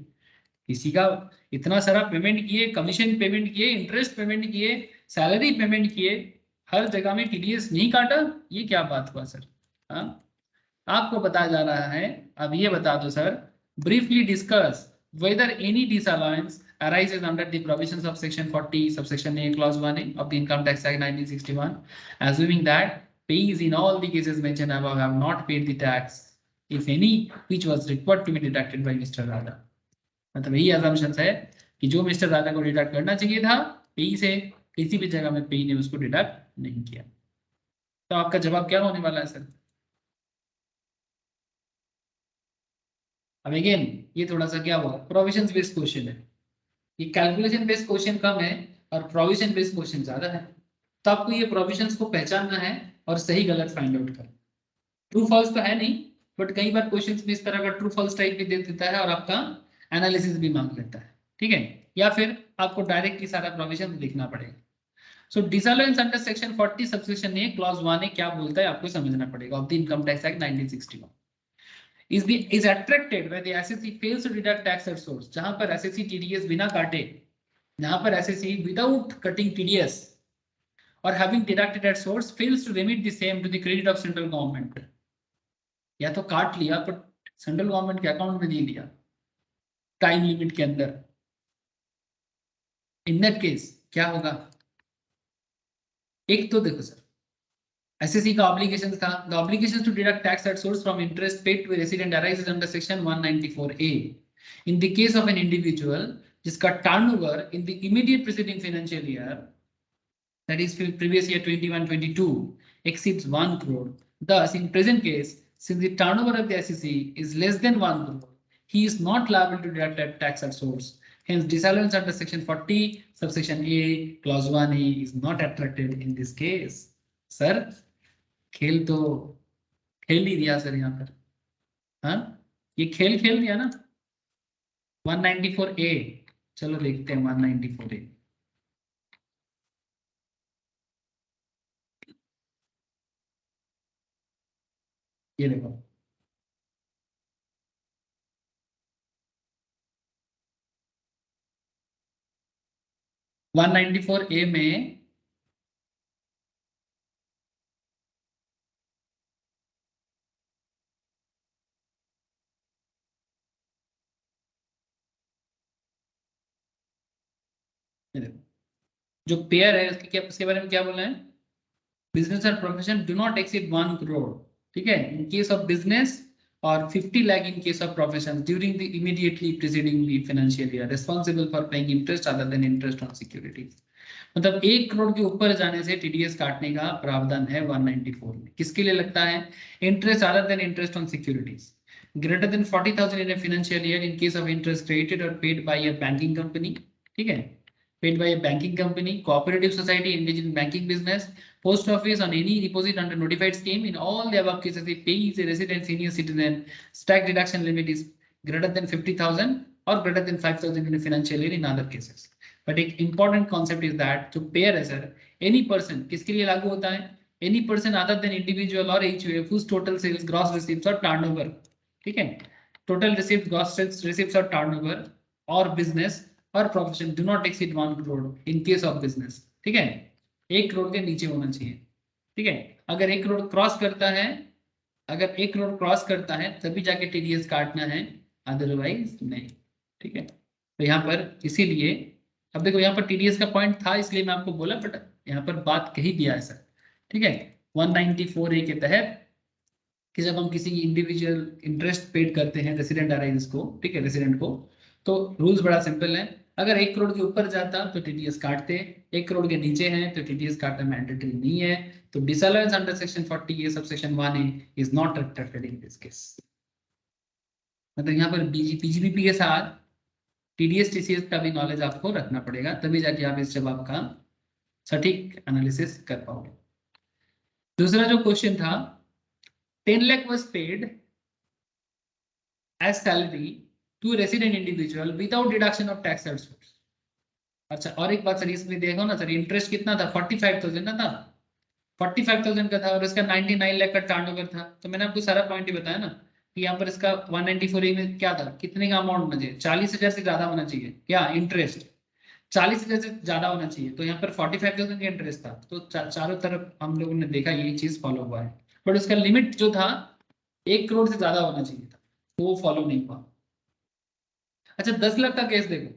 किसी का इतना सारा पेमेंट किए, कमीशन पेमेंट किए, इंटरेस्ट पेमेंट किए, सैलरी पेमेंट किए, हर जगह में टीडीएस नहीं काटा, ये क्या बात हुआ सर? हाँ, आपको बताया जा रहा है। अब ये बता दो sir, briefly discuss whether any disallowance arises under the provisions of section 40 subsection A clause 1A of the Income Tax Act 1961, assuming that payees in all the cases mentioned above have not paid the tax, if any, which was required to be deducted by Mr. Raja. मतलब यही assumptions है कि जो मिस्टर राजा को डिडक्ट करना चाहिए था पेई से, किसी भी जगह में पेई ने उसको डिडक्ट नहीं किया। तो आपका जवाब क्या होने वाला है सर? अब अगेन ये थोड़ा सा क्या हुआ, प्रोविजन बेस्ड क्वेश्चन है, ये कैलकुलेशन बेस्ड क्वेश्चन कम है और प्रोविजन बेस्ड क्वेश्चन ज्यादा है। तो आपको ये प्रोविजंस को पहचानना है और सही गलत फाइंड आउट करना। ट्रू फॉल्स तो है नहीं, बट कई बार क्वेश्चंस में इस तरह का ट्रू फॉल्स टाइप भी दे देता है और आपका एनालिसिस भी मांग लेता है, ठीक है? या फिर आपको डायरेक्टली सारा प्रोविजन लिखना पड़ेगा। So disallowance under section 40 subsection ए क्लॉज 1 क्या बोलता है आपको समझना पड़ेगा, of the income tax act 1961 is attracted when the assessee fails to deduct tax at source। जहां पर assessee TDS बिना काटे, जहां पर assessee without cutting TDS or having deducted at source fails to remit the same to the credit of central government, या तो काट लिया पर सेंट्रल गवर्नमेंट के अकाउंट में नहीं दिया टाइम लिमिट के अंदर, इन दैट केस क्या होगा? एक तो देखो सर, SSE का ऑब्लिगेशन था, the obligation to deduct tax at source from interest paid to a resident arises under section 194A in the case of an individual जिसका turnover in the immediate preceding financial year, that is previous year 21-22, exceeds 1 crore. Thus, in present case, since the turnover of the SSE is less than 1 crore, he is not liable to deduct tax at source. Hence, disallowance under section 40 subsection A clause 1A is not attracted in this case. Sir, खेल तो खेल ही दिया सर यहाँ पर, हाँ ये खेल खेल दिया ना। 194A, चलो देखते हैं 194A। ये देखो 194A में जो पेयर है उसके बारे में क्या बोला है? बिजनेस और profession do not exceed 1 crore, ठीक है, इन केस ऑफ बिजनेस और 50 lakh in case of profession during the immediately preceding the financial year, responsible for paying interest other than interest on securities. मतलब 1 करोड़ के ऊपर जाने से टीडीएस काटने का प्रावधान है 194 में। किसके लिए लगता है? Interest other than interest on securities greater than 40,000 in a financial year in case of interest created or paid by a banking company, ठीक है, paid by a banking company, cooperative society engaged in banking business, post office on any deposit under notified scheme. In all the above cases, the payee is a resident senior citizen. Tax deduction limit is greater than 50,000 or greater than 5,000 in a financial year in other cases. But एक important concept is that जो payer है सर, any person किसके लिए लागू होता है? any person other than individual or HUF whose total sales, gross receipts or turnover, ठीक है, total receipts, gross receipts or turnover or business or profession do not exceed 1 crore in case of business, ठीक है, 1 करोड़ के नीचे होना चाहिए, ठीक है। अगर 1 करोड़ क्रॉस करता है, अगर 1 करोड़ क्रॉस करता है तभी जाके टीडीएस काटना है, अदरवाइज नहीं, ठीक है। तो यहाँ पर इसीलिए अब देखो यहाँ पर टीडीएस का पॉइंट था इसलिए मैं आपको बोला, बट यहाँ पर बात कही दिया है सर, ठीक है। 194A के तहत कि जब हम किसी इंडिविजुअल इंटरेस्ट पेड करते हैं रेसिडेंट अराइज को, ठीक है, रेसिडेंट को, तो रूल्स बड़ा सिंपल है, अगर 1 करोड़ के ऊपर जाता तो टीडीएस काटते, 1 करोड़ के नीचे हैं तो टीडीएस काटना मैंडेटरी नहीं है। तो disallowance under section 40A subsection 1A is not reflected in this case. मतलब यहाँ पर पीजीपीपी के साथ टीडीएस टीसीएस का भी नॉलेज आपको रखना पड़ेगा, तभी जाके आप इस जवाब का सटीक एनालिसिस कर पाओगे। दूसरा जो क्वेश्चन था, 10 lakh was paid as salary to a resident individual without deduction of tax at source। अच्छा, और एक बात सर इसमें देखो ना सर, इंटरेस्ट कितना था, 45,000 ना था, 45,000 का था और इसका 99 लाख का टर्नओवर था। तो मैंने आपको सारा पॉइंट ही बताया ना कि यहाँ पर इसका 194A में क्या था, कितने का अमाउंट होना चाहिए, 40,000 से ज्यादा होना चाहिए, क्या इंटरेस्ट 40,000 से ज्यादा होना चाहिए। तो यहाँ पर 45,000 का इंटरेस्ट था, तो चारों तरफ हम लोगों ने देखा ये चीज फॉलो हुआ है, बट उसका लिमिट जो था 1 करोड़ से ज्यादा होना चाहिए था, तो वो फॉलो नहीं हुआ। अच्छा, 10 लाख का केस देखो,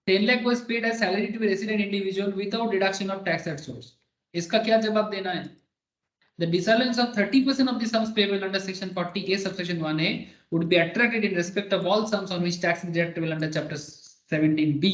10 lakh was paid as salary to a resident individual without deduction of tax at source। इसका क्या जवाब देना है? The disallowance of 30% of the sums payable under section 40A subsection 1A would be attracted in respect of all sums on which tax is deductible under chapter 17B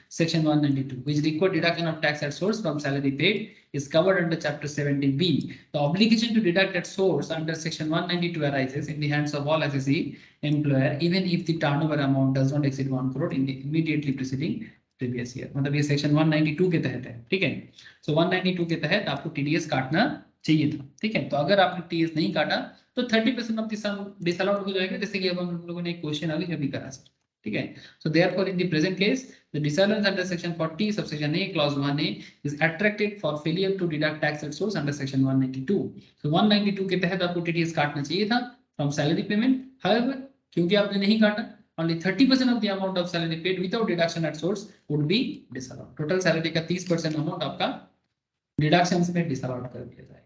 section 192, which require deduction of tax at source from salary paid is covered under chapter 17B। The obligation to deduct at source under section 192 arises in the hands of all SSE employer even if the turnover amount does not exceed 1 crore in the immediately preceding previous year। मतलब ये सेक्शन 192 के तहत है, ठीक है। सो 192 के तहत आपको टीडीएस काटना चाहिए था, ठीक है। तो अगर आपने टीडीएस नहीं काटा तो 30% ऑफ द सम डिसअलाउड हो जाएगा, जैसे कि अब हम लोगों ने एक क्वेश्चन अभी करा सर, ठीक है। So therefore in the present case the disallowance under section 40 subsection A clause 1A is attracted for failure to deduct tax at source under section 192। So 192 के तहत आपको टीडीएस काटना चाहिए था फ्रॉम सैलरी पेमेंट, हाउएवर क्योंकि आपने नहीं काटा, only 30% of the amount of salary paid without deduction at source would be disallowed। Total salary का 30% अमाउंट आपका डिडक्शंस में डिसअलाउड कर दिया जाए,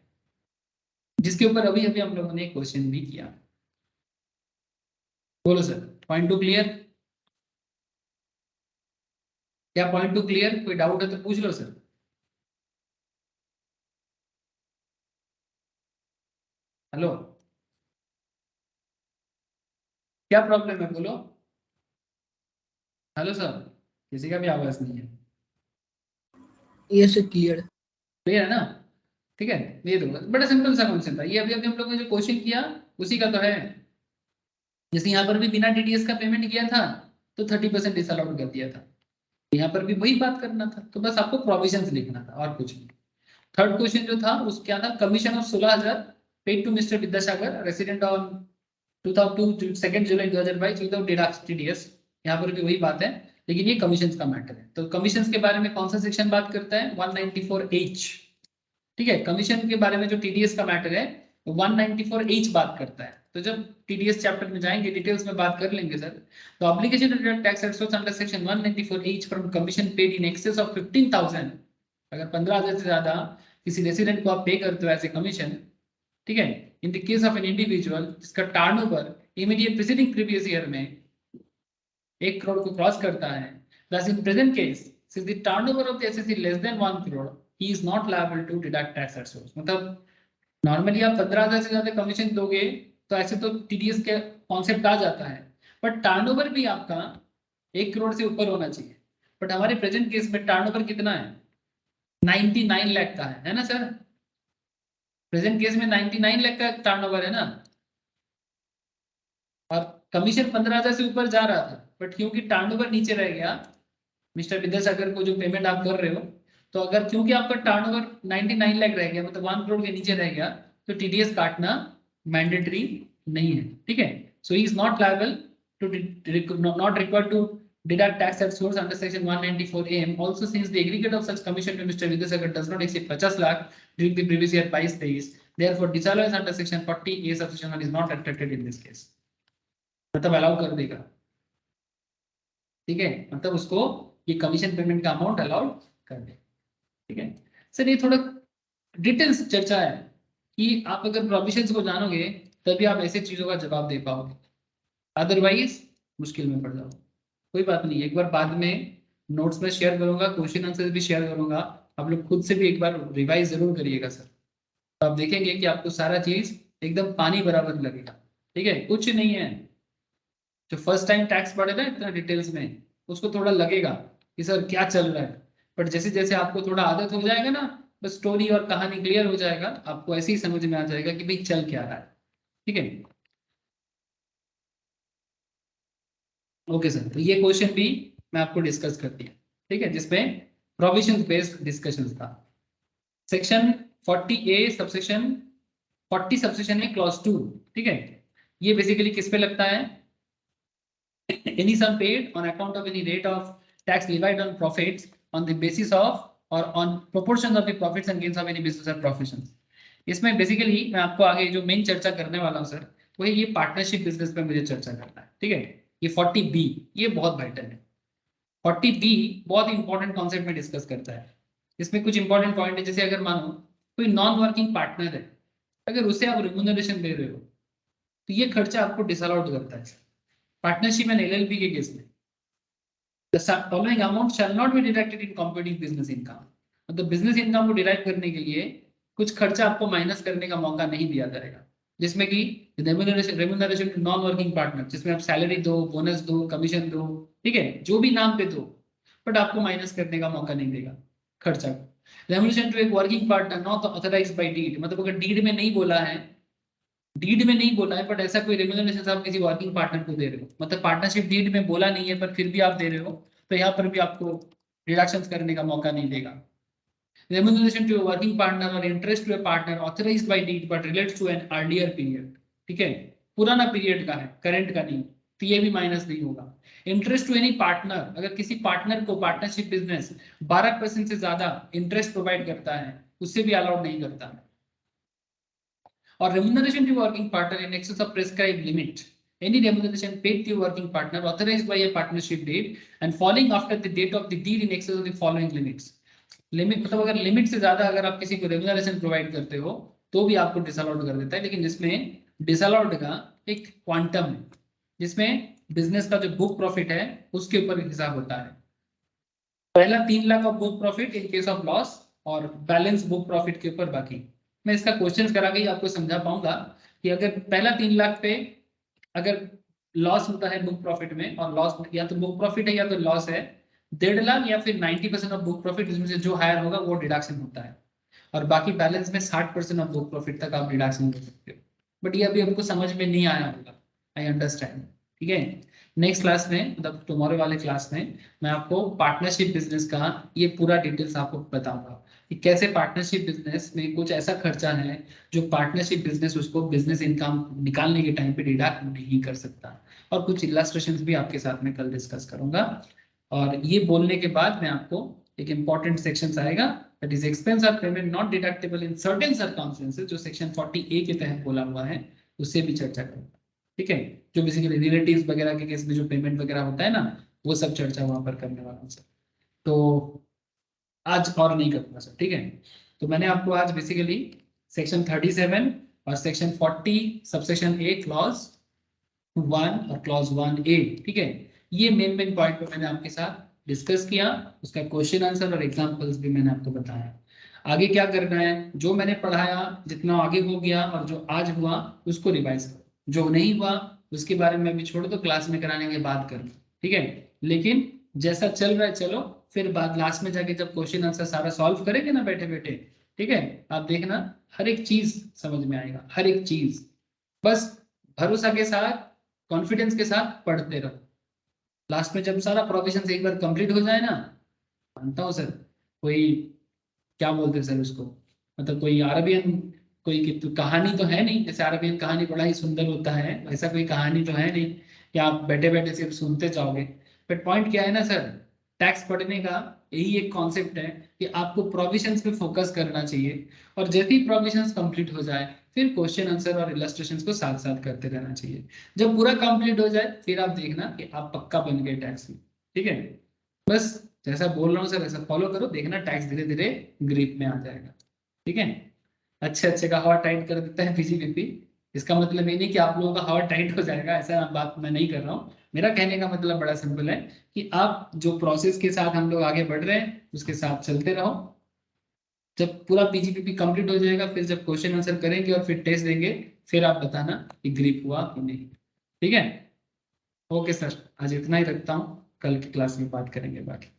जिसके ऊपर अभी हम लोगों ने एक क्वेश्चन भी किया। बोलो सर, पॉइंट टू क्लियर? क्या पॉइंट टू क्लियर? कोई डाउट है तो पूछ लो सर। हेलो, क्या प्रॉब्लम है बोलो। हेलो सर, किसी का भी आवाज नहीं है। यस क्लियर क्लियर है ना? ठीक है, ये तो बड़ा सिंपल सा कॉन्सेप्ट था, ये अभी हम लोगों ने जो क्वेश्चन किया उसी का तो है। जैसे यहाँ पर भी बिना टीडीएस का पेमेंट किया था तो 30% डिसअलाउड कर दिया था, यहाँ पर भी वही बात करना था, तो बस आपको प्रोविजंस लिखना था और कुछ नहीं। थर्ड क्वेश्चन जो था उसके क्या था, commission of 16,000 paid to mister Vidyasagar resident on 2 July 2022 without deduction TDS. यहाँ पर भी वही बात है, लेकिन ये कमीशंस का मैटर है। तो कमीशंस के बारे में कौन सा सेक्शन बात करता है? 194H, ठीक है। कमीशन के बारे में जो टीडीएस का मैटर है 194H बात करता है। तो जब टीडीएस चैप्टर में जाएंगे डिटेल्स में बात कर लेंगे सर। तो obligation to deduct tax at source under section 194H from commission paid in excess of 15,000, अगर 15,000 से ज्यादा किसी रेसिडेंट को आप पे करते हो एज ए कमीशन, ठीक है, in the case of an individual जिसका turnover immediate preceding previous year में 1 करोड़ को क्रॉस करता है, thus in present case since the turnover of the SSE less than 1 crore he is not liable to deduct tax at source। मतलब नॉर्मली आप 15,000 से ज्यादा कमीशन दोगे तो ऐसे तो टीडीएस के कॉन्सेप्ट आ जाता है, बट टर्नओवर भी आपका 1 करोड़ से ऊपर होना चाहिए। बट हमारे प्रेजेंट केस में टर्नओवर कितना है? 99 लाख का है ना सर? प्रेजेंट केस में 99 लाख का टर्नओवर है ना, और कमीशन 15,000 से ऊपर जा रहा था, बट क्योंकि टर्नओवर नीचे रह गया, मिस्टर विद्यासागर को जो पेमेंट आप कर रहे हो, तो अगर क्योंकि आपका टर्नओवर 99 लाख रह गया, मतलब 1 करोड़ के नीचे रह गया, तो टीडीएस काटना मैंडेटरी नहीं है, ठीक है। So he is not liable to not required to deduct tax at source under section 194 AM. Also, since the aggregate of such commission to Mr. Vidyasagar does not exceed 50 lakh during the previous year 22-23, therefore disallowance under section 40A subsection 1 is not attracted in this case. मतलब अलाउ कर देगा, ठीक है, मतलब उसको ये कमीशन पेमेंट का अमाउंट अलाउड कर दे, ठीक है सर। ये थोड़ा डिटेल्स चर्चा है कि आप अगर प्रोविजंस को जानोगे तभी आप ऐसे चीजों का जवाब दे पाओगे, अदरवाइज मुश्किल में पड़ जाओगे। कोई बात नहीं, एक बार बाद में नोट्स में शेयर करूंगा, क्वेश्चन आंसर भी शेयर करूंगा, आप लोग खुद से भी एक बार रिवाइज जरूर करिएगा सर, तो आप देखेंगे कि आपको सारा चीज एकदम पानी बराबर लगेगा, ठीक है। कुछ नहीं है, जो फर्स्ट टाइम टैक्स पढ़े ना इतना डिटेल्स में, उसको थोड़ा लगेगा कि सर क्या चल रहा है, बट जैसे जैसे आपको थोड़ा आदत हो जाएगा ना, बस स्टोरी और कहानी क्लियर हो जाएगा, आपको ऐसे ही समझ में आ जाएगा कि भाई चल क्या रहा है, ठीक है। ओके सर, तो ये क्वेश्चन भी मैं आपको डिस्कस कर दिया, ठीक है, जिसमें प्रोविजन बेस्ड डिस्कशन था। सेक्शन 40A सबसेक्शन 40 सबसेक्शन है क्लॉज 2, ठीक है। ये बेसिकली किस पे लगता है, any sum paid on account of any rate of tax levied on profits on the basis of or on proportion of the profits and gains of any business or professions। इसमें बेसिकली मैं आपको आगे जो मेन चर्चा करने वाला हूँ सर, वो ये पार्टनरशिप बिजनेस पे मुझे चर्चा करना है, ठीक है। ये 40B ये बहुत वाइटल है। 40B बहुत इंपॉर्टेंट कॉन्सेप्ट में डिस्कस करता है। इसमें कुछ इंपॉर्टेंट पॉइंट है, जैसे अगर मानो कोई नॉन वर्किंग पार्टनर है, अगर उसे आप रिम्यूनरेशन दे रहे हो तो ये खर्चा आपको डिसअलाउड करता है। पार्टनरशिप एंड LLP के केस में the following amount shall not be deducted in computing business income। मतलब बिजनेस इनकम को डिराइव करने के लिए कुछ खर्चा आपको माइनस करने का मौका नहीं दिया जाएगा, जिसमें कि remuneration to non working partner, जिसमें आप सैलरी दो, बोनस दो, कमीशन दो, ठीक है, जो भी नाम पे दो, बट आपको माइनस करने का मौका नहीं देगा खर्चा को। रेम्यूनरेशन टू एक working partner not authorised by deed, मतलब अगर डीड में नहीं बोला है, डीड में नहीं बोला है, बट ऐसा कोई रेम्यूनरेशन आप किसी वर्किंग पार्टनर को दे रहे हो, मतलब पार्टनरशिप डीड में बोला नहीं है पर फिर भी आप दे रहे हो, तो यहाँ पर भी आपको डिडक्शंस करने का मौका नहीं देगा। Remuneration to a working partner or interest to a partner authorized by deed but relates to an earlier period, ठीक है, पुराना पीरियड का है, करंट का नहीं, तो ये भी माइनस नहीं होगा। इंटरेस्ट टू एनी पार्टनर, अगर किसी पार्टनर को पार्टनरशिप बिजनेस 12% से ज्यादा इंटरेस्ट प्रोवाइड करता है, उससे भी अलाउड नहीं करता है। और remuneration to working partner in excess of prescribed limit, any remuneration paid to working partner authorized by a partnership deed and falling after the date of the deed in excess of the following limits। Limit मतलब अगर लिमिट से ज्यादा अगर आप किसी को रेम्यूनरेशन प्रोवाइड करते हो तो भी आपको डिसअलाउड कर देता है, लेकिन जिसमें डिसअलाउड का एक क्वांटम है, जिसमें बिजनेस का जो बुक प्रॉफिट है उसके ऊपर हिसाब होता है। पहला 3 lakh of book profit in case of loss और बैलेंस बुक प्रॉफिट के ऊपर बाकी। मैं इसका क्वेश्चन करा के आपको समझा पाऊंगा कि अगर पहला 3 लाख पे अगर लॉस होता है बुक प्रॉफिट में, और लॉस या तो बुक प्रॉफिट है या तो लॉस है, 1.5 लाख या फिर 90% ऑफ बुक प्रॉफिट, इसमें से जो हायर होगा वो डिडक्शन होता है, और बाकी बैलेंस में 60% ऑफ बुक प्रॉफिट तक आप डिडक्शन कर सकते हो। बट ये अभी हमको समझ में नहीं आया होगा, आई अंडरस्टैंड, ठीक है। नेक्स्ट क्लास में, मतलब टुमारो वाले क्लास में मैं आपको पार्टनरशिप बिजनेस का ये पूरा डिटेल्स आपको बताऊंगा कि कैसे पार्टनरशिप बिजनेस में कुछ ऐसा खर्चा है जो पार्टनरशिप बिजनेस उसको बिजनेस इनकम निकालने के टाइम पे डिडक्ट नहीं कर सकता, और कुछ इलस्ट्रेशंस भी आपके साथ में कल डिस्कस करूंगा। और ये बोलने के बाद मैं आपको एक इंपॉर्टेंट सेक्शन आएगा, that is expense of payment not deductible in certain circumstances, जो सेक्शन 40A के तहत बोला हुआ है, उससे भी चर्चा करूंगा, ठीक है। जो बेसिकली रिलेटिव्स वगैरह के केस में जो पेमेंट वगैरह होता है ना, वो सब चर्चा वहां पर करने वाला हूँ सर। तो आज और नहीं करूंगा सर, ठीक है। तो मैंने आपको आज बेसिकली सेक्शन 37 और सेक्शन 40 सबसेक्शन A क्लॉज 1 और क्लॉज 1A, ठीक है, ये मेन पॉइंट पे मैंने आपके साथ डिस्कस किया, उसका क्वेश्चन आंसर और एग्जांपल्स भी मैंने आपको बताया। आगे क्या करना है, जो मैंने पढ़ाया जितना आगे हो गया और जो आज हुआ उसको रिवाइज करो, जो नहीं हुआ उसके बारे में अभी छोड़ दो, क्लास में कराने के बाद करो, ठीक है। लेकिन जैसा चल रहा है चलो, फिर बाद लास्ट में जाके जब क्वेश्चन आंसर सारा सॉल्व करेंगे ना बैठे बैठे, ठीक है, आप देखना हर एक चीज समझ में आएगा, हर एक चीज। बस भरोसा के साथ, कॉन्फिडेंस के साथ पढ़ते रहो। लास्ट में जब सारा प्रोविजन एक बार कंप्लीट हो जाए ना, मानता हूँ सर, कोई क्या बोलते हैं सर उसको, मतलब कोई अरबियन कोई कहानी तो है नहीं, जैसे अरबियन कहानी बड़ा ही सुंदर होता है, वैसा कोई कहानी तो है नहीं कि आप बैठे बैठे सिर्फ सुनते जाओगे, बट पॉइंट क्या है ना सर, टैक्स पढ़ने का यही एक कॉन्सेप्ट है कि आपको प्रोविजंस पे फोकस करना चाहिए, और जैसे ही प्रोविजंस कंप्लीट हो जाए फिर क्वेश्चन आंसर और इलस्ट्रेशंस को साथ साथ करते रहना चाहिए। जब पूरा कंप्लीट हो जाए फिर आप देखना कि आप पक्का बन गए टैक्स में। ठीक है, बस जैसा बोल रहा हूँ सर वैसा फॉलो करो, देखना टैक्स धीरे धीरे ग्रिप में आ जाएगा। ठीक है, अच्छे अच्छे का हवा टाइट कर देता है पीजीपीपी। इसका मतलब ये नहीं कि आप लोगों का हवा टाइट हो जाएगा, ऐसा बात मैं नहीं कर रहा हूँ। मेरा कहने का मतलब बड़ा सिंपल है कि आप जो प्रोसेस के साथ हम लोग आगे बढ़ रहे हैं उसके साथ चलते रहो। जब पूरा पीजीपीपी कंप्लीट हो जाएगा फिर जब क्वेश्चन आंसर करेंगे और फिर टेस्ट देंगे फिर आप बताना कि ग्रिप हुआ कि नहीं। ठीक है, ओके सर, आज इतना ही रखता हूँ, कल की क्लास में बात करेंगे बाकी।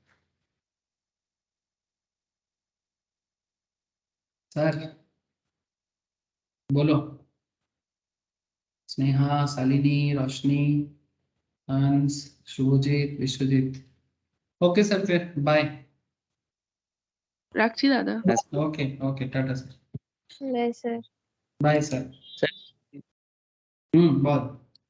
सर बोलो। स्नेहा, शालिनी, रोशनी, हंस, शुभजीत, विश्वजीत। ओके सर, फिर बाय। রাখছি দাদা। ओके ओके, टाटा सर, नहीं सर। Bye sir. सर बहुत